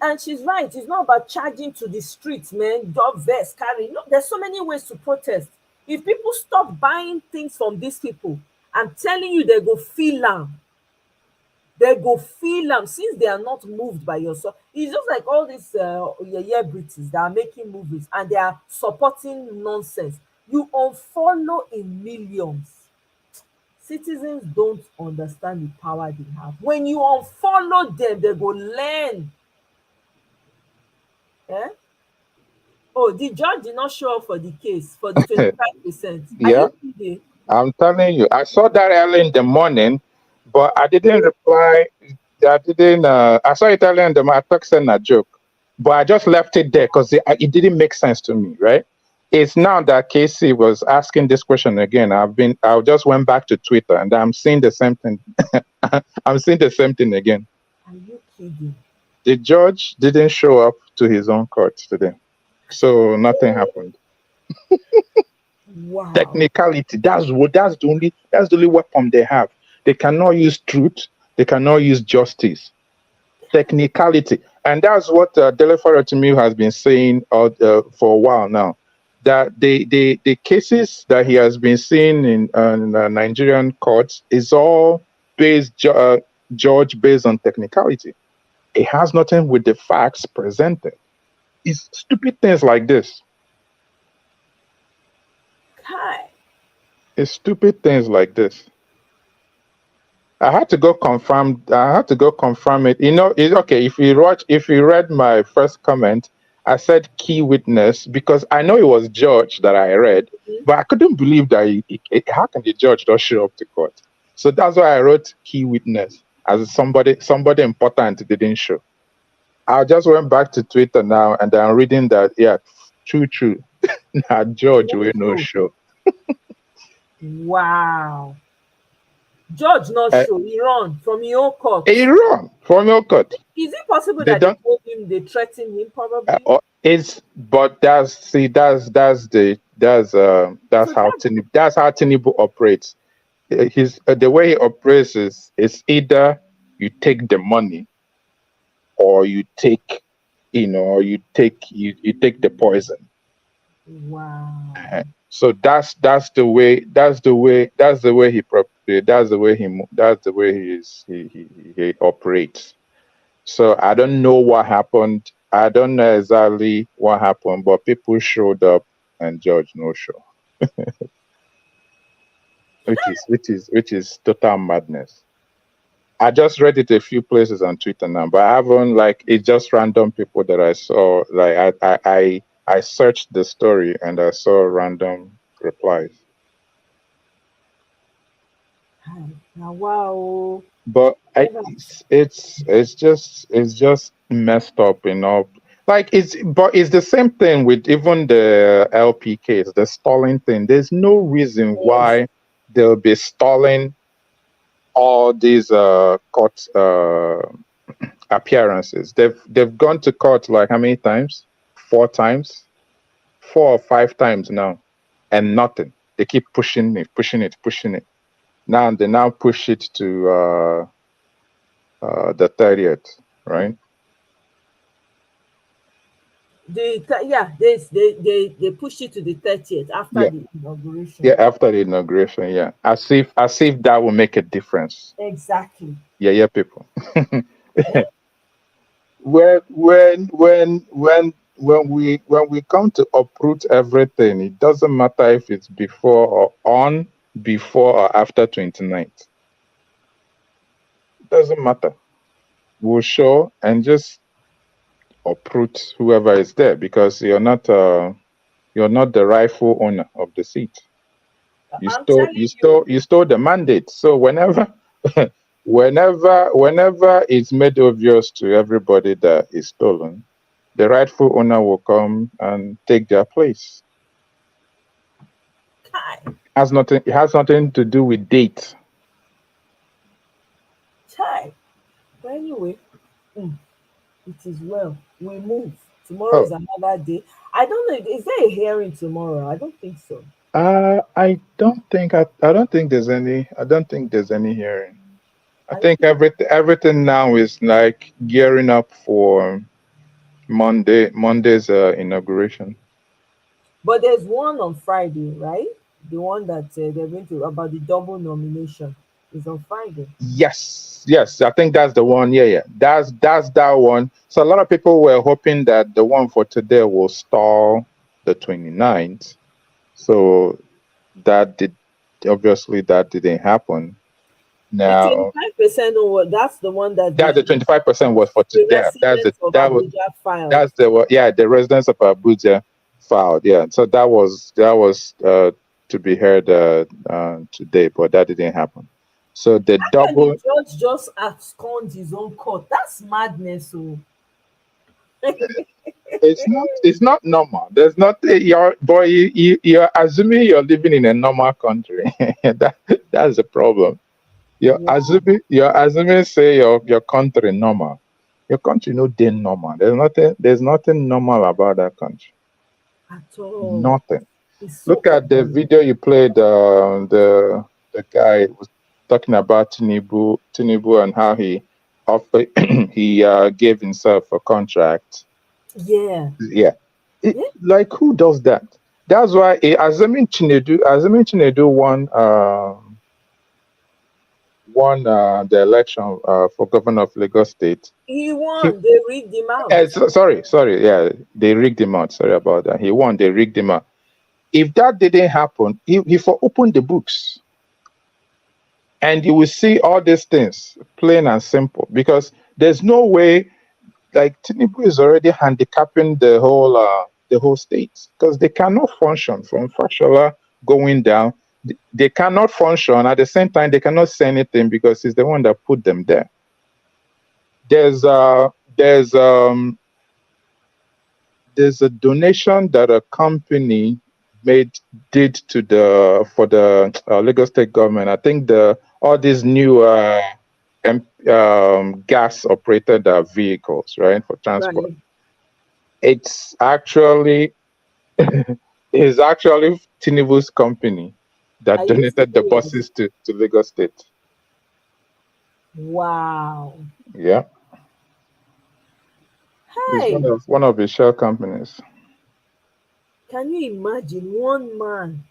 And she's right. It's not about charging to the streets, man. Dog vest, carry. No, there's so many ways to protest. If people stop buying things from these people, I'm telling you, they go feel them. They go feel them since they are not moved by yourself. It's just like all these British that are making movies and they are supporting nonsense. You unfollow in millions. Citizens don't understand the power they have. When you unfollow them, they go learn. Yeah? Oh, the judge did not show up for the case for the 25%. Yeah, I'm telling you, I saw that early in the morning, but I didn't reply. I saw it early in the morning. I thought it was a joke, but I just left it there because it didn't make sense to me, right? It's now that Casey was asking this question again. I just went back to Twitter and I'm seeing the same thing. I'm seeing the same thing again. Are you kidding? The judge didn't show up to his own court today, so nothing happened. Wow. Technicality. That's the only weapon they have. They cannot use truth. They cannot use justice. Technicality, and that's what Delefaro Timiu has been saying for a while now. That the cases that he has been seeing in Nigerian courts is all judged based on technicality. It has nothing with the facts presented. It's stupid things like this. Hi. It's stupid things like this. I had to go confirm it. You know, it's okay. If you read my first comment, I said key witness because I know it was judge that I read, but I couldn't believe that how can the judge not show up to court? So that's why I wrote key witness as somebody important didn't show. I just went back to Twitter now and I'm reading that true. Now judge will no show. Wow. Judge not show. He run from your own court. He run from your court. Is it possible that they told him, they threatened him? Probably. That's how Tinubu operates. The way he operates is either you take the money or you take the poison. Wow. So that's the way he operates. So I don't know what happened. I don't know exactly what happened, but people showed up and judge no show. which is total madness. I just read it a few places on Twitter now, but I haven't it's just random people that I saw. I searched the story and I saw random replies. Wow. But it's just messed up enough. It's the same thing with even the LP case, the stalling thing. There's no reason why they'll be stalling all these court appearances. They've gone to court like how many times? 4 times. 4 or 5 times now, and nothing. They keep pushing it. Now they now push it to the 30th, right? They pushed it to the 30th after the inauguration. Yeah, after the inauguration, yeah. As if that will make a difference. Exactly. Yeah, people. When we come to uproot everything, it doesn't matter if it's before or after 29th. It doesn't matter. We'll show and just uproot whoever is there, because you're not the rightful owner of the seat. You stole the mandate. So whenever it's made obvious to everybody that it's stolen, the rightful owner will come and take their place. It has nothing to do with date. But anyway, it is well. We move. Tomorrow is another day. I don't know. Is there a hearing tomorrow? I don't think so. I don't think there's any. I don't think there's any hearing. I think everything now is like gearing up for Monday's inauguration. But there's one on Friday, right? The one that they're going to about the double nomination is on Friday. Yes. I think that's the one. Yeah. That's that one. So a lot of people were hoping that the one for today will stall the 29th. So that didn't happen. Now, 25%. That's the one that. Yeah, the 25% was for today. The residents of Abuja filed. Yeah, so that was to be heard today, but that didn't happen. So the double. The judge just absconded his own court. That's madness. So. It's not normal. There's not you're assuming you're living in a normal country. That's the problem. You're assuming say your country normal. Your country no day normal. There's nothing normal about that country. At all. Nothing. So Look at the video you played. The guy was talking about Tinubu and how he gave himself a contract. Yeah. Like, who does that? That's why Azami Chinedu won the election for governor of Lagos State. He won. They rigged him out. Sorry. Yeah, they rigged him out. Sorry about that. He won. They rigged him out. If that didn't happen, he for open the books. And you will see all these things, plain and simple, because there's no way, like Tinubu is already handicapping the whole state, because they cannot function from Fashola going down. They cannot function at the same time. They cannot say anything because he's the one that put them there. There's a donation that a company did for the Lagos State government. I think all these new gas operated vehicles, right, for transport. Right. It's actually Tinubu's company that donated the buses to Lagos State. Wow. Yeah. Hey. It's one of his shell companies. Can you imagine one man?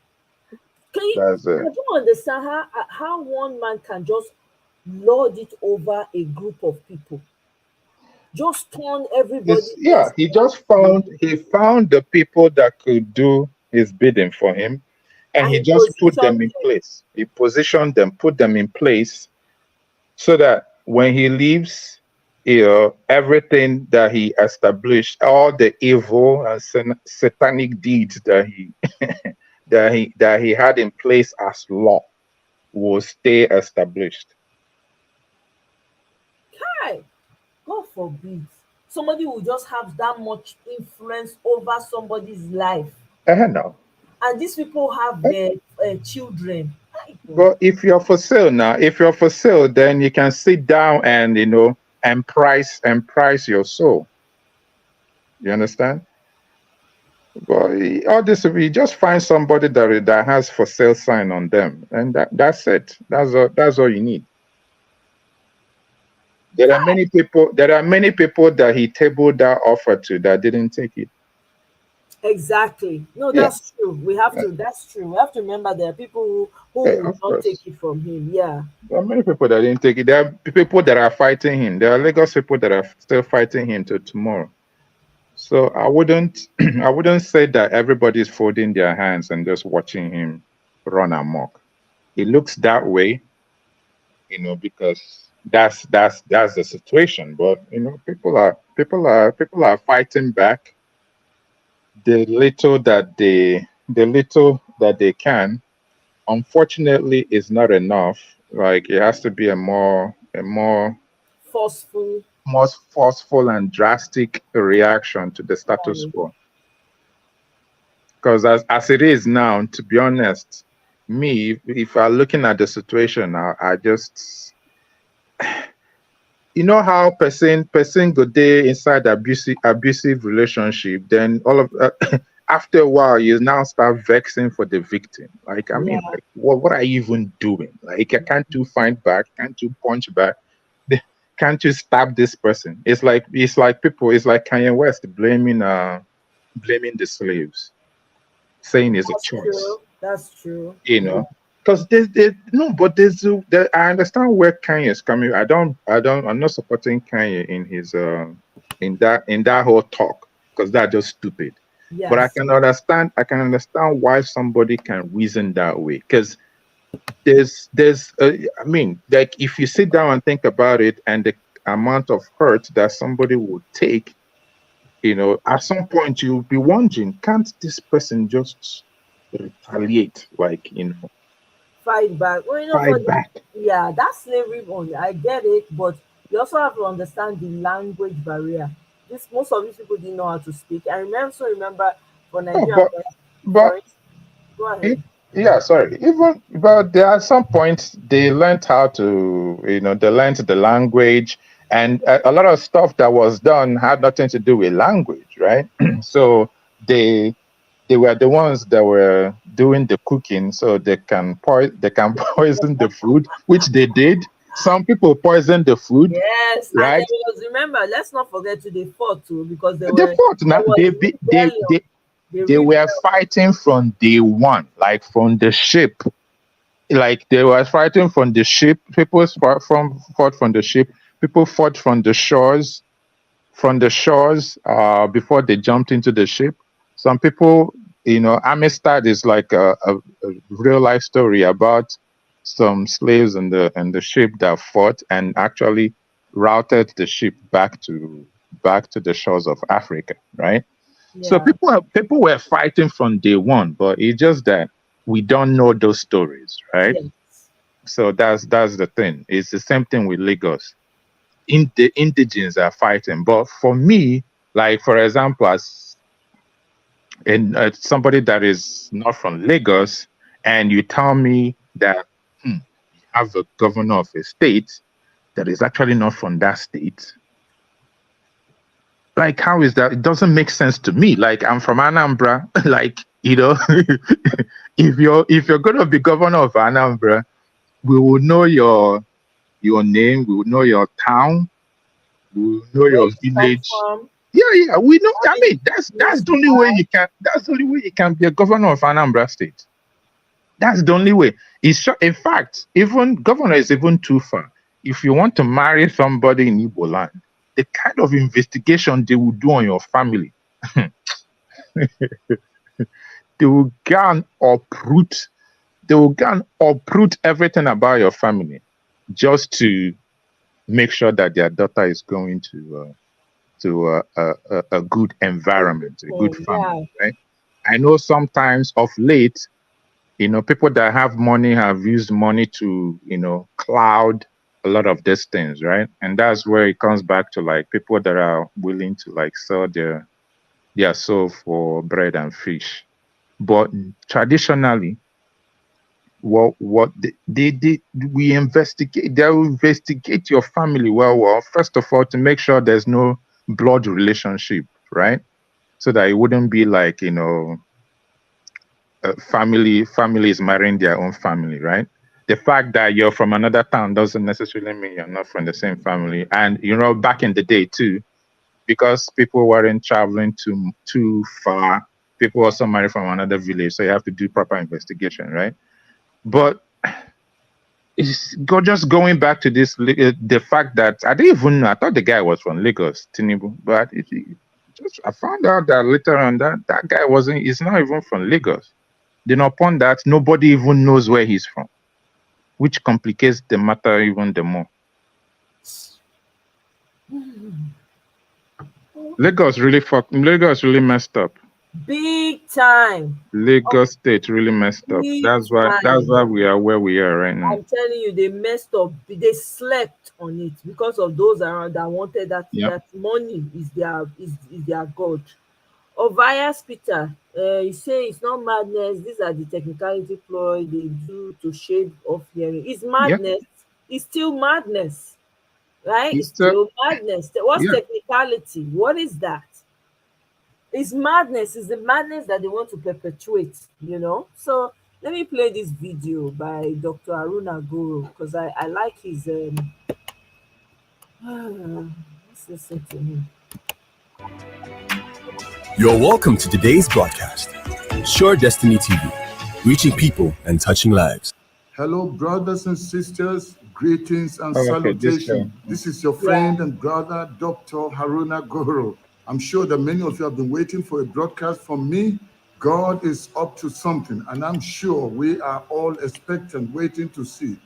I don't understand how one man can just lord it over a group of people. Just turn everybody. He found the people that could do his bidding for him, and he just put them in place. He positioned them, put them in place, so that when he leaves, everything that he established, all the evil and satanic deeds that he that he had in place as law, will stay established. Hi, God forbid somebody will just have that much influence over somebody's life. No. And these people have their children. But if you're for sale, then you can sit down and and price your soul. You understand? But all this, we just find somebody that has for sale sign on them, and that's it. That's all you need. There are many people that he tabled that offer to that didn't take it. Exactly. No, that's true. We have to. That's true. We have to remember there are people who will not take it from him. Yeah. There are many people that didn't take it. There are people that are fighting him. There are Lagos people that are still fighting him till tomorrow. So I wouldn't say that everybody's folding their hands and just watching him run amok. It looks that way, because that's the situation. But people are fighting back. The little that they can, unfortunately, is not enough. Like, it has to be a more forceful and drastic reaction to the status quo. Because as it is now, to be honest, me, if I'm looking at the situation, I just, how person go there inside abusive relationship, then all of after a while you now start vexing for the victim. Like, I mean, like, what are you even doing? Like, can't you fight back? Can't you punch back? Can't you stab this person? It's like Kanye West blaming the slaves, saying it's a choice. That's true. Because I understand where Kanye is coming. I'm not supporting Kanye in his in that whole talk, because that's just stupid. Yes. But I can understand why somebody can reason that way, because there's I mean, like, if you sit down and think about it, and the amount of hurt that somebody would take, at some point you'll be wondering, can't this person just retaliate, like, fight back? Well, fight back. Yeah, that's slavery only. I get it, but you also have to understand the language barrier. Most of these people didn't know how to speak. I remember for Nigeria. But go ahead. Yeah, sorry. But there are some points they learned how to, they learned the language, and a lot of stuff that was done had nothing to do with language, right? So they were the ones that were doing the cooking, so they can poison the food, which they did. Some people poisoned the food. Yes, right. And remember, let's not forget they fought too, because they fought. Now they were fighting from day one, like from the ship. Like, they were fighting from the ship. People fought from the ship. People fought from the shores. Before they jumped into the ship. Some people, Amistad is like a real life story about some slaves in the ship that fought and actually routed the ship back to the shores of Africa, right? Yeah. So people were fighting from day one, but it's just that we don't know those stories, right? Yes. So that's the thing. It's the same thing with Lagos. The indigenes are fighting, but for me, like, for example, as somebody that is not from Lagos, and you tell me that you have a governor of a state that is actually not from that state. Like, how is that? It doesn't make sense to me. Like, I'm from Anambra. Like, if you're going to be governor of Anambra, we will know your name. We will know your town. We will know your village. Yeah, we know. I mean, that's the only way you can. That's the only way you can be a governor of Anambra State. That's the only way. In fact, even governor is even too far. If you want to marry somebody in Igbo land, the kind of investigation they will do on your family, they will go and uproot everything about your family just to make sure that their daughter is going to a good environment, a good family, right? I know sometimes of late, people that have money have used money to, cloud a lot of these things, right? And that's where it comes back to, like, people that are willing to, like, sell their soul for bread and fish. But traditionally, what we investigate, they will investigate your family well, first of all, to make sure there's no blood relationship, right? so that it wouldn't be like, you know, families marrying their own family, right? The fact that you're from another town doesn't necessarily mean you're not from the same family. And, you know, back in the day too, because people weren't traveling too far, people also marry from another village. So you have to do proper investigation, right? But just going back to this, the fact that I didn't even know, I thought the guy was from Lagos, Tinubu, but I found out that later on that guy he's not even from Lagos. Then upon that, nobody even knows where he's from, which complicates the matter even the more. Lagos really messed up. Big time. Lagos State really messed up. That's why we are where we are right now. I'm telling you, they messed up. They slept on it because of those around that wanted that money is their god. Ovias Peter, he say it's not madness. These are the technicality ploy they do to shade off hearing. It's madness. It's still madness, right? It's still madness. What's technicality? What is that? It's madness. It's the madness that they want to perpetuate, you know. So let me play this video by Dr. Haruna Goro because I like his. Let's listen to him. You're welcome to today's broadcast. Sure Destiny TV, reaching people and touching lives. Hello, brothers and sisters. Greetings and salutations. This is your friend and brother, Dr. Haruna Goro. I'm sure that many of you have been waiting for a broadcast from me. God is up to something, and I'm sure we are all expectant, waiting to see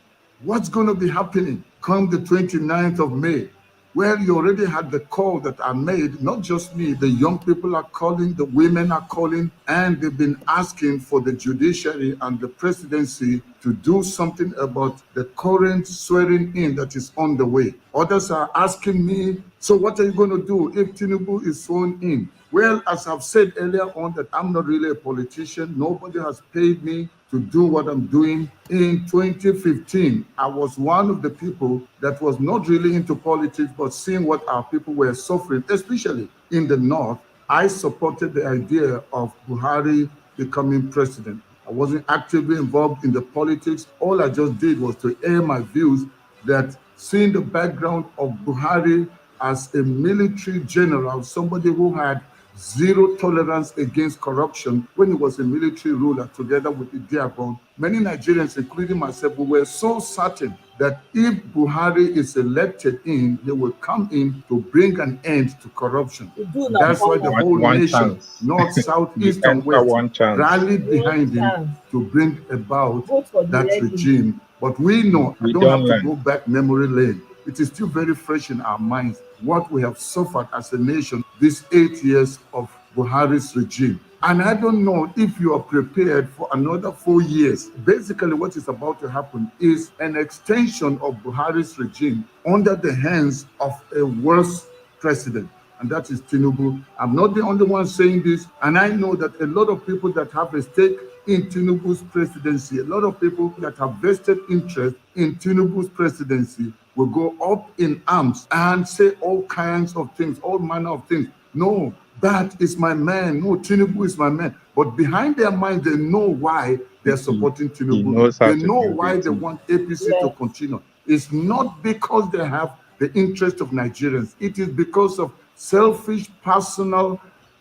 what's going to be happening come the 29th of May. Well, you already had the call that I made, not just me, the young people are calling, the women are calling, and they've been asking for the judiciary and the presidency to do something about the current swearing in that is on the way. Others are asking me, so what are you going to do if Tinubu is sworn in? Well, as I've said earlier on, that I'm not really a politician. Nobody has paid me to do what I'm doing. In 2015, I was one of the people that was not really into politics, but seeing what our people were suffering, especially in the North, I supported the idea of Buhari becoming president. I wasn't actively involved in the politics. All I just did was to air my views that seeing the background of Buhari as a military general, somebody who had zero tolerance against corruption when he was a military ruler together with the Diabon. Many Nigerians, including myself, were so certain that if Buhari is elected in, he will come in to bring an end to corruption. That's why the whole nation, North, South, East, and West, rallied behind him to bring about that regime. But we know, I don't have to go back memory lane. It is still very fresh in our minds what we have suffered as a nation these 8 years of Buhari's regime. And I don't know if you are prepared for another 4 years. Basically, what is about to happen is an extension of Buhari's regime under the hands of a worse president, and that is Tinubu. I'm not the only one saying this, and I know that a lot of people that have a stake in Tinubu's presidency, a lot of people that have vested interest in Tinubu's presidency will go up in arms and say all kinds of things, all manner of things. No, that is my man. No, Tinubu is my man. But behind their mind, they know why they're supporting Tinubu. They know why they want APC to continue. It's not because they have the interest of Nigerians. It is because of selfish, personal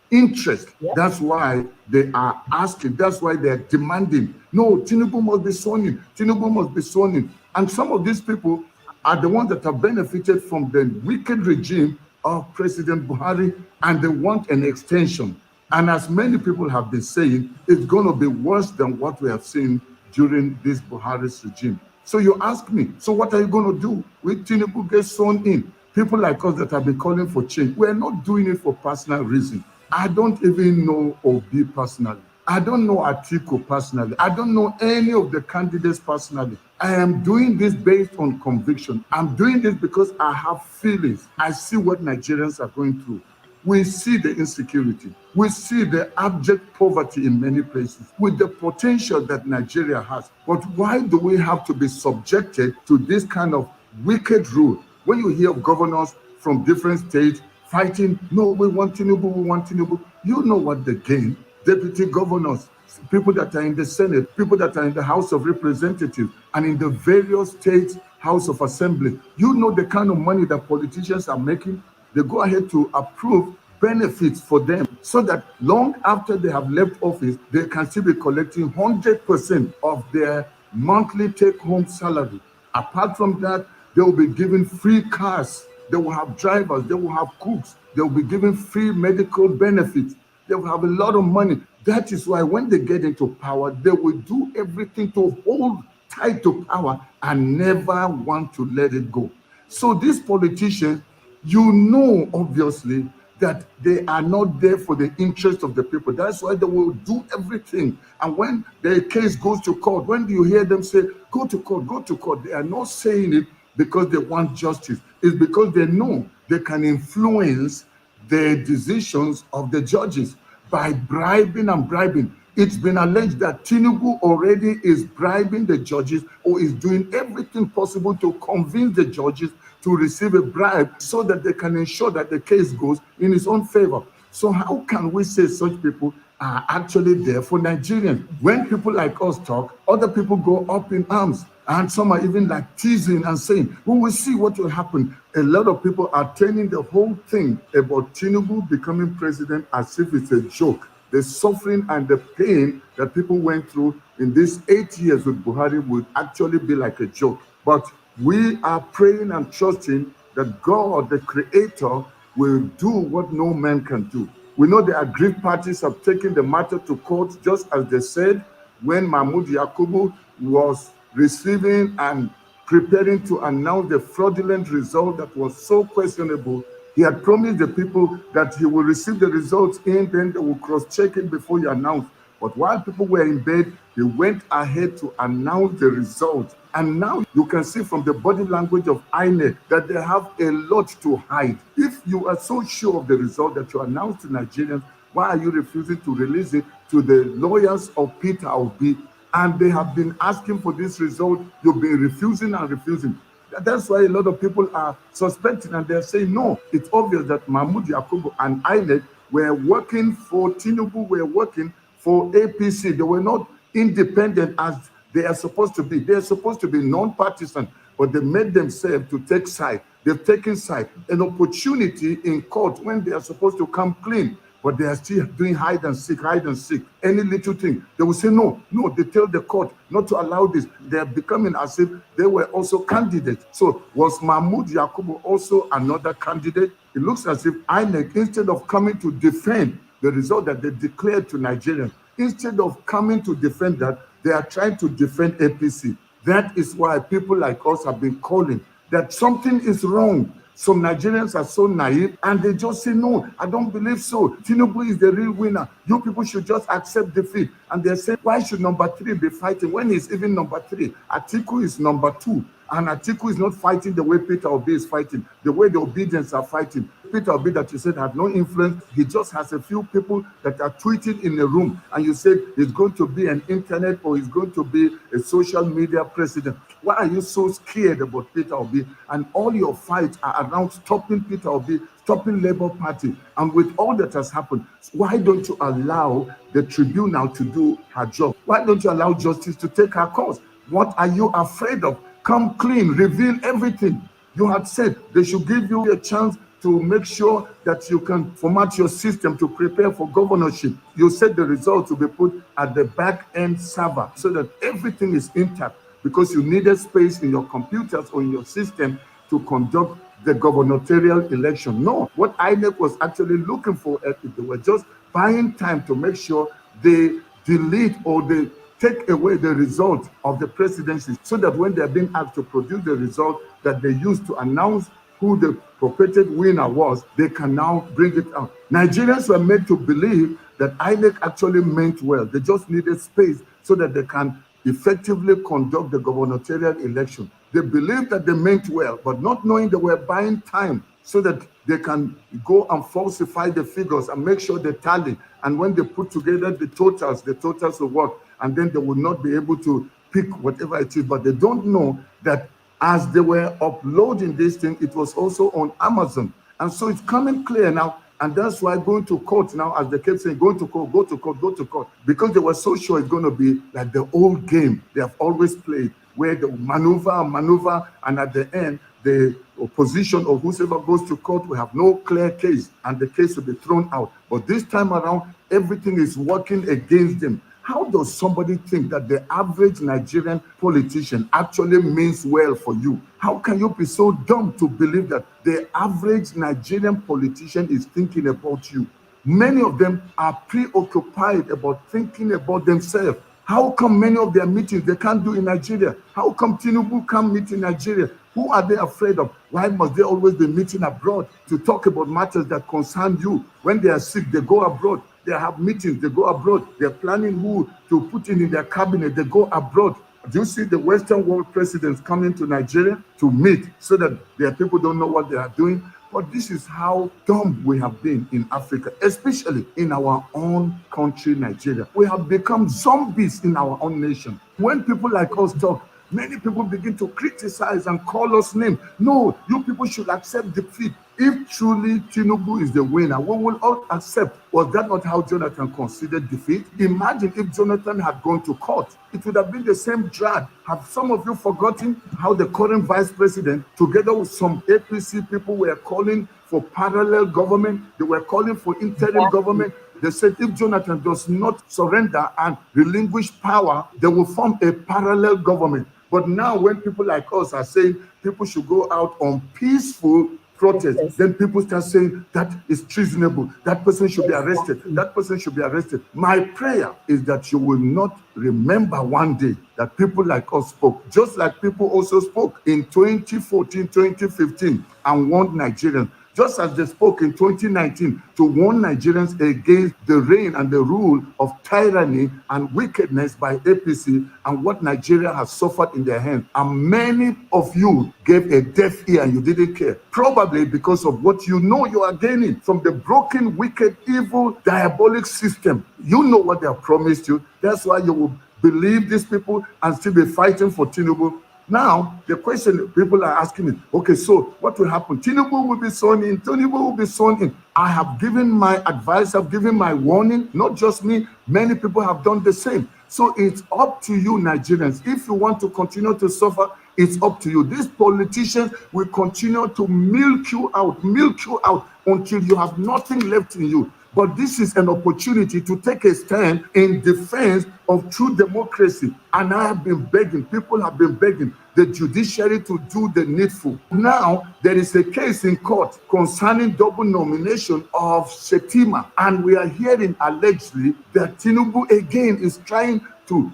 interest. That's why they are asking. That's why they're demanding. No, Tinubu must be sworn in. Tinubu must be sworn in. And some of these people are the ones that have benefited from the wicked regime of President Buhari, and they want an extension. And as many people have been saying, it's going to be worse than what we have seen during this Buhari's regime. So you ask me, so what are you going to do when Tinubu gets sworn in? People like us that have been calling for change, we're not doing it for personal reasons. I don't even know Obi personally. I don't know Atiku personally. I don't know any of the candidates personally. I am doing this based on conviction. I'm doing this because I have feelings. I see what Nigerians are going through. We see the insecurity. We see the abject poverty in many places with the potential that Nigeria has. But why do we have to be subjected to this kind of wicked rule? When you hear of governors from different states fighting, no, we want Tinubu, we want Tinubu. You know what they gain. Deputy governors, people that are in the Senate, people that are in the House of Representatives, and in the various states House of Assembly. You know the kind of money that politicians are making. They go ahead to approve benefits for them so that long after they have left office, they can still be collecting 100% of their monthly take-home salary. Apart from that, they will be given free cars. They will have drivers. They will have cooks. They will be given free medical benefits. They will have a lot of money. That is why when they get into power, they will do everything to hold tight to power and never want to let it go. So these politicians, you know, obviously, that they are not there for the interest of the people. That's why they will do everything. And when the case goes to court, when do you hear them say, go to court, go to court? They are not saying it because they want justice. It's because they know they can influence the decisions of the judges by bribing and bribing. It's been alleged that Tinubu already is bribing the judges or is doing everything possible to convince the judges to receive a bribe so that they can ensure that the case goes in his own favor. So how can we say such people are actually there for Nigerians? When people like us talk, other people go up in arms. And some are even like teasing and saying, we will see what will happen. A lot of people are turning the whole thing about Tinubu becoming president as if it's a joke. The suffering and the pain that people went through in these 8 years with Buhari would actually be like a joke. But we are praying and trusting that God, the Creator, will do what no man can do. We know the aggrieved parties have taken the matter to court, just as they said when Mahmoud Yakubu was receiving and preparing to announce the fraudulent result that was so questionable. He had promised the people that he will receive the results in, then they will cross-check it before he announced. But while people were in bed, he went ahead to announce the result. And now you can see from the body language of INEC that they have a lot to hide. If you are so sure of the result that you announced to Nigerians, why are you refusing to release it to the lawyers of Peter Obi? And they have been asking for this result. You've been refusing and refusing. That's why a lot of people are suspecting and they're saying, no, it's obvious that Mahmoud Yakubu and INEC were working for Tinubu, were working for APC. They were not independent as they are supposed to be. They're supposed to be non-partisan, but they made themselves to take side. They've taken side. An opportunity in court when they are supposed to come clean, but they are still doing hide and seek, hide and seek. Any little thing, they will say, no, they tell the court not to allow this. They are becoming as if they were also candidates. So was Mahmoud Yakubu also another candidate? It looks as if INEC, instead of coming to defend the result that they declared to Nigerians, instead of coming to defend that, they are trying to defend APC. That is why people like us have been calling that something is wrong. Some Nigerians are so naive and they just say, no, I don't believe so. Tinubu is the real winner. You people should just accept defeat. And they say, why should number 3 be fighting when he's even number 3? Atiku is number 2. And Atiku is not fighting the way Peter Obi is fighting, the way the Obedience are fighting. Peter Obi, that you said had no influence, he just has a few people that are tweeting in the room. And you said he's going to be an internet or he's going to be a social media president. Why are you so scared about Peter Obi? And all your fights are around stopping Peter Obi, stopping Labour Party. And with all that has happened, why don't you allow the tribunal to do her job? Why don't you allow justice to take her course? What are you afraid of? Come clean, reveal everything. You had said they should give you a chance to make sure that you can format your system to prepare for governorship. You said the results will be put at the back-end server so that everything is intact because you needed space in your computers or in your system to conduct the gubernatorial election. No, what INEC was actually looking for, they were just buying time to make sure they delete or they take away the result of the presidency so that when they're being asked to produce the result that they used to announce who the purported winner was, they can now bring it out. Nigerians were made to believe that INEC actually meant well. They just needed space so that they can effectively conduct the gubernatorial election. They believed that they meant well, but not knowing they were buying time so that they can go and falsify the figures and make sure they tally. And when they put together the totals will work. And then they will not be able to pick whatever it is. But they don't know that as they were uploading this thing, it was also on Amazon. And so it's coming clear now And that's why going to court now, as they kept saying, going to court, go to court, go to court, because they were so sure it's going to be like the old game they have always played, where they maneuver, and at the end, the opposition or whoever goes to court will have no clear case, and the case will be thrown out. But this time around, everything is working against them. How does somebody think that the average Nigerian politician actually means well for you? How can you be so dumb to believe that the average Nigerian politician is thinking about you? Many of them are preoccupied about thinking about themselves. How come many of their meetings they can't do in Nigeria? How come Tinubu can't meet in Nigeria? Who are they afraid of? Why must they always be meeting abroad to talk about matters that concern you? When they are sick, they go abroad. They have meetings, they go abroad. They're planning who to put in their cabinet, they go abroad. Do you see the Western world presidents coming to Nigeria to meet so that their people don't know what they are doing? But this is how dumb we have been in Africa, especially in our own country, Nigeria. We have become zombies in our own nation. When people like us talk, many people begin to criticize and call us names. No, you people should accept defeat. If truly Tinubu is the winner, we will all accept. Was that not how Jonathan considered defeat? Imagine if Jonathan had gone to court. It would have been the same drag. Have some of you forgotten how the current vice president, together with some APC people, were calling for parallel government? They were calling for interim government. They said if Jonathan does not surrender and relinquish power, they will form a parallel government. But now when people like us are saying people should go out on peaceful protest, then people start saying that is treasonable. That person should be arrested. That person should be arrested. My prayer is that you will not remember one day that people like us spoke, just like people also spoke in 2014, 2015 and warned Nigerians. Just as they spoke in 2019 to warn Nigerians against the reign and the rule of tyranny and wickedness by APC and what Nigeria has suffered in their hands. And many of you gave a deaf ear and you didn't care. Probably because of what you know you are gaining from the broken, wicked, evil, diabolic system. You know what they have promised you. That's why you will believe these people and still be fighting for Tinubu. Now, the question people are asking me, okay, so what will happen? Tinubu will be sworn in. Tinubu will be sworn in. I have given my advice. I've given my warning. Not just me. Many people have done the same. So it's up to you, Nigerians. If you want to continue to suffer, it's up to you. These politicians will continue to milk you out until you have nothing left in you. But this is an opportunity to take a stand in defense of true democracy. And I have been begging, people have been begging the judiciary to do the needful. Now, there is a case in court concerning double nomination of Shettima. And we are hearing allegedly that Tinubu again is trying to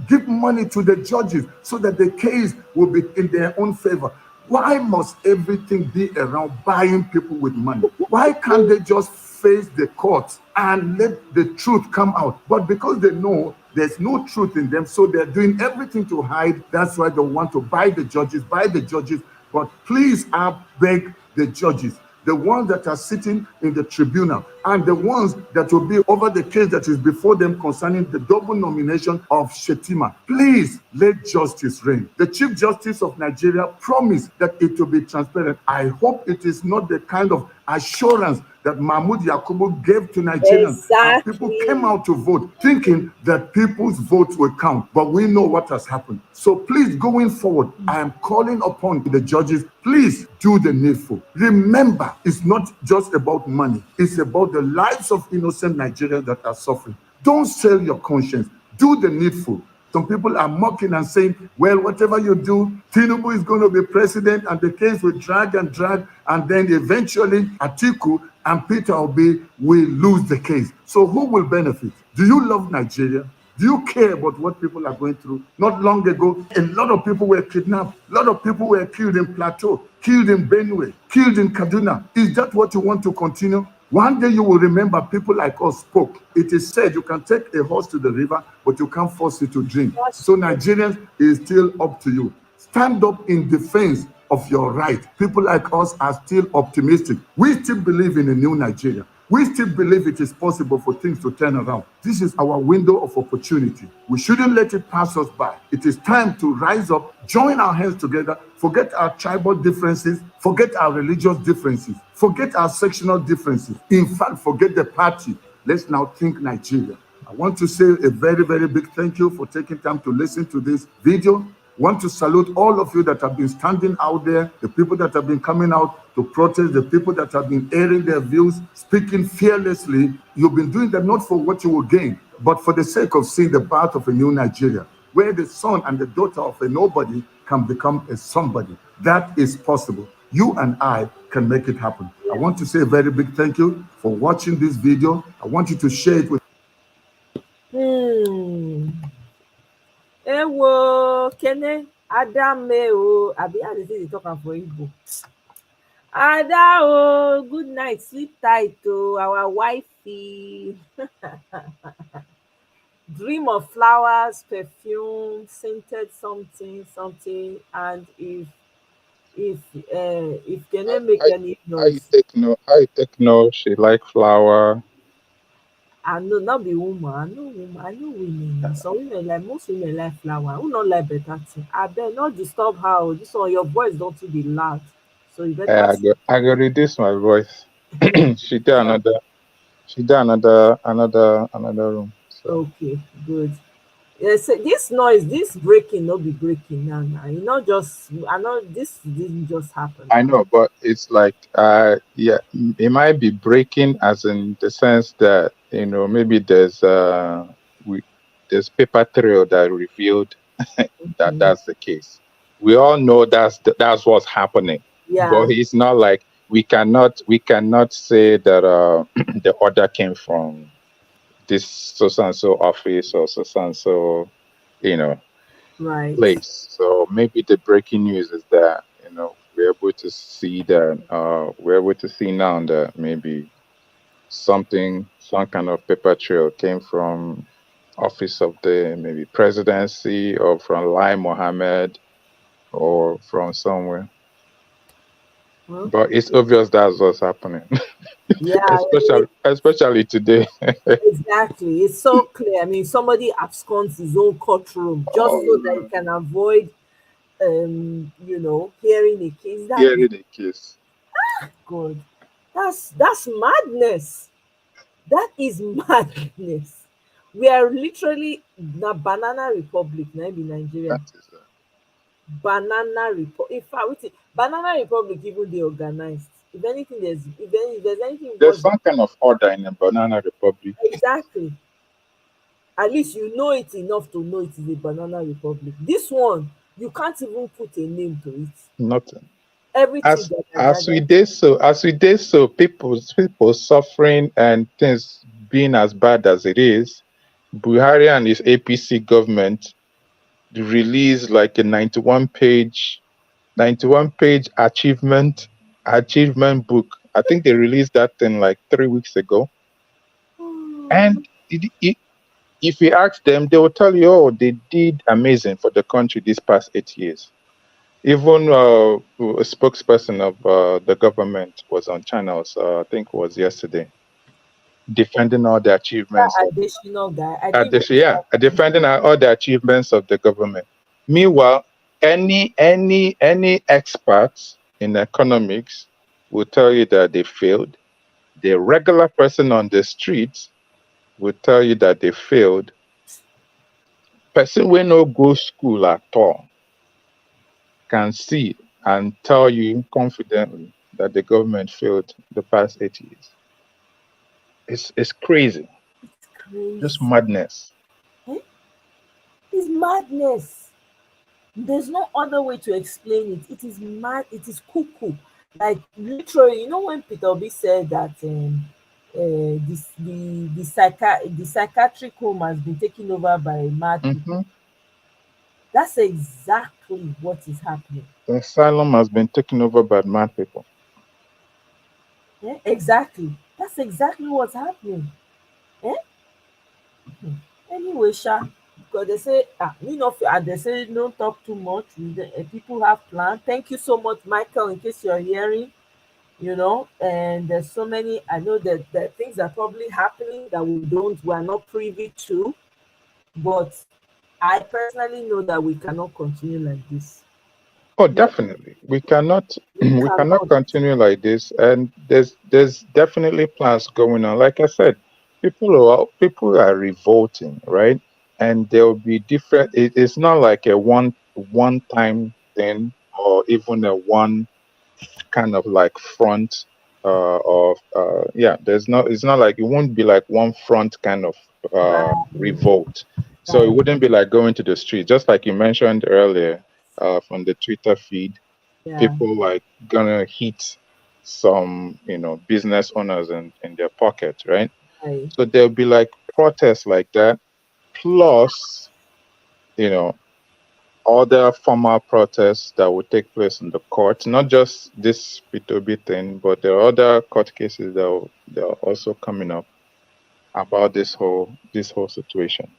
give money to the judges so that the case will be in their own favor. Why must everything be around buying people with money? Why can't they just face the court and let the truth come out? But because they know there's no truth in them, so they're doing everything to hide. That's why they want to buy the judges. But please, I beg the judges, the ones that are sitting in the tribunal and the ones that will be over the case that is before them concerning the double nomination of Shettima, please let justice reign. The Chief Justice of Nigeria promised that it will be transparent. I hope it is not the kind of assurance that Mahmoud Yakubu gave to Nigerians. Exactly. People came out to vote thinking that people's votes will count, but we know what has happened. So please, going forward, I am calling upon the judges, please do the needful. Remember, it's not just about money. It's about the lives of innocent Nigerians that are suffering. Don't sell your conscience. Do the needful. Some people are mocking and saying, well, whatever you do, Tinubu is going to be president and the case will drag, and then eventually Atiku and Peter Obi will lose the case. So who will benefit? Do you love Nigeria? Do you care about what people are going through? Not long ago, a lot of people were kidnapped. A lot of people were killed in Plateau, killed in Benue, killed in Kaduna. Is that what you want to continue? One day you will remember people like us spoke. It is said you can take a horse to the river, but you can't force it to drink. So Nigerians, it is still up to you. Stand up in defense of your right. People like us are still optimistic. We still believe in a new Nigeria. We still believe it is possible for things to turn around. This is our window of opportunity. We shouldn't let it pass us by. It is time to rise up, join our hands together, forget our tribal differences, forget our religious differences, forget our sectional differences. In fact, forget the party. Let's now think Nigeria. I want to say a very, very big thank you for taking time to listen to this video. Want to salute all of you that have been standing out there, the people that have been coming out to protest, the people that have been airing their views, speaking fearlessly. You've been doing that not for what you will gain, but for the sake of seeing the birth of a new Nigeria, where the son and the daughter of a nobody can become a somebody. That is possible. You and I can make it happen. I want to say a very big thank you for watching this video. I want you to share it with Ewo kene Adame o abi how dey say dey talk am for Igbo. Ada o, good night, sleep tight o, our wifey. Dream of flowers, perfume, scented something, and if Kene make any noise. I take no. She like flower. I know not be woman. I know women. Some women like most women like flower. Who not like better thing? I better not disturb her. This one, your voice don't too be loud. So you better. I go reduce my voice. She did another. She did another room. So. Okay, good. Yes, this noise, this breaking, not be breaking now. You know, I know this didn't just happen. I know, but it's like, yeah, it might be breaking as in the sense that, you know, maybe there's paper trail that revealed that that's the case. We all know that's what's happening. Yeah. But it's not like we cannot say that the order came from this so and so office or so and so, you know, right place. So maybe the breaking news is that, you know, we're able to see that we're able to see now that maybe some kind of paper trail came from office of the maybe presidency or from Lai Mohammed or from somewhere. Well, but it's obvious that's what's happening. yeah, especially today. exactly. It's so clear. I mean, somebody absconds his own courtroom just so that he can avoid, you know, hearing a case. Hearing a case. God, that's madness. That is madness. We are literally the banana republic now in Nigeria. Banana republic. In fact, banana republic even they organized. If anything, there's anything. There's some kind of order in a banana republic. Exactly. At least you know it enough to know it is a banana republic. This one, you can't even put a name to it. Nothing. Everything. As we did so, people suffering and things being as bad as it is, Buhari and his APC government released like a 91 page achievement book. I think they released that thing like 3 weeks ago. And if you ask them, they will tell you, oh, they did amazing for the country these past 8 years. Even a spokesperson of the government was on channels, I think it was yesterday, defending all the achievements. Additional guy. Defending all the achievements of the government. Meanwhile, any experts in economics will tell you that they failed. The regular person on the streets will tell you that they failed. Person will not go school at all can see and tell you confidently that the government failed the past 8 years. It's crazy. It's crazy. Just madness. It's madness. There's no other way to explain it. It is mad. It is cuckoo. Like literally, you know when Peter Obi said that the psychiatric home has been taken over by mad people. That's exactly what is happening. The asylum has been taken over by mad people. Yeah, exactly. That's exactly what's happening. Anyway, Sha, because they say, they say don't talk too much. People have plans. Thank you so much, Michael, in case you're hearing. you know, and there's so many. I know that things are probably happening that we're not privy to, but I personally know that we cannot continue like this. Oh, definitely. We cannot we cannot continue like this. And there's definitely plans going on. Like I said, people are revolting, right? And there will be different. It's not like a one time thing or even a one kind of like front of yeah. It's not like, it won't be like one front kind of revolt. So it wouldn't be like going to the street, just like you mentioned earlier. From the Twitter feed, people like gonna hit some, business owners in their pocket, right? So there'll be like protests like that, plus, other formal protests that will take place in the court, not just this P2B thing, but there are other court cases that are also coming up about this whole situation.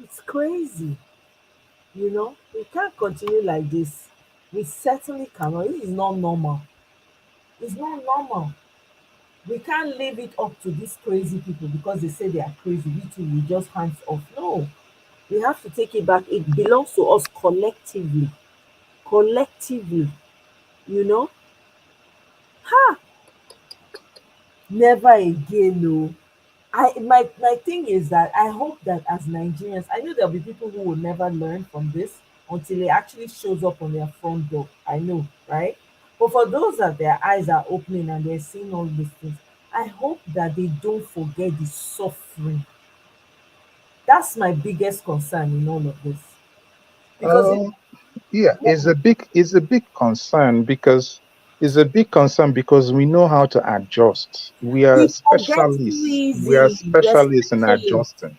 It's crazy. We can't continue like this. We certainly cannot. This is not normal. It's not normal. We can't leave it up to these crazy people because they say they are crazy. We just hands off. No. We have to take it back. It belongs to us collectively. Collectively. Never again, no. My thing is that I hope that as Nigerians, I know there'll be people who will never learn from this until it actually shows up on their front door. I know, right? But for those that their eyes are opening and they're seeing all these things, I hope that they don't forget the suffering. That's my biggest concern in all of this. Because it's a big concern because we know how to adjust. We are specialists. We are specialists in adjusting.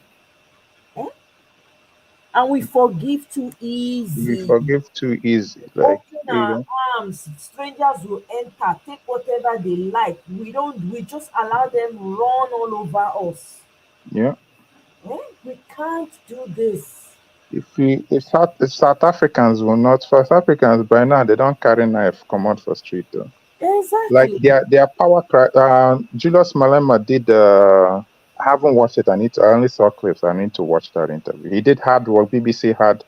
And we forgive too easy. We forgive too easy. Like, open our arms, strangers will enter, take whatever they like. We just allow them run all over us. Yeah. We can't do this. If South Africans South Africans by now, they don't carry knife come out for street though. Exactly. Like their power cry. Julius Malema did. I haven't watched it. I only saw clips. I need to watch that interview. He did hard work. BBC had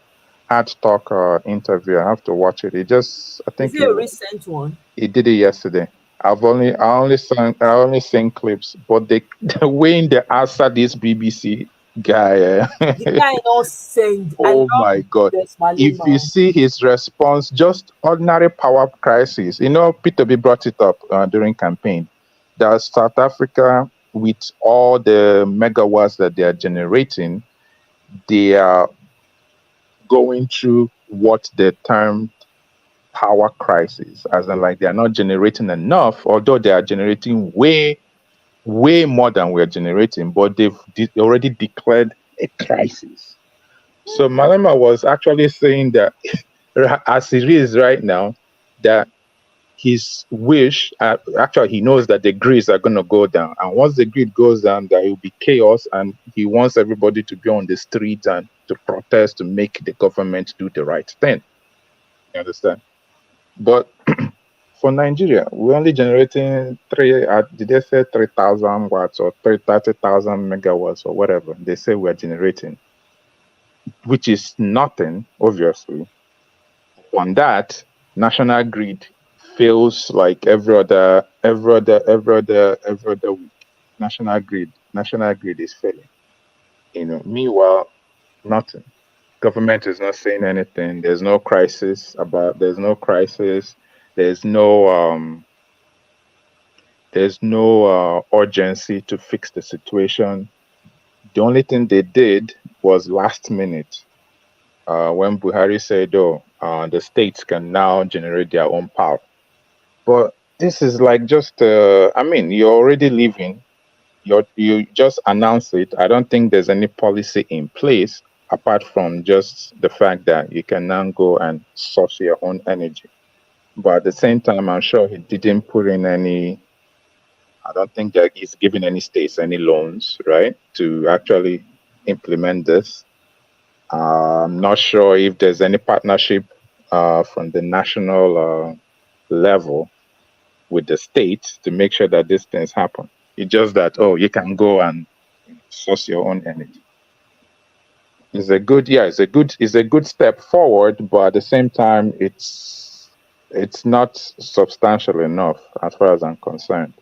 talk interview. I have to watch it. Is it a recent one? He did it yesterday. I only seen clips, but the way they answer this BBC guy. The guy not send. Oh my God! If you see his response, just ordinary power crisis. P2B brought it up during campaign. That South Africa, with all the megawatts that they are generating, they are going through what they termed power crisis, as in like they are not generating enough, although they are generating way more than we're generating, but they've already declared a crisis. So Malema was actually saying that as it is right now, that his wish, actually he knows that the grids are going to go down, and once the grid goes down, there will be chaos, and he wants everybody to be on the streets and to protest to make the government do the right thing. You understand? But for Nigeria, we're only generating did they say 3,000 watts or 30,000 megawatts or whatever they say we're generating, which is nothing, obviously. On that, National Grid feels like every other week. National Grid is failing. Meanwhile, nothing. Government is not saying anything. There's no crisis. There's no urgency to fix the situation. The only thing they did was last minute when Buhari said, the states can now generate their own power. But this is like just, you're already leaving. You just announce it. I don't think there's any policy in place apart from just the fact that you can now go and source your own energy. But at the same time, I'm sure he didn't put in I don't think that he's giving any states any loans, right, to actually implement this. I'm not sure if there's any partnership from the national level with the state to make sure that these things happen. It's just that, oh, you can go and source your own energy. It's a good step forward, but at the same time, it's not substantial enough as far as I'm concerned.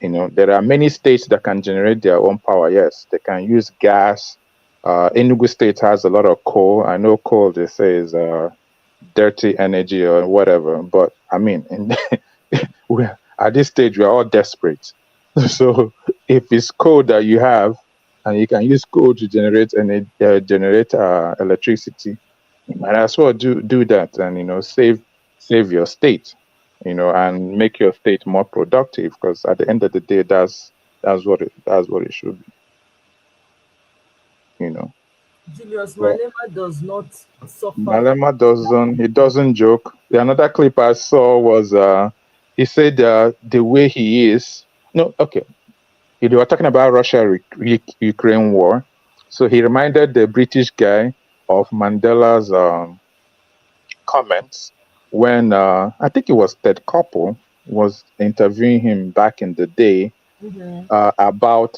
There are many states that can generate their own power. Yes, they can use gas. Enugu State has a lot of coal. I know coal, they say, is dirty energy or whatever. But I mean, at this stage, we are all desperate. So if it's coal that you have, and you can use coal to generate electricity, you might as well do that and save your state, and make your state more productive. Because at the end of the day, that's what it should be. Julius Malema does not suffer. Malema doesn't joke. Another clip I saw was he said the way he is. No, okay. They were talking about Russia-Ukraine war. So he reminded the British guy of Mandela's comments when I think it was Ted Koppel was interviewing him back in the day about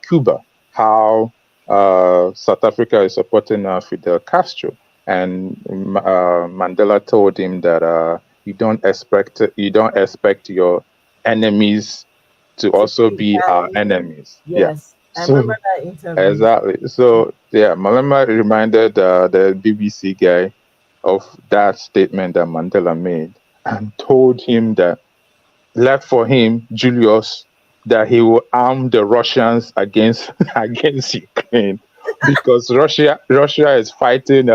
Cuba, how South Africa is supporting Fidel Castro, and Mandela told him that you don't expect your enemies to also be our enemies. Yes, yeah. I remember that interview. Exactly. So yeah, Malema reminded the BBC guy of that statement that Mandela made, and told him that left for him, Julius, that he will arm the Russians against Ukraine, because Russia is fighting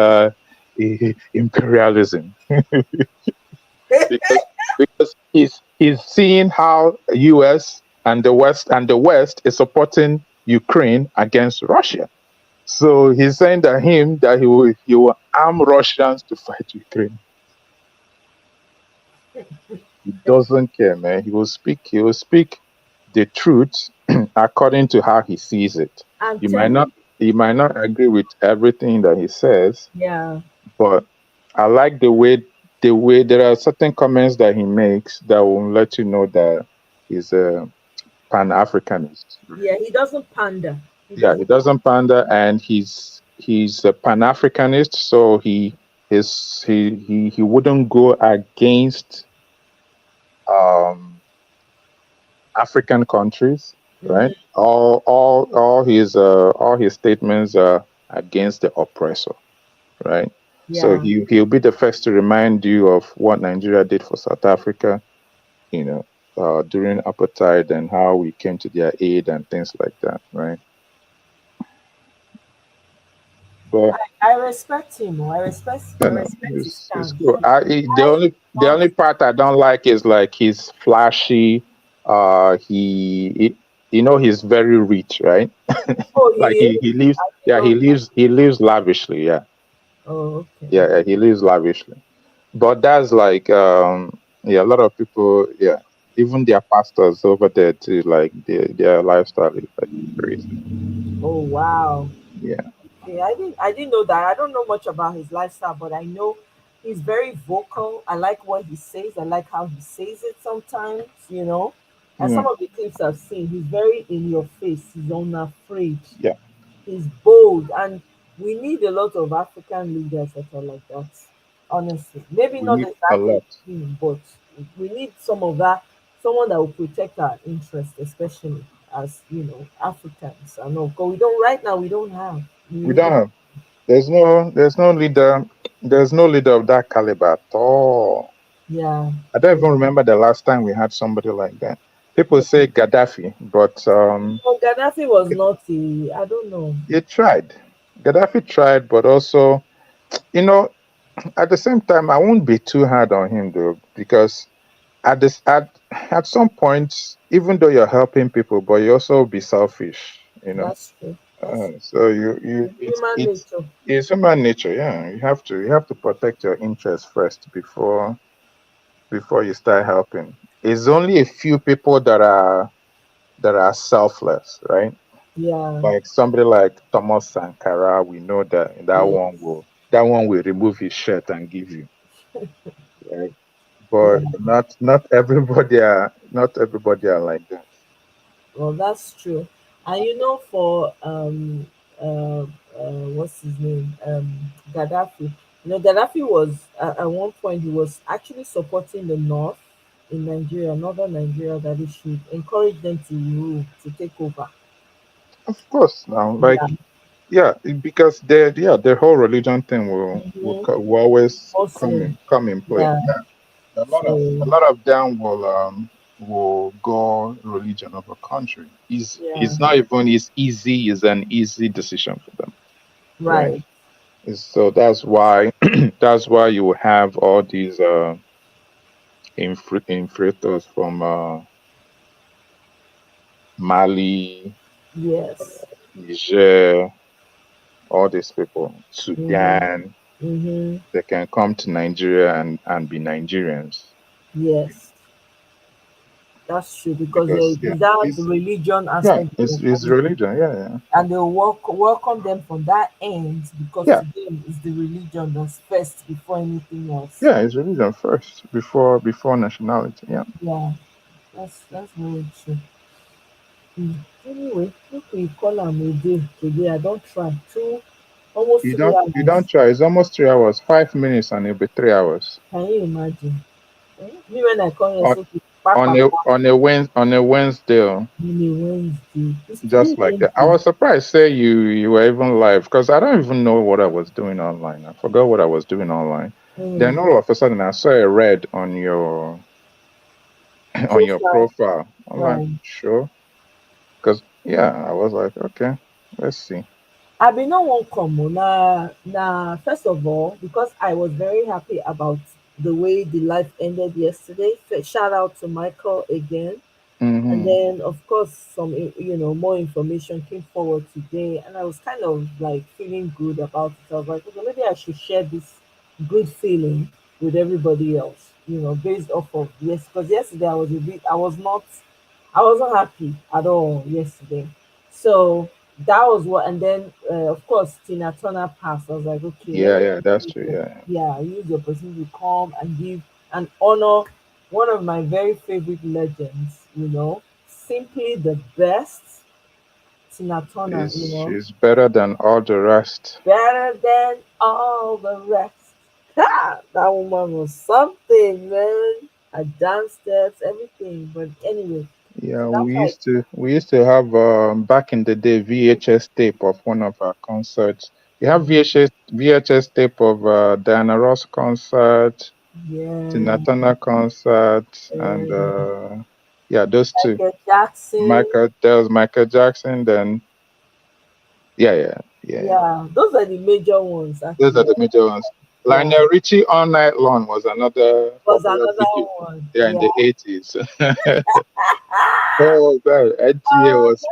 imperialism. because he's seeing how US and the West is supporting Ukraine against Russia. So he's saying that he will arm Russians to fight Ukraine. He doesn't care, man. He will speak the truth according to how he sees it. You might not agree with everything that he says. Yeah. But I like the way there are certain comments that he makes that will let you know that he's a Pan-Africanist. Yeah, he doesn't pander. He doesn't pander, and he's a Pan-Africanist, so he wouldn't go against African countries, right? All his statements are against the oppressor, right? Yeah. So he'll be the first to remind you of what Nigeria did for South Africa, during apartheid, and how we came to their aid and things like that, right? But I respect him. I respect his stance. it's cool. The only part I don't like is like he's flashy. He's very rich, right? Oh, like he lives lavishly, yeah. Oh, okay. Yeah, he lives lavishly. But that's like a lot of people, yeah. Even their pastors over there too, like their lifestyle is like crazy. Oh wow. Yeah. Yeah, I didn't know that. I don't know much about his lifestyle, but I know he's very vocal. I like what he says. I like how he says it sometimes, And some of the clips I've seen, he's very in your face. He's unafraid. Yeah. He's bold. And we need a lot of African leaders that are like that, honestly. Maybe not exactly him, but we need someone that will protect our interests, especially as, Africans. I know, because we don't have. We don't have. There's no leader of that caliber at all. Yeah. I don't even remember the last time we had somebody like that. People say Gaddafi, but Gaddafi was not I don't know. He tried. Gaddafi tried, but also, at the same time, I won't be too hard on him though, because at some point, even though you're helping people, but you also be selfish, That's true. So it's human nature. Yeah, you have to protect your interests first before you start helping. It's only a few people that are selfless, right? Yeah. Like somebody like Thomas Sankara, we know that one will remove his shirt and give you, right? but not everybody are like that. Well, that's true. And for what's his name? Gaddafi. Gaddafi was at one point he was actually supporting the North in Nigeria, northern Nigeria, that he should encourage them to rule, to take over. Of course, now, because the whole religion thing will always come in play. Yeah. A lot of them will go religion over country. It's not even easy. It's an easy decision for them. Right. So that's why you will have all these infiltrators from Mali, yes, Niger, all these people, Sudan. They can come to Nigeria and be Nigerians. Yes, that's true, because without the religion aspect, it's religion, yeah. And they welcome them from that end, because to them it's the religion that's first before anything else. Yeah, it's religion first before nationality. Yeah. Yeah, that's very true. Anyway, look, we call them a day today. I don't try almost You 3 hours. don't try. It's almost 3 hours. 5 minutes and it'll be 3 hours. Can you imagine? Me when I come here, on a Wednesday. Just like that. I was surprised. Say you were even live, because I don't even know what I was doing online. I forgot what I was doing online. Then all of a sudden I saw a red on your profile. I'm like, sure. Because I was like, okay, let's see. I be no one come now. First of all, because I was very happy about the way the live ended yesterday. Shout out to Michael again. And then of course some more information came forward today, and I was kind of like feeling good about it. I was like, okay, maybe I should share this good feeling with everybody else, based off of because yesterday I wasn't happy at all yesterday. So that was what, and then of course Tina Turner passed. I was like, okay, yeah, that's true. Yeah, use the opportunity to come and give and honor one of my very favorite legends, simply the best, Tina Turner. She's better than all the rest. Better than all the rest. That woman was something, man. Her dance steps, everything. But anyway. Yeah, we used to have back in the day VHS tape of one of our concerts. You have VHS tape of Diana Ross concert, Tina Turner concert, and those two. Michael Jackson. There was Michael Jackson. Then yeah. Those are the major ones. Actually. Those are the major ones. Lionel Richie All Night Long was another one. Yeah, in the 80s. Oh God, NTA was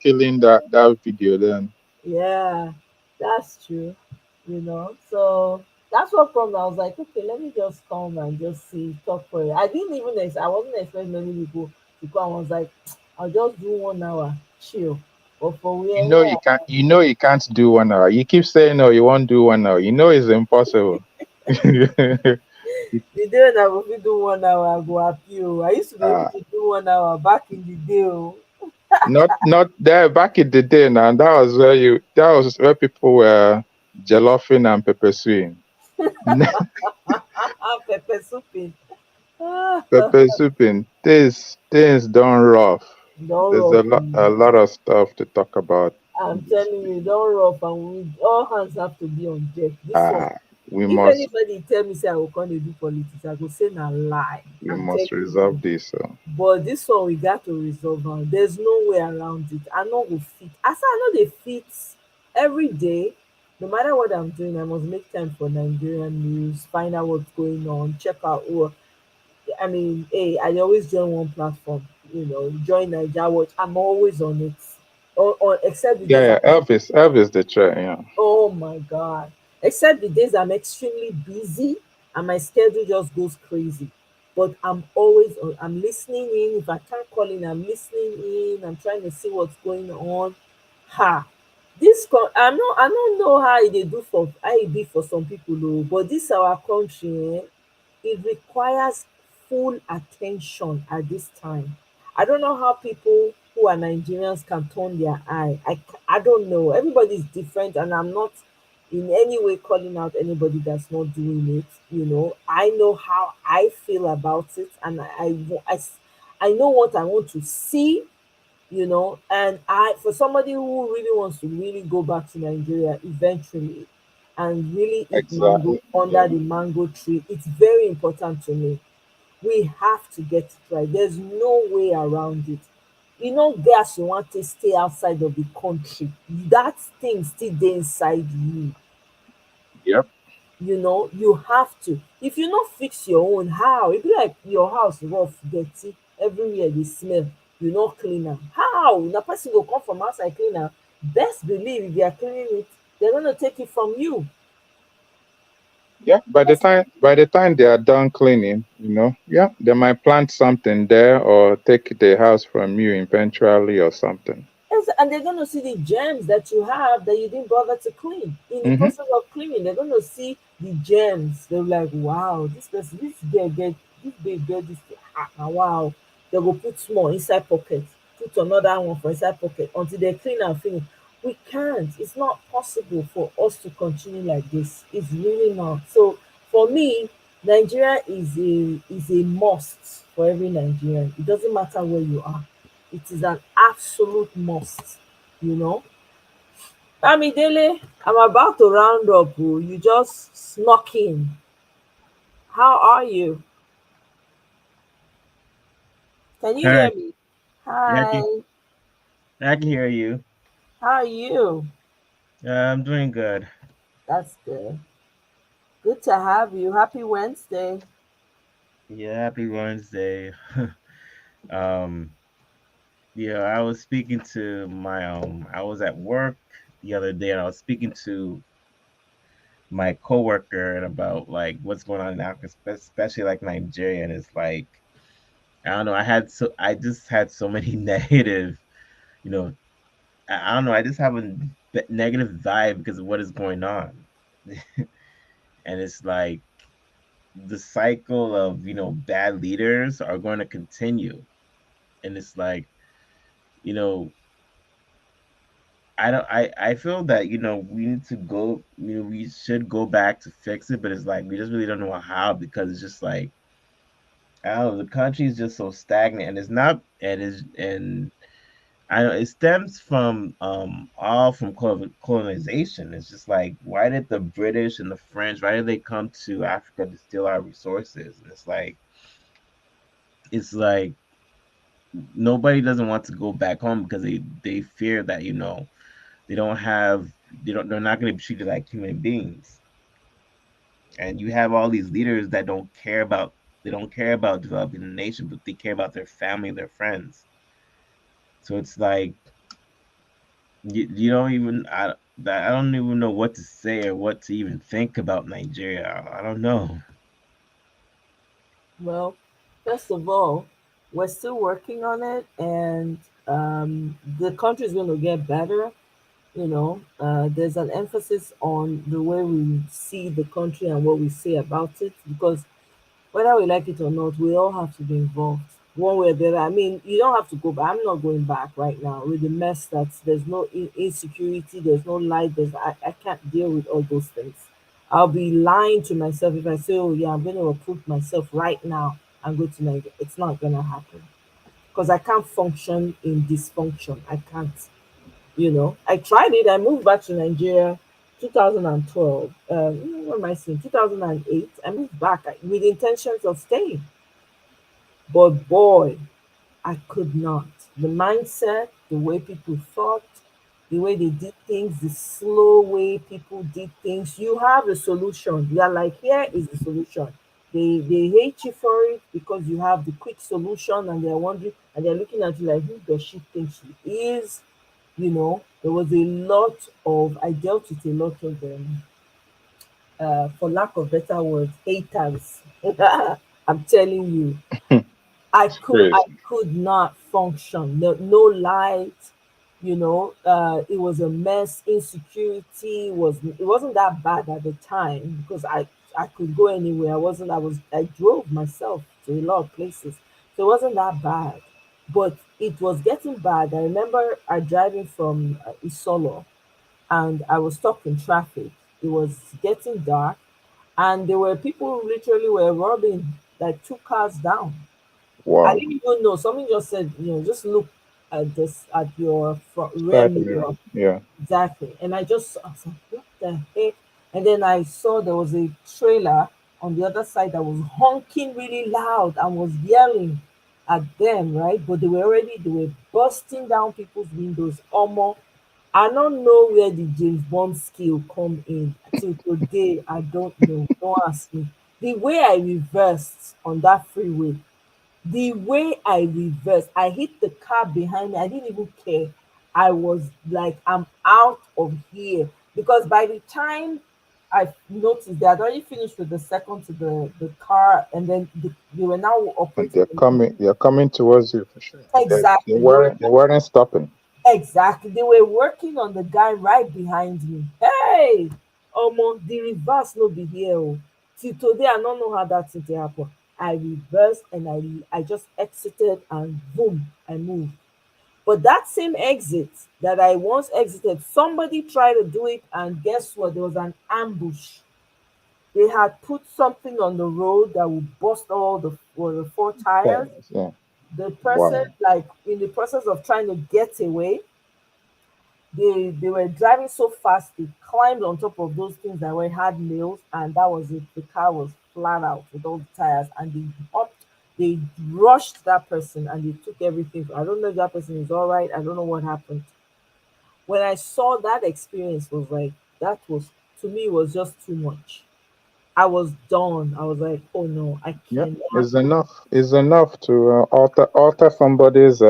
killing that video then. Yeah, that's true. So that's what problem. I was like, okay, let me just come and just talk for it. I wasn't expecting many people to come. I was like, I'll just do 1 hour, chill. But for you can't do 1 hour. You keep saying no, you won't do 1 hour. It's impossible. The day when I will do 1 hour, I go appeal. I used to be able to do 1 hour back in the day. Not there back in the day now. That was where people were jollophing and pepper soup. Pepper souping. Pepper souping. Things done rough. There's a lot of stuff to talk about. I'm telling you, don't rough, and all hands have to be on deck. If anybody tell me say I will come to do politics, I go say na lie. We must resolve this. But this one we got to resolve. There's no way around it. I know we fit. I know they fit every day. No matter what I'm doing, I must make time for Nigerian news, find out what's going on, check out. I always join one platform. Join Nigeria Watch. I'm always on it. Except Elvis the chair. Yeah. Oh my God. Except the days I'm extremely busy and my schedule just goes crazy. But I'm always I'm listening in. If I can't call in, I'm listening in. I'm trying to see what's going on. I don't know how it be for some people though, but this our country, it requires full attention at this time. I don't know how people who are Nigerians can turn their eye. I don't know. Everybody's different, and I'm not in any way calling out anybody that's not doing it. You know, I know how I feel about it, and I know what I want to see. You know, and for somebody who really wants to really go back to Nigeria eventually and really eat mango under the mango tree, it's very important to me. We have to get it right. There's no way around it. You know, gas, you want to stay outside of the country. That thing still there inside you. Yep. You know, you have to. If you not fix your own, how? It be like your house rough, dirty, everywhere they smell. You not clean am. How? Na person go come from outside clean am. Best believe if they are cleaning it, they're gonna take it from you. Yeah, by the time they are done cleaning, you know, yeah, they might plant something there or take the house from you eventually or something. Yes, and they're gonna see the germs that you have that you didn't bother to clean. In the process of cleaning, they're gonna see the germs. They're like, wow, this person, this girl get this babe get this thing. Wow. They will put small inside pocket, put another one for inside pocket until they clean and finish. We can't. It's not possible for us to continue like this. It's really not. So for me, Nigeria is a must for every Nigerian. It doesn't matter where you are. It is an absolute must, you know. Dele, I'm about to round up. Oh. You just snuck in. How are you? Can you hear me? Hi. I can hear you. How are you? I'm doing good. That's good. Good to have you. Happy Wednesday. Yeah, happy Wednesday. Yeah, I was speaking to my I was at work the other day and I was speaking to my coworker about like what's going on in Africa, especially like Nigeria, and it's like I don't know, I just had so many negative, you know, I don't know, I just have a negative vibe because of what is going on. And it's like the cycle of, you know, bad leaders are going to continue. And it's like, you know, I feel that, you know, we need to go, you know, we should go back to fix it, but it's like we just really don't know how, because it's just like I don't know, the country is just so stagnant, and it's not, and I know it stems from all from colonization. It's just like, why did the British and the French, why did they come to Africa to steal our resources? And it's like nobody doesn't want to go back home because they fear that, you know, they're not going to be treated like human beings. And you have all these leaders that don't care about developing the nation, but they care about their family, their friends. So it's like you don't even I don't even know what to say or what to even think about Nigeria. I don't know. Well, first of all, we're still working on it, and the country is going to get better. You know, there's an emphasis on the way we see the country and what we say about it, because whether we like it or not, we all have to be involved one way or the other. I mean, you don't have to go back. I'm not going back right now with the mess there's no insecurity, there's no light, I can't deal with all those things. I'll be lying to myself if I say, oh yeah, I'm going to approve myself right now and go to Nigeria. It's not going to happen because I can't function in dysfunction. I can't. You know, I tried it. I moved back to Nigeria 2012. What am I saying? 2008. I moved back with intentions of staying. But boy, I could not. The mindset, the way people thought, the way they did things, the slow way people did things. You have a solution. You are like, here is the solution. They hate you for it because you have the quick solution, and they're wondering, and they're looking at you like, who does she think she is? You know, there was I dealt with a lot of them, for lack of better words, haters. I'm telling you, I could not function. No light, you know, it was a mess. Insecurity it wasn't that bad at the time because I I could go anywhere. I drove myself to a lot of places. So it wasn't that bad. But it was getting bad. I remember I driving from Isolo, and I was stuck in traffic. It was getting dark, and there were people who literally were robbing like two cars down. I Wow. didn't even know. Someone just said, just look at this at your front rear Side mirror. mirror. Yeah. Exactly. And I was like, what the heck? And then I saw there was a trailer on the other side that was honking really loud and was yelling at them, right? But they were busting down people's windows. Almost. I don't know where the James Bond skill come in. Till today, I don't know. Don't ask me. The way I reversed on that freeway, I hit the car behind me. I didn't even care. I was like, I'm out of here. Because by the time I noticed, they had already finished with the second to the car, and then they were now And operating. they're coming towards you for sure. Exactly. They weren't stopping. Exactly. They were working on the guy right behind me. Hey, the reverse no be here. Oh. Till today, I don't know how that thing happened. I reversed and I just exited and boom, I moved. But that same exit that I once exited, somebody tried to do it, and guess what? There was an ambush. They had put something on the road that would bust all the four tires. Yeah. The person, Wow. like in the process of trying to get away, they were driving so fast they climbed on top of those things that were had nails, and that was it. The car was flat out with all the tires, and they rushed that person and they took everything. I don't know if that person is all right. I don't know what happened. When I saw that experience, was like that was to me was just too much. I was done. I was like, oh no, I Yeah. can't. It's enough. It's enough to alter somebody's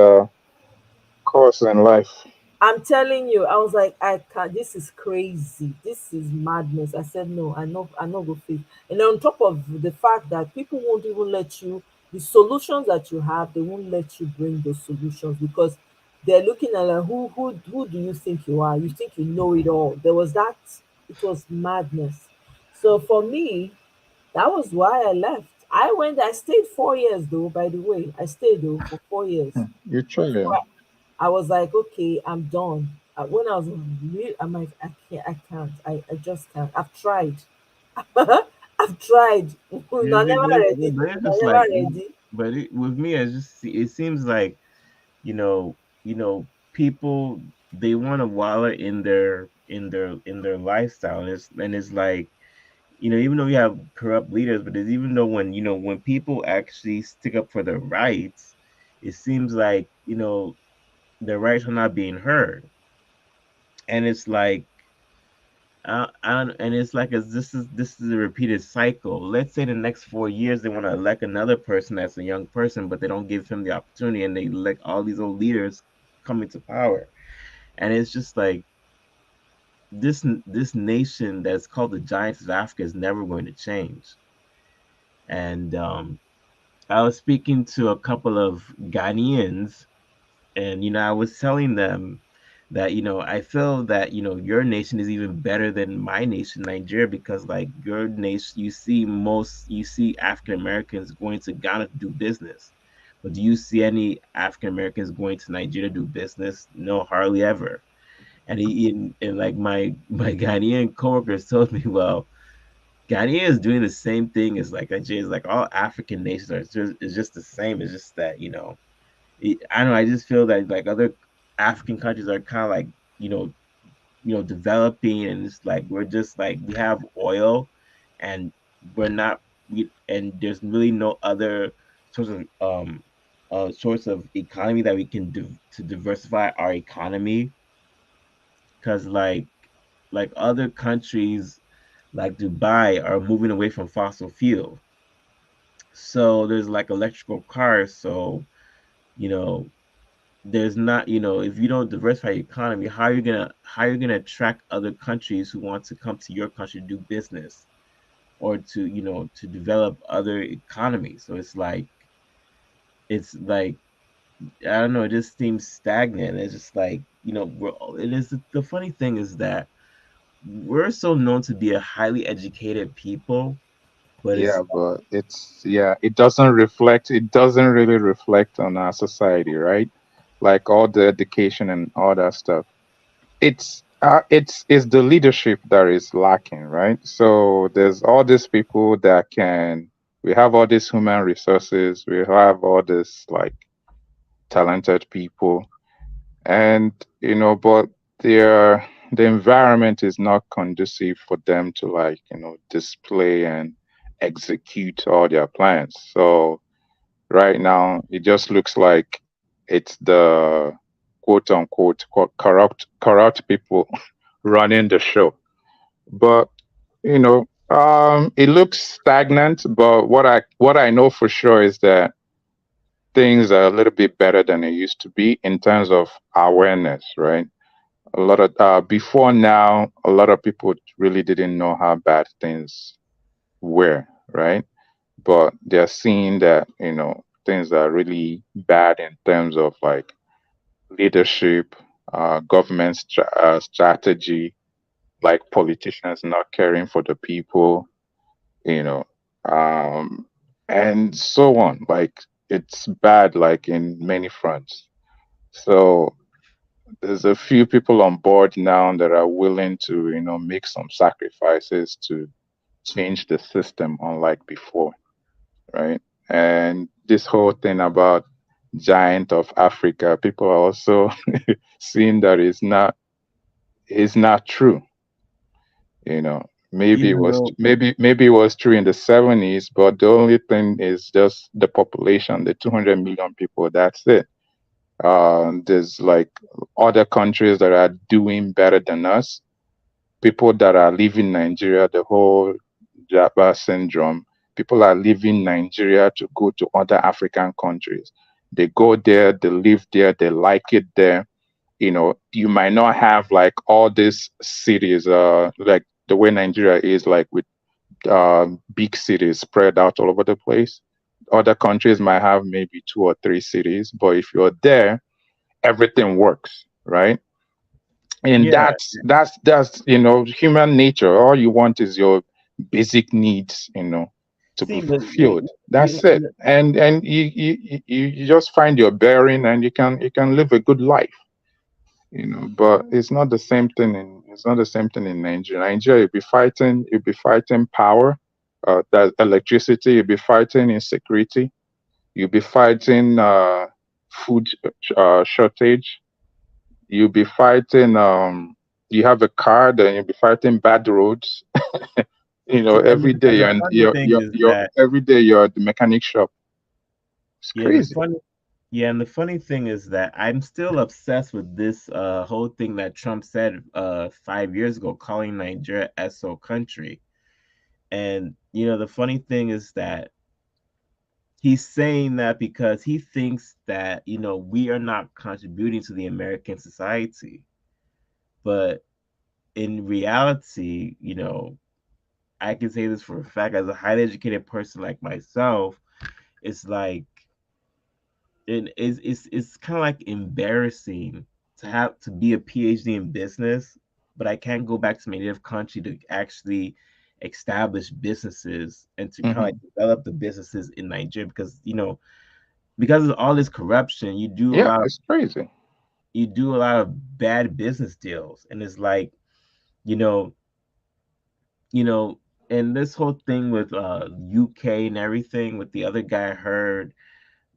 course in life. I'm telling you, I was like, I can't. This is crazy. This is madness. I said no. I know go fit. And on top of the fact that people won't even let you, the solutions that you have, they won't let you bring those solutions because they're looking at like, who do you think you are? You think you know it all. There was that. It was madness. So for me, that was why I left. I stayed 4 years though, by the way. I stayed though for 4 years. You try. Yeah. I was like, okay, I'm done. When I was real, I'm like, I can't. I just can't. I've tried. I've tried. No, I never ready. But it's I just never like, ready. but with me, it seems like, people, they want to wallow in their lifestyle, and it's like, even though we have corrupt leaders, but it's even though when people actually stick up for their rights, it seems like their rights are not being heard, and it's like, and it's like this is a repeated cycle. Let's say the next 4 years they want to elect another person that's a young person, but they don't give him the opportunity, and they elect all these old leaders coming to power, and it's just like this nation that's called the Giants of Africa is never going to change. And I was speaking to a couple of Ghanaians, and I was telling them that I feel that your nation is even better than my nation, Nigeria, because like your nation, you see African Americans going to Ghana to do business, but do you see any African Americans going to Nigeria to do business? No, hardly ever. And like my Ghanaian coworkers told me, well, Ghanaian is doing the same thing as like Nigeria. It's like all African nations are it's just the same. It's just that I don't know. I just feel that like other African countries are kind of like you know developing, and it's like we're just like we have oil, and we're not and there's really no other sorts of sorts of economy that we can do to diversify our economy, because like other countries like Dubai are moving away from fossil fuel. So there's like electrical cars. So you know there's not if you don't diversify your economy, how are you gonna attract other countries who want to come to your country to do business, or to develop other economies? So it's like I don't know, it just seems stagnant. It's just like it is. The funny thing is that we're so known to be a highly educated people, But yeah, but it doesn't reflect. It doesn't really reflect on our society, right? Like all the education and all that stuff. It's the leadership that is lacking, right? So there's all these people that can. We have all these human resources. We have all this like talented people, and but the environment is not conducive for them to like display and execute all their plans. So right now it just looks like it's the quote unquote corrupt people running the show. But it looks stagnant. But what I know for sure is that things are a little bit better than it used to be in terms of awareness, right? A lot of before now, a lot of people really didn't know how bad things were, right? But they're seeing that things are really bad in terms of like leadership, government strategy, like politicians not caring for the people, you know, and so on. Like it's bad, like in many fronts. So there's a few people on board now that are willing to, make some sacrifices to change the system, unlike before, right? And this whole thing about giant of Africa, people are also seeing that it's not true. Maybe it was maybe it was true in the 70s, but the only thing is just the population, the 200 million people. That's it. There's like other countries that are doing better than us. People that are leaving Nigeria, the whole Jabba syndrome. People are leaving Nigeria to go to other African countries. They go there, they live there, they like it there. You might not have like all these cities, like the way Nigeria is, like with big cities spread out all over the place. Other countries might have maybe 2 or 3 cities, but if you're there, everything works, right? And that's human nature. All you want is your basic needs, to be fulfilled. That's it. And you just find your bearing, and you can live a good life. But it's not the same thing in Nigeria. Nigeria, you'll be fighting power, that electricity, you'll be fighting insecurity, you'll be fighting food shortage, you'll be fighting you have a car, then you'll be fighting bad roads. Every day every day you're at the mechanic shop. It's crazy. And the funny thing is that I'm still obsessed with this whole thing that Trump said 5 years ago, calling Nigeria SO country. And the funny thing is that he's saying that because he thinks that we are not contributing to the American society. But in reality, I can say this for a fact, as a highly educated person like myself, it's like it's kind of like embarrassing to be a PhD in business, but I can't go back to my native country to actually establish businesses and to kind of like develop the businesses in Nigeria, because because of all this corruption, you do it's crazy. You do a lot of bad business deals, and it's like and this whole thing with UK and everything with the other guy, I heard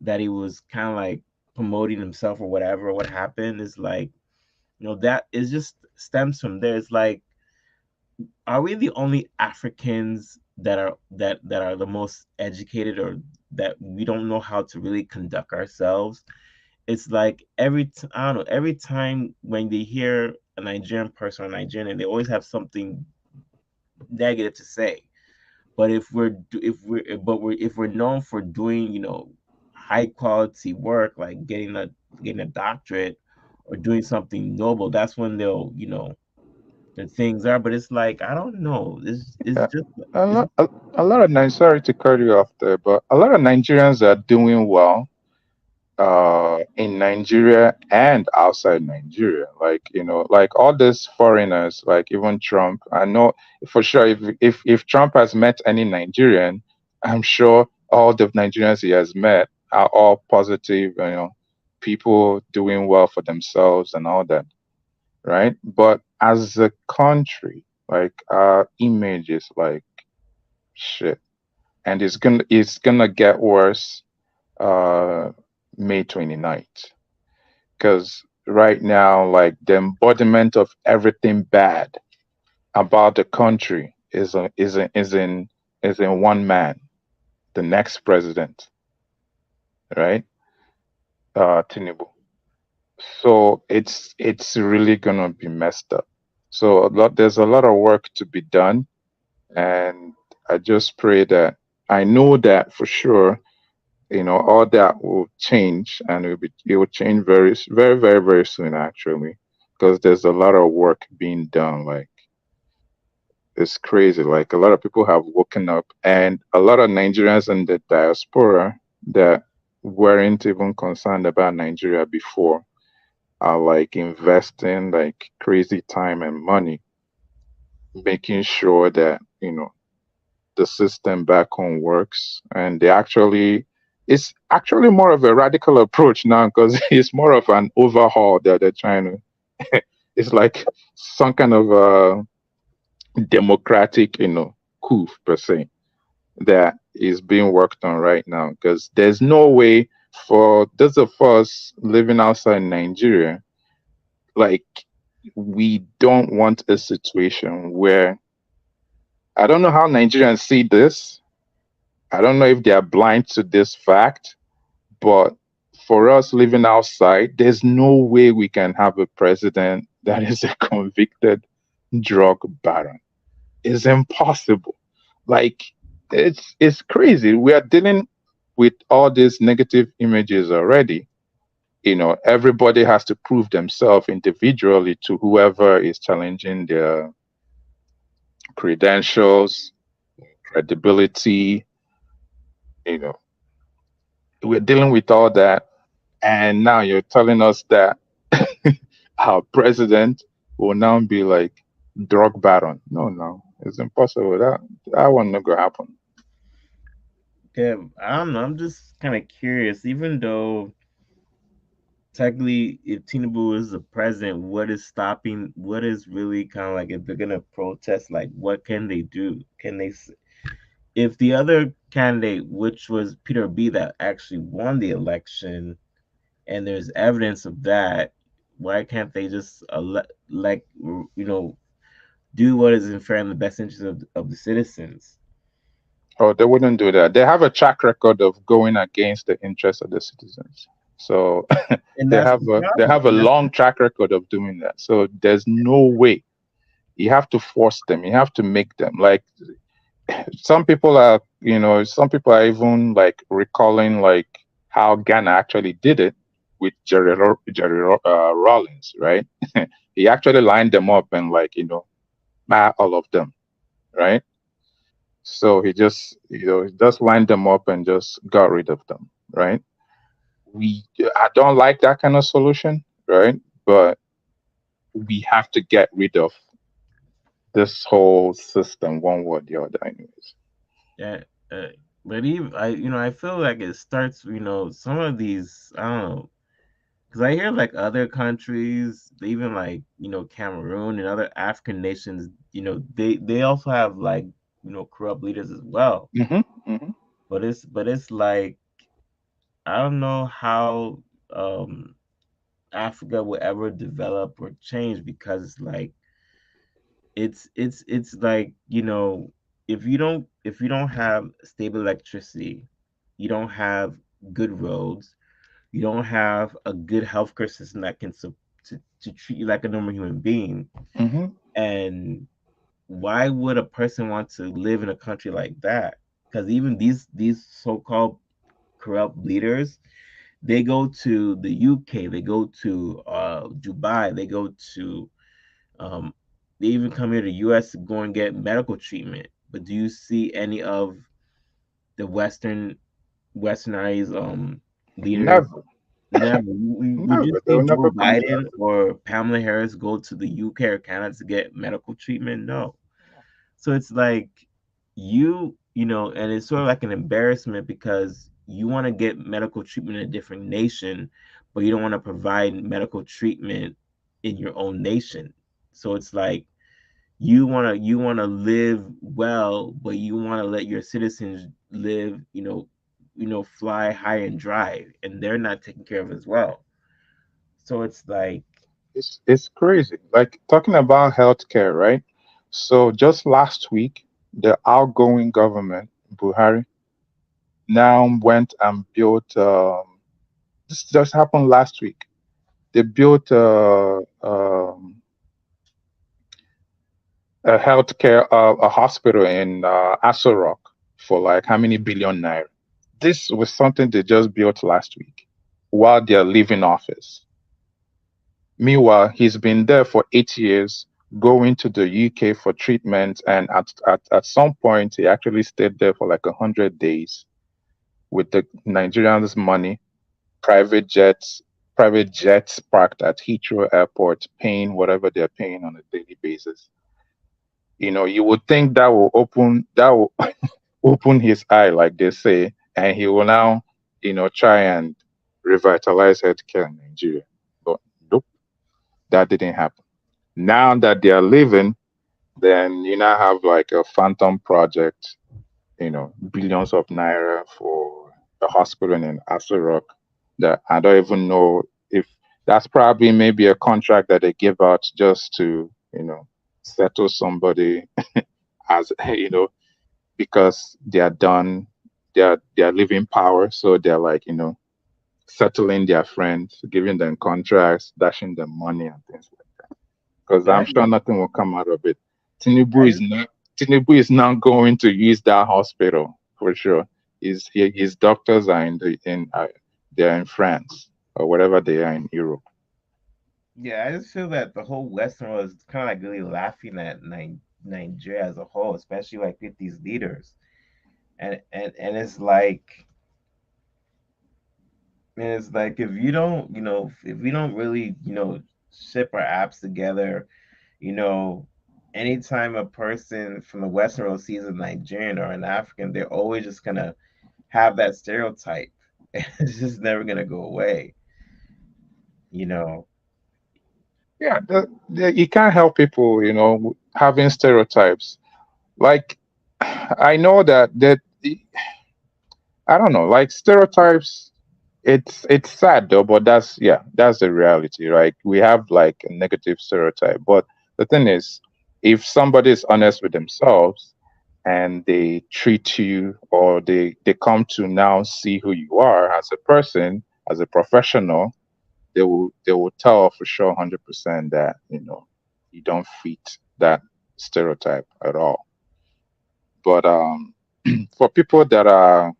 that he was kind of like promoting himself or whatever. What happened is like, that is just stems from there. It's like, are we the only Africans that are the most educated, or that we don't know how to really conduct ourselves? It's like every time when they hear a Nigerian person or Nigerian, they always have something negative to say. But if we're known for doing high quality work, like getting a doctorate or doing something noble, that's when they'll the things are. But it's like, I don't know, it's just a lot of sorry to cut you off there, but a lot of Nigerians are doing well. in Nigeria and outside Nigeria. Like, like all these foreigners, like even Trump. I know for sure if Trump has met any Nigerian, I'm sure all the Nigerians he has met are all positive, people doing well for themselves and all that, right? But as a country, like our image is like shit, and it's gonna get worse May 29th, because right now, like the embodiment of everything bad about the country is in one man, the next president, right? Tinubu. So it's really gonna be messed up. So there's a lot of work to be done, and I just pray that I know that for sure, all that will change, and it will change very, very, very, very soon, actually, because there's a lot of work being done. Like it's crazy. Like a lot of people have woken up, and a lot of Nigerians in the diaspora that weren't even concerned about Nigeria before are like investing like crazy time and money, making sure that the system back home works, and it's actually more of a radical approach now, because it's more of an overhaul that they're trying to it's like some kind of democratic coup per se that is being worked on right now, because there's no way for those of us living outside Nigeria, like we don't want a situation where, I don't know how Nigerians see this. I don't know if they are blind to this fact, but for us living outside, there's no way we can have a president that is a convicted drug baron. It's impossible. Like it's crazy. We are dealing with all these negative images already. Everybody has to prove themselves individually to whoever is challenging their credentials, credibility. We're dealing with all that, and now you're telling us that our president will now be like drug baron. No, it's impossible. That one not gonna happen. Yeah, I don't know. I'm just kind of curious. Even though technically, if Tinubu is the president, what is stopping? What is really kind of like if they're gonna protest? Like, what can they do? If the other candidate, which was Peter B, that actually won the election, and there's evidence of that, why can't they just do what is in fair and the best interest of the citizens? Oh, they wouldn't do that. They have a track record of going against the interests of the citizens. So they have a long track record of doing that. So there's no way. You have to force them. You have to make them. Like some people are even like recalling like how Ghana actually did it with Jerry Rawlings, right? He actually lined them up and like all of them, right? So he just lined them up and just got rid of them, right? I don't like that kind of solution, right? But we have to get rid of this whole system one way or the other, anyways. Yeah, but even I feel like it starts. Some of these, I don't know, because I hear like other countries, even like Cameroon and other African nations, they also have like corrupt leaders as well. But it's like I don't know how Africa will ever develop or change, because like it's like if you don't have stable electricity, you don't have good roads, you don't have a good healthcare system that can to treat you like a normal human being. And why would a person want to live in a country like that? Because even these so-called corrupt leaders, they go to the UK, they go to Dubai, they go to they even come here to US to go and get medical treatment. But do you see any of the westernized leaders Never. Would you They see will Joe never come to Biden us. or Pamela Harris go to the UK or Canada to get medical treatment? No. So it's like you know, and it's sort of like an embarrassment because you want to get medical treatment in a different nation, but you don't want to provide medical treatment in your own nation. So it's like you want to live well, but you want to let your citizens live, fly high and dry, and they're not taken care of as well. So it's like, It's crazy. Like talking about healthcare, right? So just last week, the outgoing government, Buhari, now went and built. This just happened last week. They built a healthcare, a hospital in Aso Rock for like how many billion naira? This was something they just built last week while they're leaving office. Meanwhile, he's been there for 8 years, going to the UK for treatment, and at some point he actually stayed there for like 100 days with the Nigerians' money, private jets, parked at Heathrow Airport, paying whatever they're paying on a daily basis. You would think that will open his eye, like they say, and he will now, try and revitalize healthcare in Nigeria. But nope, that didn't happen. Now that they are leaving, then you now have like a phantom project, billions of naira for a hospital in Aso Rock that I don't even know if that's probably maybe a contract that they give out just to, settle somebody as because they are done, they are leaving power, so they're like settling their friends, giving them contracts, dashing them money and things like that. Because I'm sure nothing will come out of it. Tinubu is not going to use that hospital for sure. His doctors are they're in France or whatever they are in Europe. yeah, I just feel that the whole Western world is kind of like really laughing at Nigeria as a whole, especially like with these leaders, and it's like if you don't, if we don't really, ship our apps together, you know, anytime a person from the Western world sees a Nigerian or an African, they're always just gonna have that stereotype. It's just never gonna go away, you know. Yeah, you can't help people, having stereotypes. Like, I know that I don't know, like stereotypes. It's sad though, but that's the reality, right? We have like a negative stereotype, but the thing is, if somebody is honest with themselves and they treat you or they come to now see who you are as a person, as a professional, they will tell for sure 100% that you don't fit that stereotype at all. But for people that are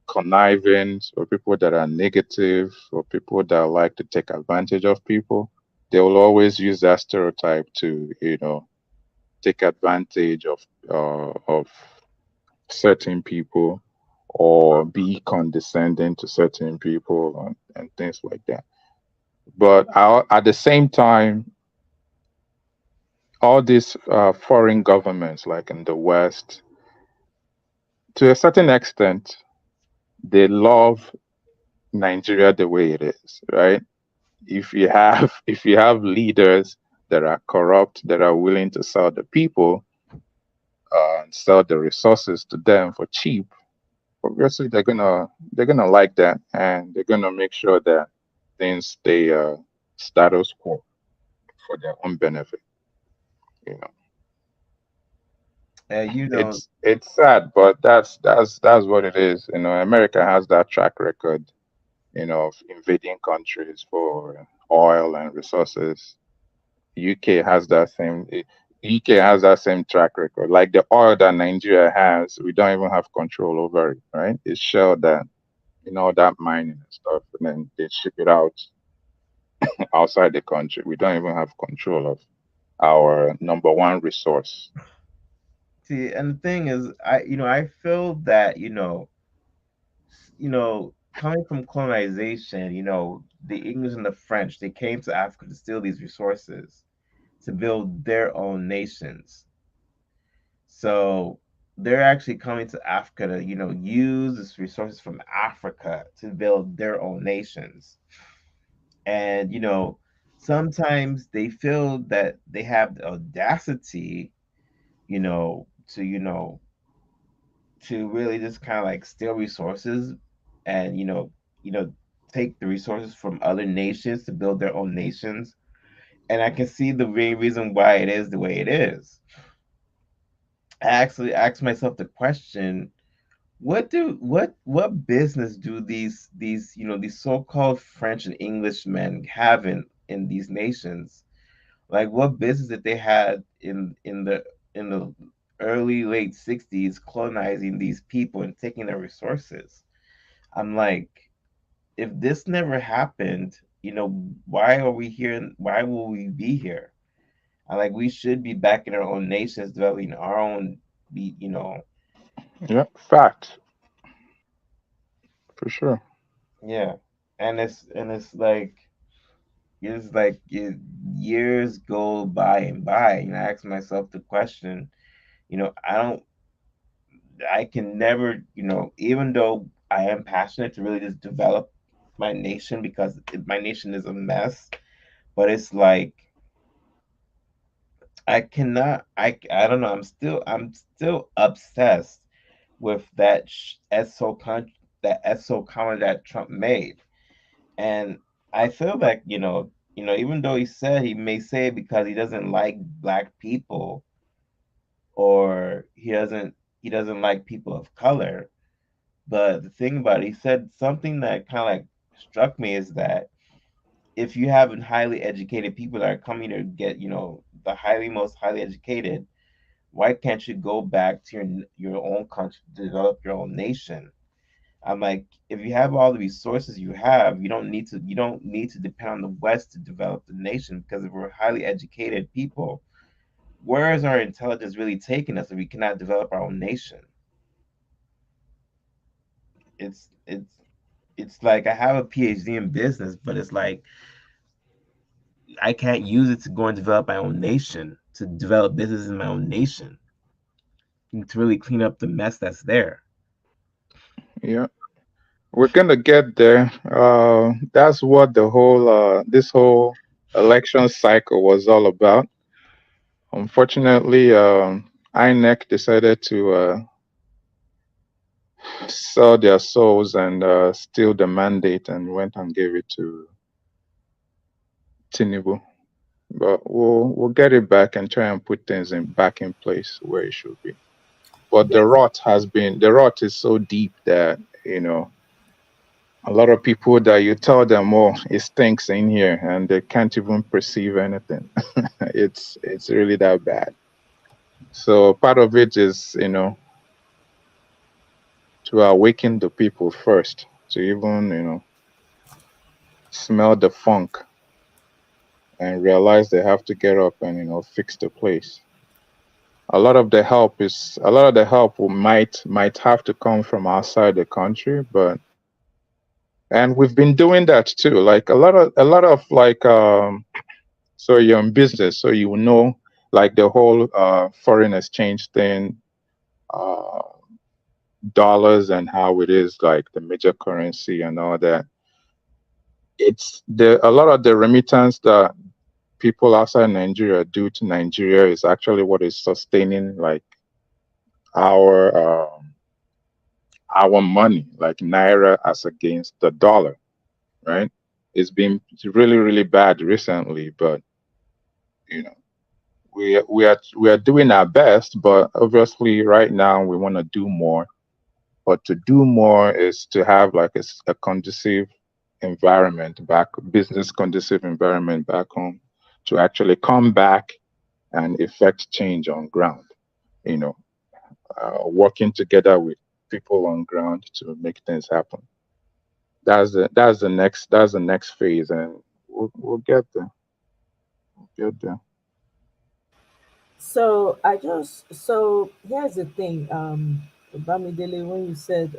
conniving, or people that are negative, or people that like to take advantage of people, they will always use that stereotype to take advantage of certain people or be condescending to certain people and things like that. But at the same time, all these foreign governments, like in the West, to a certain extent, they love Nigeria the way it is, right? If you have leaders that are corrupt, that are willing to sell the people and sell the resources to them for cheap, obviously they're gonna like that, and they're gonna make sure that things stay status quo for their own benefit. You know, it's sad, but that's what it is. America has that track record, of invading countries for oil and resources. UK has that same. UK has that same track record. Like the oil that Nigeria has, we don't even have control over it, right? It's Shell that, that mining and stuff, and then they ship it out outside the country. We don't even have control of our number one resource. See, and the thing is, I feel that, coming from colonization, the English and the French, they came to Africa to steal these resources to build their own nations. So they're actually coming to Africa to, use these resources from Africa to build their own nations. And, sometimes they feel that they have the audacity, to really just kind of like steal resources and, take the resources from other nations to build their own nations. And I can see the main reason why it is the way it is. I actually asked myself the question, what business do these these so-called French and English men have in these nations? Like, what business that they had in the early late 60s colonizing these people and taking their resources? I'm like, if this never happened, why are we here? Why will we be here? Like, we should be back in our own nations, developing our own, Yeah, fact. For sure. yeah. And years go by and by, and I ask myself the question, I can never, even though I am passionate to really just develop my nation because my nation is a mess, but it's like I cannot. I don't know. I'm still obsessed with that SO comment that Trump made, and I feel like even though he may say it because he doesn't like black people or he doesn't like people of color, but the thing about it, he said something that kind of like struck me is that if you have highly educated people that are coming to get the most highly educated, why can't you go back to your own country to develop your own nation? I'm like, if you have all the resources you have, you don't need to depend on the West to develop the nation, because if we're highly educated people, where is our intelligence really taking us if we cannot develop our own nation? It's it's it's like I have a PhD in business, but it's like I can't use it to go and develop my own nation, to develop business in my own nation, and to really clean up the mess that's there. Yeah. We're gonna get there. That's what the whole this whole election cycle was all about. Unfortunately, INEC decided to sell their souls and steal the mandate and went and gave it to Tinubu. But we'll get it back and try and put things back in place where it should be. But the rot is so deep that a lot of people that you tell them, oh, it stinks in here, and they can't even perceive anything. It's really that bad. So part of it is, to awaken the people first, to even, smell the funk and realize they have to get up and, fix the place. A lot of the help might have to come from outside the country, and we've been doing that too. Like a lot of like, so you're in business, so like the whole foreign exchange thing, dollars and how it is like the major currency and all that. A lot of the remittance that people outside Nigeria do to Nigeria is actually what is sustaining like our money, like Naira as against the dollar, right? It's been really, really bad recently, but we are doing our best, but obviously right now we want to do more. But to do more is to have like a conducive environment business conducive environment back home, to actually come back and effect change on ground. Working together with people on ground to make things happen. That's the next phase, and we'll get there. We'll get there. So here's the thing, Bamidele, when you said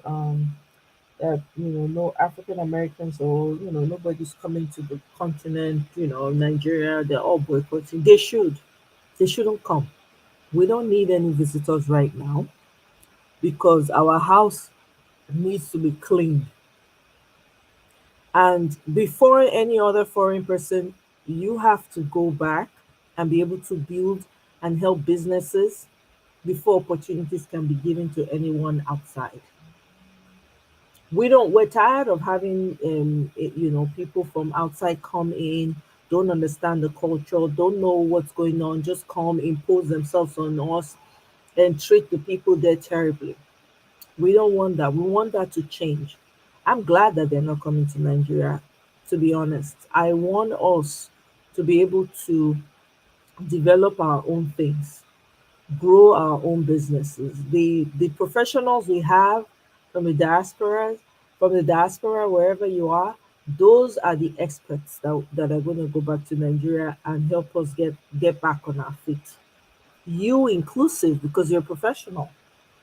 that no African Americans or nobody's coming to the continent. Nigeria, they're all boycotting. They shouldn't come. We don't need any visitors right now because our house needs to be cleaned. And before any other foreign person, you have to go back and be able to build and help businesses before opportunities can be given to anyone outside. We're tired of having people from outside come in, don't understand the culture, don't know what's going on, just come impose themselves on us and treat the people there terribly. We don't want that. We want that to change. I'm glad that they're not coming to Nigeria, to be honest. I want us to be able to develop our own things, grow our own businesses. The professionals we have from the diaspora, wherever you are, those are the experts that are going to go back to Nigeria and help us get back on our feet. You inclusive, because you're a professional.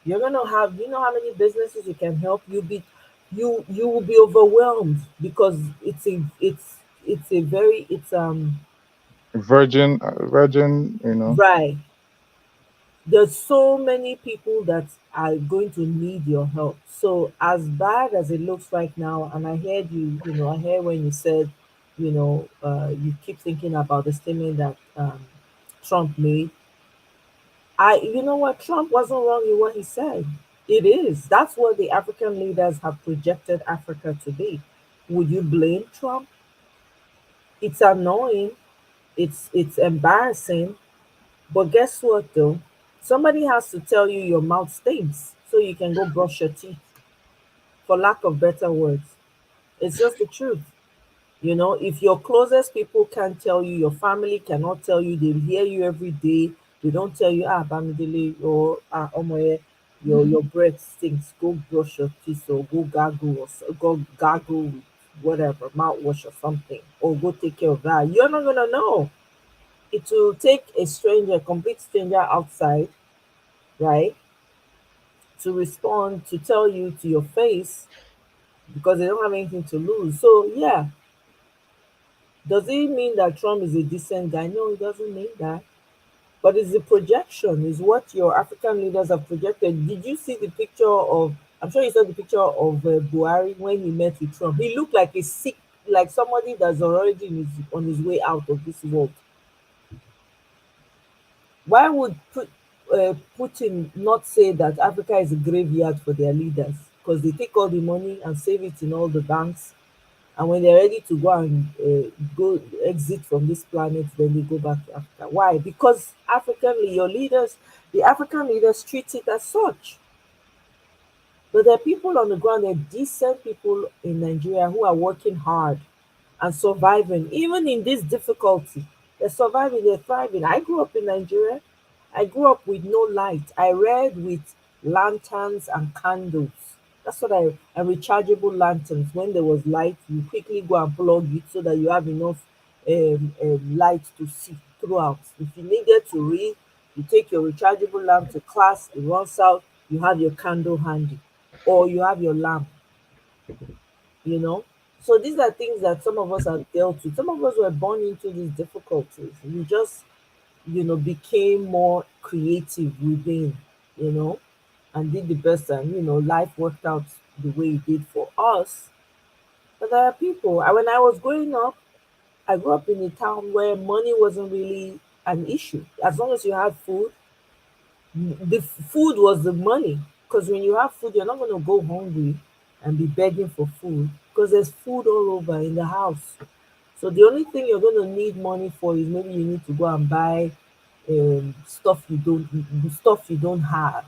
You're gonna have, how many businesses you can help. You will be overwhelmed because it's a very Virgin, right. There's so many people that are going to need your help. So as bad as it looks right now, and I heard I heard when you said, you keep thinking about the statement that Trump made. You know what, Trump wasn't wrong in what he said. It is. That's what the African leaders have projected Africa to be. Would you blame Trump? It's annoying. It's embarrassing. But guess what though? Somebody has to tell you your mouth stinks so you can go brush your teeth, for lack of better words. It's just the truth. If your closest people can't tell you, your family cannot tell you, they hear you every day, they don't tell you, Bamidele, or Omoye, your breath stinks, go brush your teeth, or go gargle, go gargle with whatever, mouthwash or something, or go take care of that. You're not gonna know. It will take a stranger, a complete stranger outside, right, to respond, to tell you to your face, because they don't have anything to lose. So yeah, does it mean that Trump is a decent guy? No, it doesn't mean that. But it's the projection, is what your African leaders have projected. Did you see the picture of, I'm sure you saw the picture of Buhari when he met with Trump. He looked like a sick, like somebody that's already on his way out of this world. Why would Putin not say that Africa is a graveyard for their leaders? Because they take all the money and save it in all the banks, and when they're ready to go and go exit from this planet, then they go back to Africa. Why? Because the African leaders treat it as such. But there are people on the ground, there are decent people in Nigeria who are working hard and surviving, even in this difficulty. They're surviving, they're thriving. I grew up in Nigeria. I grew up with no light. I read with lanterns and candles. That's what and rechargeable lanterns. When there was light, you quickly go and plug it so that you have enough light to see throughout. If you needed to read, you take your rechargeable lamp to class, it runs out, you have your candle handy, or you have your lamp. So these are things that some of us have dealt with. Some of us were born into these difficulties. We just, became more creative within, and did the best, and life worked out the way it did for us. But there are people, when I was growing up, I grew up in a town where money wasn't really an issue. As long as you had food, the food was the money. Because when you have food, you're not going to go hungry and be begging for food, because there's food all over in the house. So the only thing you're going to need money for is maybe you need to go and buy stuff you don't have,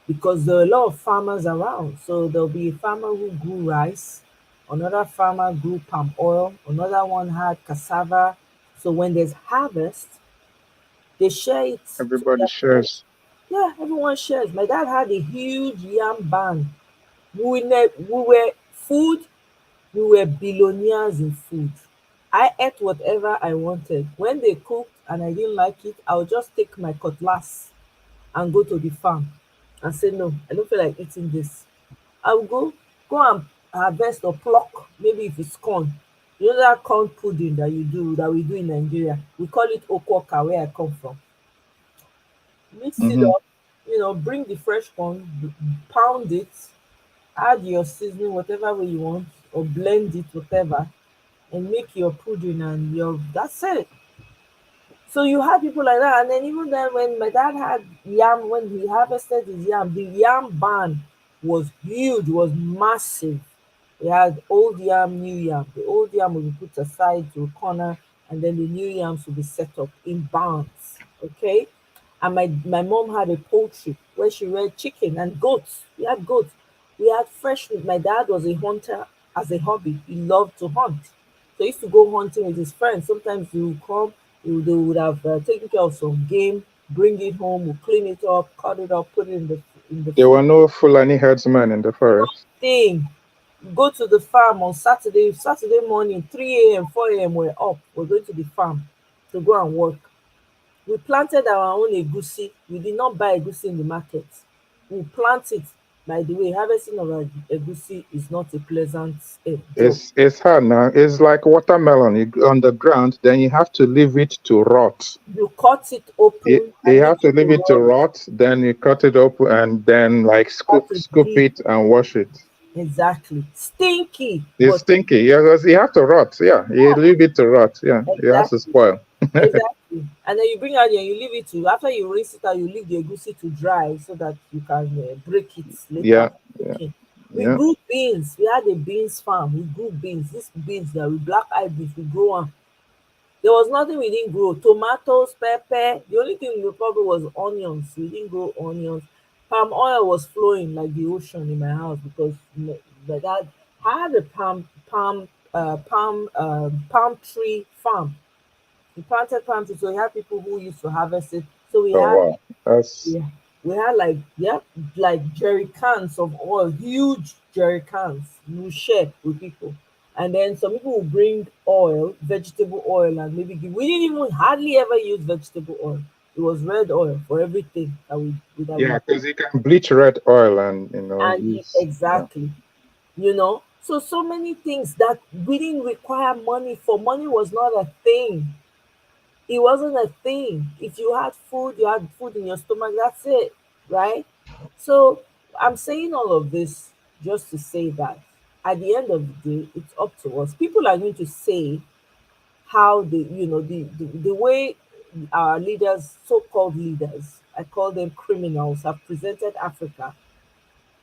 because there are a lot of farmers around. So there'll be a farmer who grew rice, another farmer grew palm oil, another one had cassava. So when there's harvest, they share it. Everybody shares. Yeah, everyone shares. My dad had a huge yam barn. We were billionaires in food. I ate whatever I wanted. When they cooked and I didn't like it, I would just take my cutlass and go to the farm and say, no, I don't feel like eating this. I will go and harvest or pluck, maybe if it's corn. You know that corn pudding that we do in Nigeria? We call it okwoka where I come from. Mix it Mm-hmm. up, bring the fresh corn, pound it, add your seasoning, whatever way you want, or blend it, whatever, and make your pudding and that's it. So you had people like that, and then even then, when my dad had yam, when he harvested his yam, the yam barn was huge, was massive. We had old yam, new yam. The old yam will be put aside to a corner, and then the new yams will be set up in barns. Okay, and my mom had a poultry where she reared chicken and goats. We had goats. We had fresh meat. My dad was a hunter as a hobby. He loved to hunt. So he used to go hunting with his friends. Sometimes he would come, they would have taken care of some game, bring it home, we'll clean it up, cut it up, put it in the There were no Fulani herdsmen in the forest. thing. Go to the farm on Saturday morning, 3 a.m., 4 a.m. We're up. We're going to the farm to go and work. We planted our own egusi. We did not buy egusi in the market. We plant it. By the way, harvesting of egusi is not a pleasant job. It's hard now. It's like watermelon. On the ground, then you have to leave it to rot. You cut it open. You have to leave it to rot, then you cut it open, and then like scoop it and wash it. Exactly. Stinky. It's stinky. Yeah, because you have to rot. Yeah, you leave it to rot. Yeah, it has to spoil. Exactly. And then you bring out and you leave it to, after you rinse it out, you leave the egusi to dry so that you can break it later. Yeah. Okay. We grew beans. We had a beans farm. We grew beans. These beans that we black-eyed beans, we grow on. There was nothing we didn't grow. Tomatoes, pepper. The only thing we probably was onions. We didn't grow onions. Palm oil was flowing like the ocean in my house because my dad had a palm tree farm. He planted palm trees, so he had people who used to harvest it. So we we had like jerry cans of oil, huge jerry cans. We share with people. And then some people will bring oil, vegetable oil, and maybe we didn't even hardly ever use vegetable oil. It was red oil for everything that we because you can bleach red oil and use, exactly. So many things that we didn't require money for. Money was not a thing. It wasn't a thing. If you had food in your stomach, that's it, right? So I'm saying all of this just to say that at the end of the day, it's up to us. People are going to say how the way our leaders, so-called leaders, I call them criminals, have presented Africa.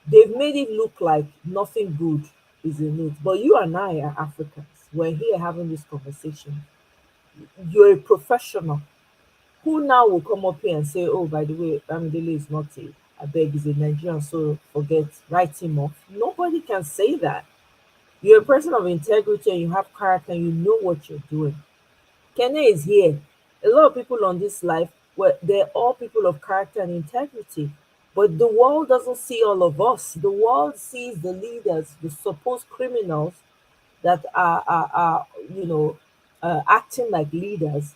They've made it look like nothing good is in it. But you and I are Africans. We're here having this conversation. You're a professional. Who now will come up here and say, oh, by the way, Bamidele is not a beg, is a Nigerian, so write him off. Nobody can say that. You're a person of integrity and you have character and you know what you're doing. Kenya is here. A lot of people on this life, they're all people of character and integrity. But the world doesn't see all of us. The world sees the leaders, the supposed criminals that are acting like leaders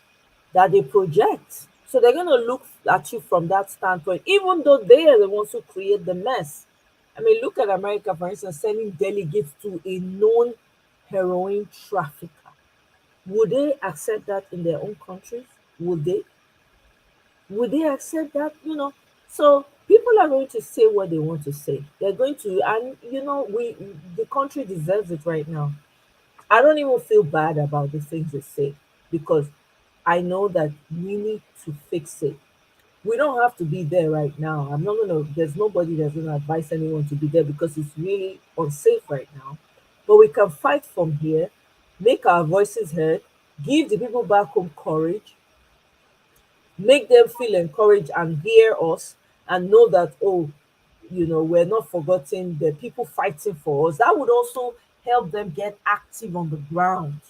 that they project. So they're going to look at you from that standpoint, even though they are the ones who create the mess. I mean, look at America, for instance, sending delegates to a known heroin trafficker. Would they accept that in their own countries? Would they? Would they accept that? So people are going to say what they want to say. They're going to, and the country deserves it right now. I don't even feel bad about the things they say because I know that we need to fix it. We don't have to be there right now. There's nobody that's going to advise anyone to be there because it's really unsafe right now. But we can fight from here, make our voices heard, give the people back home courage, make them feel encouraged and hear us and know that, we're not forgotten, the people fighting for us. That would also help them get active on the ground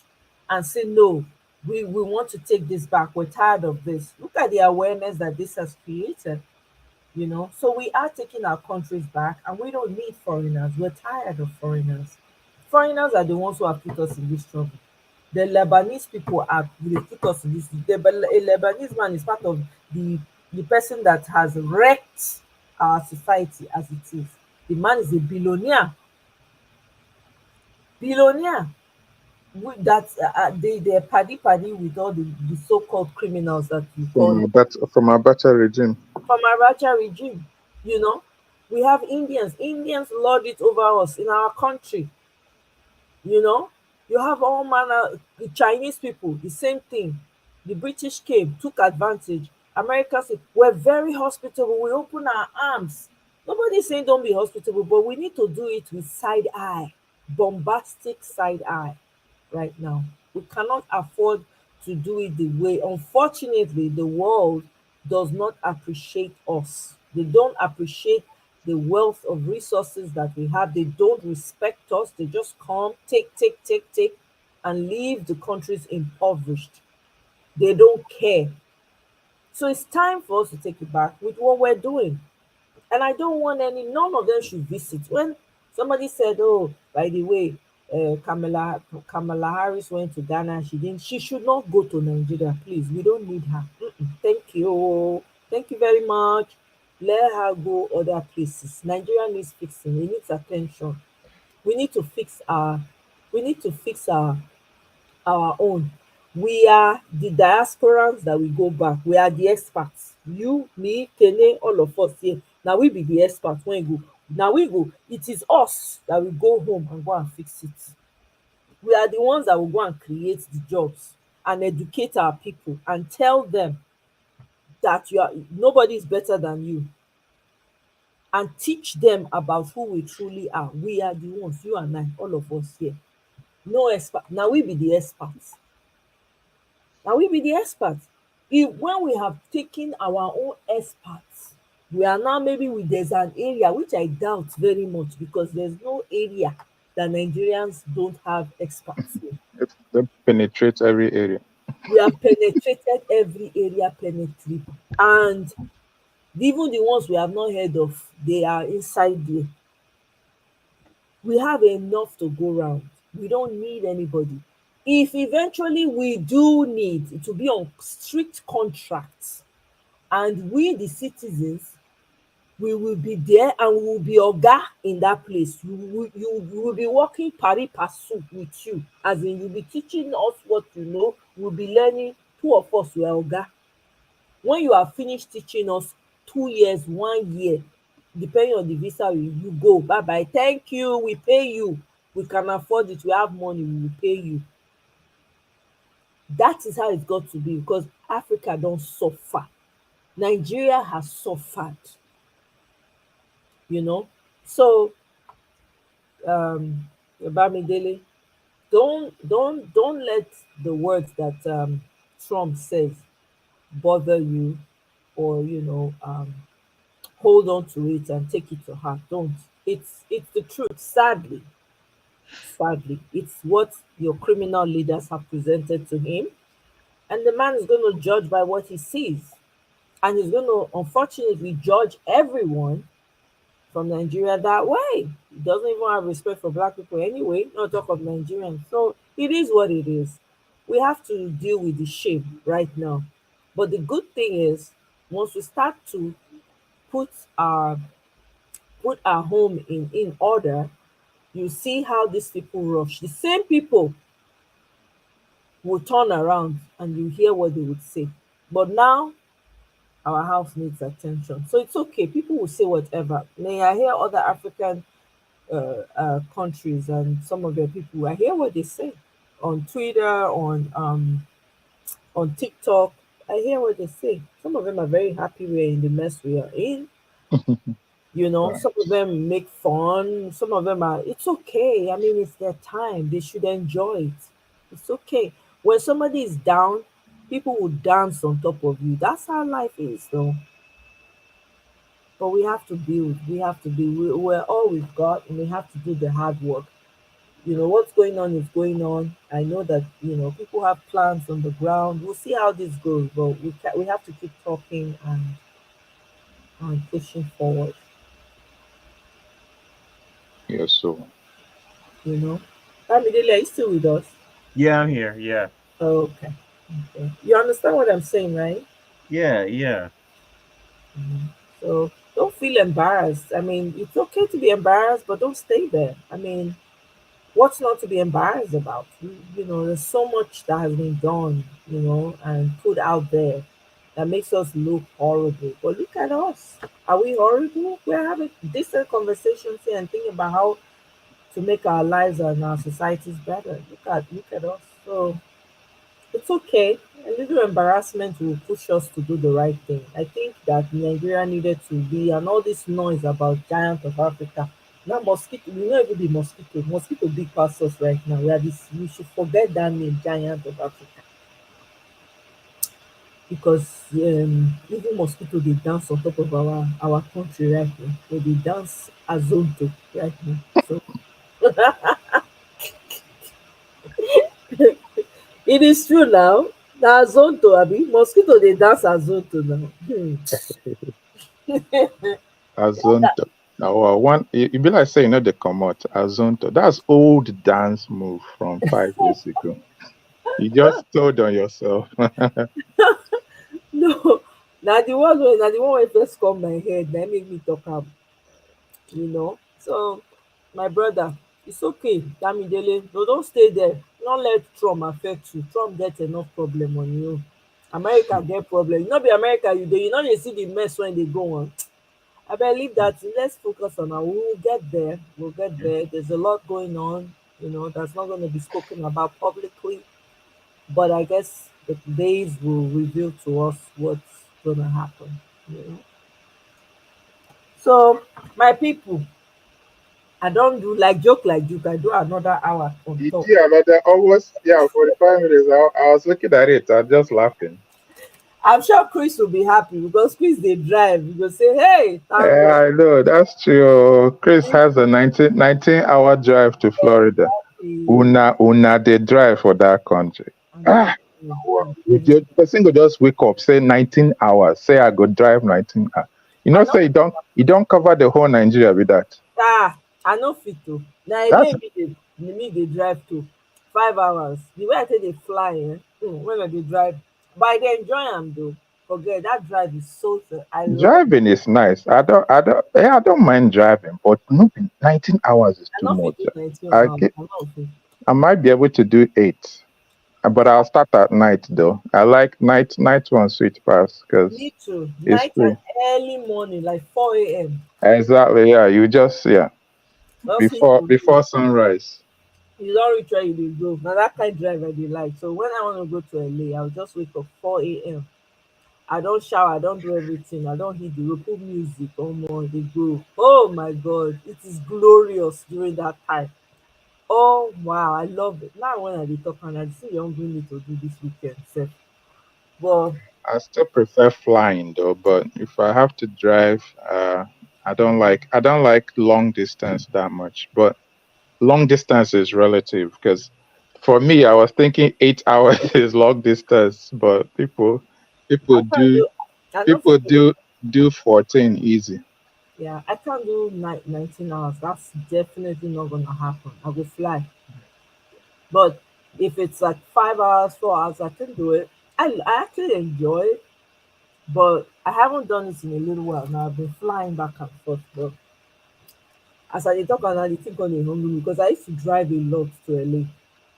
and say, no, we want to take this back. We're tired of this. Look at the awareness that this has created, So we are taking our countries back and we don't need foreigners. We're tired of foreigners. Foreigners are the ones who have put us in this trouble. The Lebanese people they put us in this. A Lebanese man is part of the person that has wrecked our society as it is. The man is a billionaire. Billionaire. That they're paddy with all the so-called criminals that you call from Abacha regime. From Abacha regime, you know. We have Indians. Indians lord it over us in our country. You know, you have all manner. The Chinese people, the same thing. The British came, took advantage. America said, we're very hospitable. We open our arms. Nobody's saying don't be hospitable, but we need to do it with side eye, bombastic side eye right now. We cannot afford to do it the way. Unfortunately, the world does not appreciate us. They don't appreciate the wealth of resources that we have. They don't respect us. They just come, take, and leave the countries impoverished. They don't care. So it's time for us to take it back with what we're doing. And I don't want none of them should visit. When somebody said, oh, by the way, Kamala Harris went to Ghana, she should not go to Nigeria, please. We don't need her. Thank you very much. Let her go other places. Nigeria needs fixing. It needs attention. We need to fix our own. We are the diasporans that we go back. We are the experts. You, me, Kene, all of us here. Now we be the experts when we go. Now we go. It is us that will go home and go and fix it. We are the ones that will go and create the jobs and educate our people and tell them that nobody is better than you, and teach them about who we truly are. We are the ones, you and I, all of us here. No expert. Now we be the experts. When we have taken our own experts, we are now maybe there's an area, which I doubt very much, because there's no area that Nigerians don't have experts in. They penetrate every area. We have penetrated every area, and even the ones we have not heard of, they are inside there. We have enough to go around. We don't need anybody. If eventually we do need it to be on strict contracts, and we the citizens, we will be there and we will be oga in that place. You will be working pari passu with you, as in you'll be teaching us what you know. We'll be learning. Two of us will oga. When you are finished teaching us, 2 years, 1 year, depending on the visa, you go. Bye-bye. Thank you. We pay you. We can afford it. We have money. We will pay you. That is how it's got to be, because Africa don't suffer. Nigeria has suffered. You know? So, Bamidele, don't let the words that Trump says bother you, or hold on to it and take it to heart. Don't. It's the truth. Sadly, it's what your criminal leaders have presented to him, and the man is going to judge by what he sees, and he's going to unfortunately judge everyone from Nigeria that way. He doesn't even have respect for black people anyway, not talk of Nigerians. So it is what it is. We have to deal with the shame right now. But the good thing is, once we start to put our home in order, you see how these people rush. The same people will turn around and you hear what they would say. But now our house needs attention. So it's okay. People will say whatever. May I hear other African countries and some of their people, I hear what they say on Twitter, on TikTok. I hear what they say. Some of them are very happy we're in the mess we are in. Some of them make fun. Some of them it's okay. I mean, it's their time. They should enjoy it. It's okay. When somebody is down, people will dance on top of you. That's how life is, though. But we have to build. We're all we've got, and we have to do the hard work. What's going on is going on. I know that, people have plans on the ground. We'll see how this goes, but we have to keep talking and pushing forward. Yes, so. Bamidele, are you still with us? Yeah, I'm here. Yeah. Oh, okay. You understand what I'm saying, right? Yeah. So don't feel embarrassed. I mean, it's okay to be embarrassed, but don't stay there. I mean, what's not to be embarrassed about? You know, there's so much that has been done, you know, and put out there that makes us look horrible. But look at us. Are we horrible? We're having decent conversations here and thinking about how to make our lives and our societies better. Look at us. So it's okay. A little embarrassment will push us to do the right thing. I think that Nigeria needed to be, and all this noise about giant of Africa. Now mosquito, we not even be mosquito. Mosquito big past us right now. We should forget that name, giant of Africa, because even mosquito they dance on top of our country right now. They dance azonto right now. So it is true now. Na azonto, abi mosquito they dance azonto now. Azonto. Now, one, it be like saying, they come out. Azonto. That's old dance move from 5 years ago. You just told on yourself. No, now the one wey first come my head, that make me talk am. You know. So my brother, it's okay. Damidele, no, don't stay there. Don't let Trump affect you. Trump get enough problem on you. America get problem. You know, be America, you know they see the mess when they go on. I believe that let's focus on our. We'll get there. We'll get there. There's a lot going on, you know, that's not going to be spoken about publicly. But I guess the days will reveal to us what's going to happen. You know? So, my people, I don't do like joke. I do another hour on top. Yeah, but almost 45 minutes. I was looking at it. I'm just laughing. I'm sure Chris will be happy because Chris they drive. He will say, "Hey, yeah, I know that's true. Chris has a 19-hour drive to Florida. Una they drive for that country. The person could just wake up, say 19 hours. Say I go drive 19 hours. You know, say you don't cover the whole Nigeria with that. I know fit to. Now they drive to 5 hours. The way I say they fly, when they drive, but they enjoy them though. Forget that drive is so. Driving is nice. I don't mind driving, but 19 hours is too much. I might be able to do 8. But I'll start at night though. I like night one sweet pass because me too. Night and early morning, like 4 a.m. Exactly. Yeah, you just before sunrise. You don't reach where you go. Now that kind of drive I like. So when I want to go to LA, I'll just wake up 4 a.m. I don't shower. I don't do everything. I don't hit the road. Put music on more. They go. Oh my God, it is glorious during that time. Oh wow, I love it. Now when I be talking, I see you bring me to do this weekend. So, well, I still prefer flying though. But if I have to drive, I don't like long distance that much. But long distance is relative because for me, I was thinking 8 hours is long distance, but people do 14 easy. Yeah, I can't do 19 hours. That's definitely not gonna happen. I will fly. But if it's like 5 hours, 4 hours, I can do it. I actually enjoy it, but I haven't done it in a little while now. I've been flying back and forth, but as I talk and I think on the home because I used to drive a lot to LA,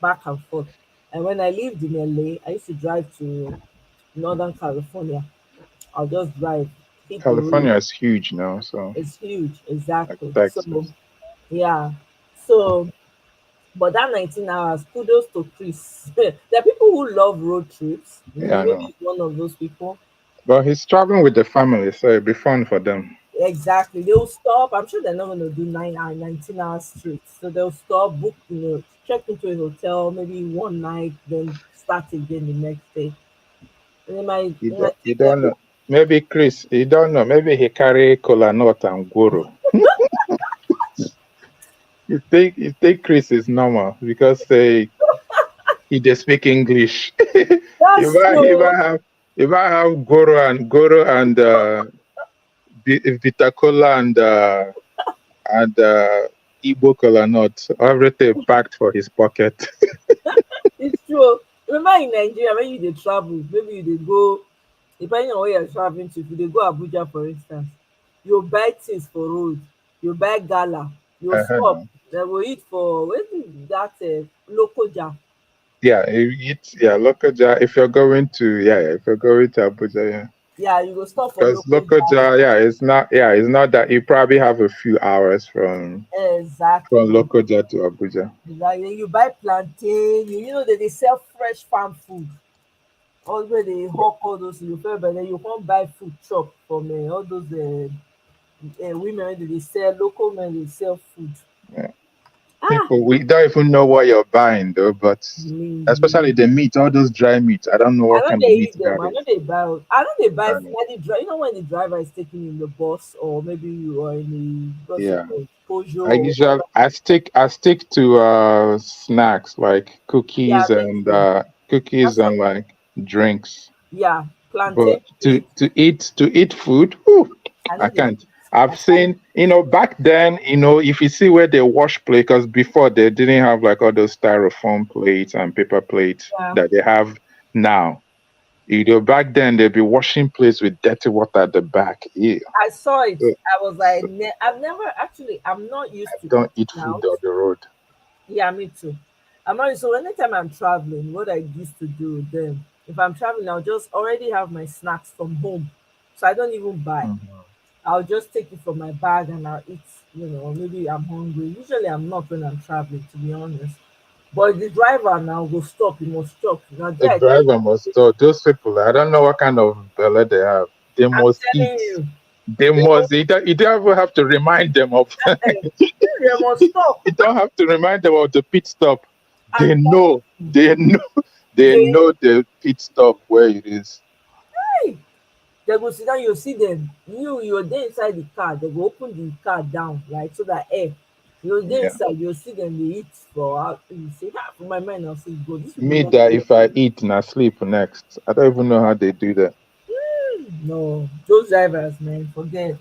back and forth. And when I lived in LA, I used to drive to Northern California. I'll just drive. California is huge now, so it's huge, exactly. Texas. So, yeah. So, but that 19 hours, kudos to Chris. There are people who love road trips. Yeah, maybe he's one of those people. But he's traveling with the family, so it'll be fun for them. Exactly. They'll stop. I'm sure they're not going to do 19 hours straight. So they'll stop, book, check into a hotel, maybe one night, then start again the next day. And they might, you don't know. Maybe Chris, you don't know. Maybe he carry kola nut and guru. You think Chris is normal because he just speak English. If I have guru and Vita Cola and Igbo kola nut, everything packed for his pocket. It's true. Remember in Nigeria when you travel, maybe you go. Depending on where you're traveling to, if they go Abuja, for instance, you buy things for road, you buy gala, you stop, they will eat for wetin that local jam. Yeah, if you're going to Abuja, yeah. Yeah, you go stop for Because local jam. it's not that you probably have a few hours from Exactly. Lokoja to Abuja. Exactly. You buy plantain, you know that they sell fresh farm food. All where they hawk all those you pay, but then you can't buy food chop from all those women when they sell local men they sell food. Yeah. People, we don't even know what you're buying though, but especially the meat, all those dry meat. I don't know what kind of meat that I is. know they buy. I know they buy. You know when the driver is taking in the bus, or maybe you are in the Yeah. Peugeot. I stick to snacks like cookies and like drinks. Yeah, But plantain. to eat food, I can't. I've seen, back then, if you see where they wash plate, because before they didn't have like all those styrofoam plates and paper plates that they have now. Back then they'd be washing plates with dirty water at the back. Yeah. I saw it. I was like, I've never actually. I'm not used to. Don't eat food on the road. Yeah, me too. I'm not. So anytime I'm traveling, what I used to do then, if I'm traveling, I'll just already have my snacks from home, so I don't even buy. I'll just take it from my bag and I'll eat. Maybe I'm hungry. Usually I'm not when I'm traveling, to be honest. But the driver now will stop. He must stop. The driver must stop. Those people, I don't know what kind of belly they have. They must eat. They must. You don't even have to remind them of. They must stop. You don't have to remind them of the pit stop. They know. They know the pit stop where it is. Hey. They go sit down, you see them. You're there inside the car. They go open the car down, right, so that air. You're there inside. You see them. They eat for. You say, for my mind, I'll say, go. Me that if I eat and I sleep next, I don't even know how they do that. No, those drivers, man, forget.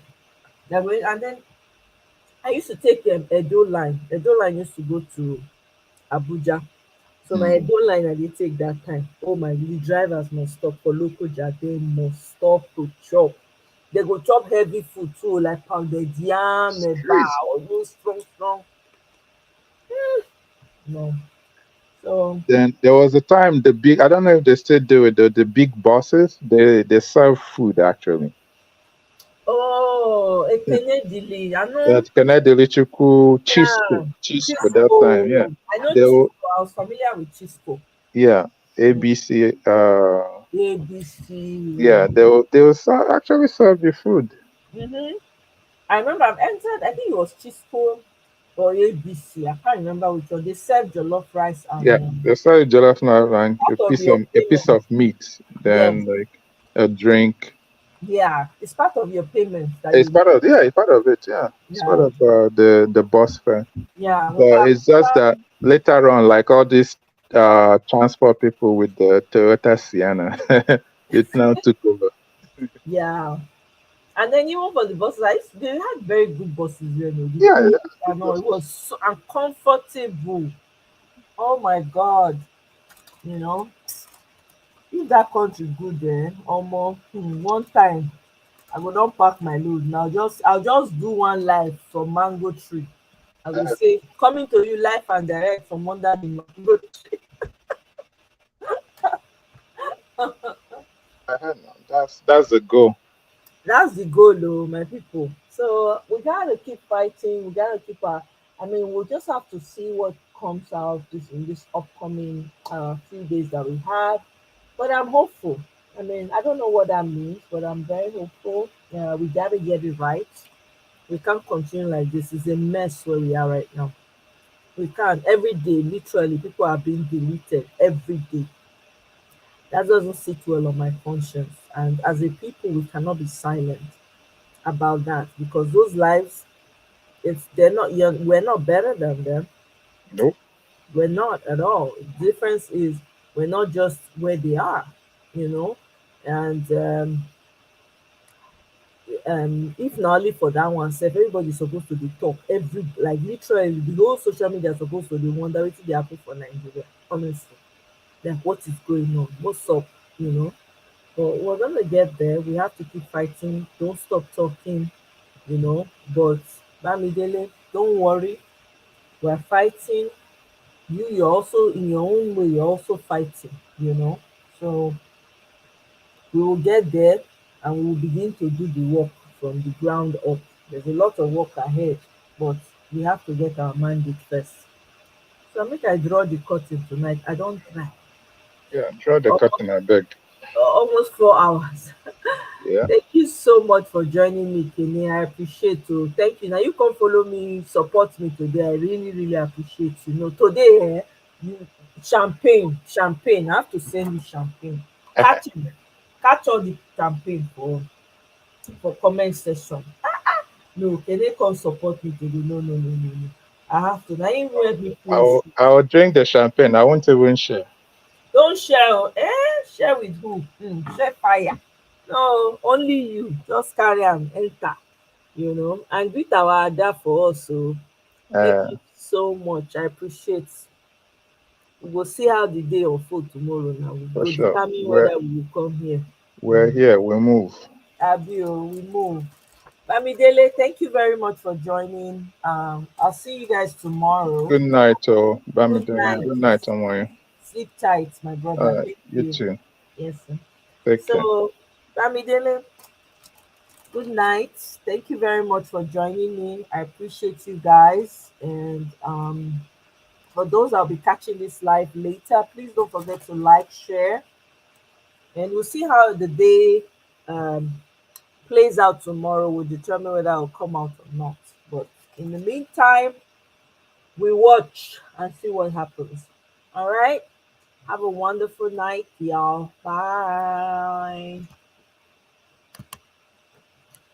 And then I used to take Edo line. Edo line used to go to Abuja. So my Edo line I did take that time. Oh my, the drivers must stop for local jar. They must stop to chop. They go chop heavy food too, like pounded yam, all those strong. No. So then there was a time I don't know if they still do it, the big bosses, they serve food actually. Oh, Ekenedili. I know. That Ekenedili Chisco that time, yeah. I know Chisco. I was familiar with Chisco. Yeah, ABC. ABC. Yeah, they will actually serve you food. I remember I've entered. I think it was Chisco or ABC. I can't remember which one. They serve jollof rice and they serve jollof rice and a piece of meat, then like a drink. Yeah, it's part of your payment. It's part of it. Yeah, it's part of the bus fare. Yeah, but it's just that later on, like all these transport people with the Toyota Sienna, it now took over. Yeah, and then even for the buses, they had very good buses. Yeah, I know it was so uncomfortable. Oh my God, if that country good there, almost one time I go not pack my load. Now I'll just do one live from Mango Tree. I will say coming to you live and direct from under the mango tree. That's the goal. That's the goal, though, my people. So we gotta keep fighting. We gotta keep we'll just have to see what comes out in this upcoming few days that we have. But I'm hopeful. I don't know what that means, but I'm very hopeful. We gotta get it right. We can't continue like this. It's a mess where we are right now. We can't. Every day, literally, people are being deleted every day. That doesn't sit well on my conscience. And as a people, we cannot be silent about that because those lives, we're not better than them. Nope. We're not at all. The difference is we're not just where they are, and if not only for that one, everybody's supposed to be talk literally the whole social media is supposed to be wonder what they happen for Nigeria, honestly. Like what is going on? What's up? But we're gonna get there. We have to keep fighting. Don't stop talking. you know. But Bamidele, don't worry, we're fighting. You're also in your own way, you're also fighting, you know. So we will get there and we will begin to do the work from the ground up. There's a lot of work ahead, but we have to get our mandate first. So make I draw the curtain tonight. I don't try. Yeah, draw the curtain, I beg. Almost 4 hours. Yeah. Thank you so much for joining me, Kenny. I appreciate you. Thank you. Now you come follow me, support me today. I really, really appreciate you. Know, today, champagne. I have to send you champagne. Catch all the champagne for comment section. No, Kenny come support me today. No. I have to. Now you help me please. I'll drink the champagne. I won't even share. Don't share. Share with who? Share fire. No, only you. Just carry and enter. You know, and greet our Ada for us. So thank you so much. I appreciate. We will see how the day unfold tomorrow. Now we will determine whether we will come here. We're here. We move. Abio, we move. Bamidele, thank you very much for joining. I'll see you guys tomorrow. Good night, Bamidele. Good night, Omoyo. Sleep tight, my brother. You too. Yes, sir. Take care. So, Bamidele, good night. Thank you very much for joining me. I appreciate you guys. And for those that'll be catching this live later, please don't forget to like, share, and we'll see how the day plays out tomorrow. Will determine whether I'll come out or not. But in the meantime, we watch and see what happens. All right. Have a wonderful night, y'all. Bye.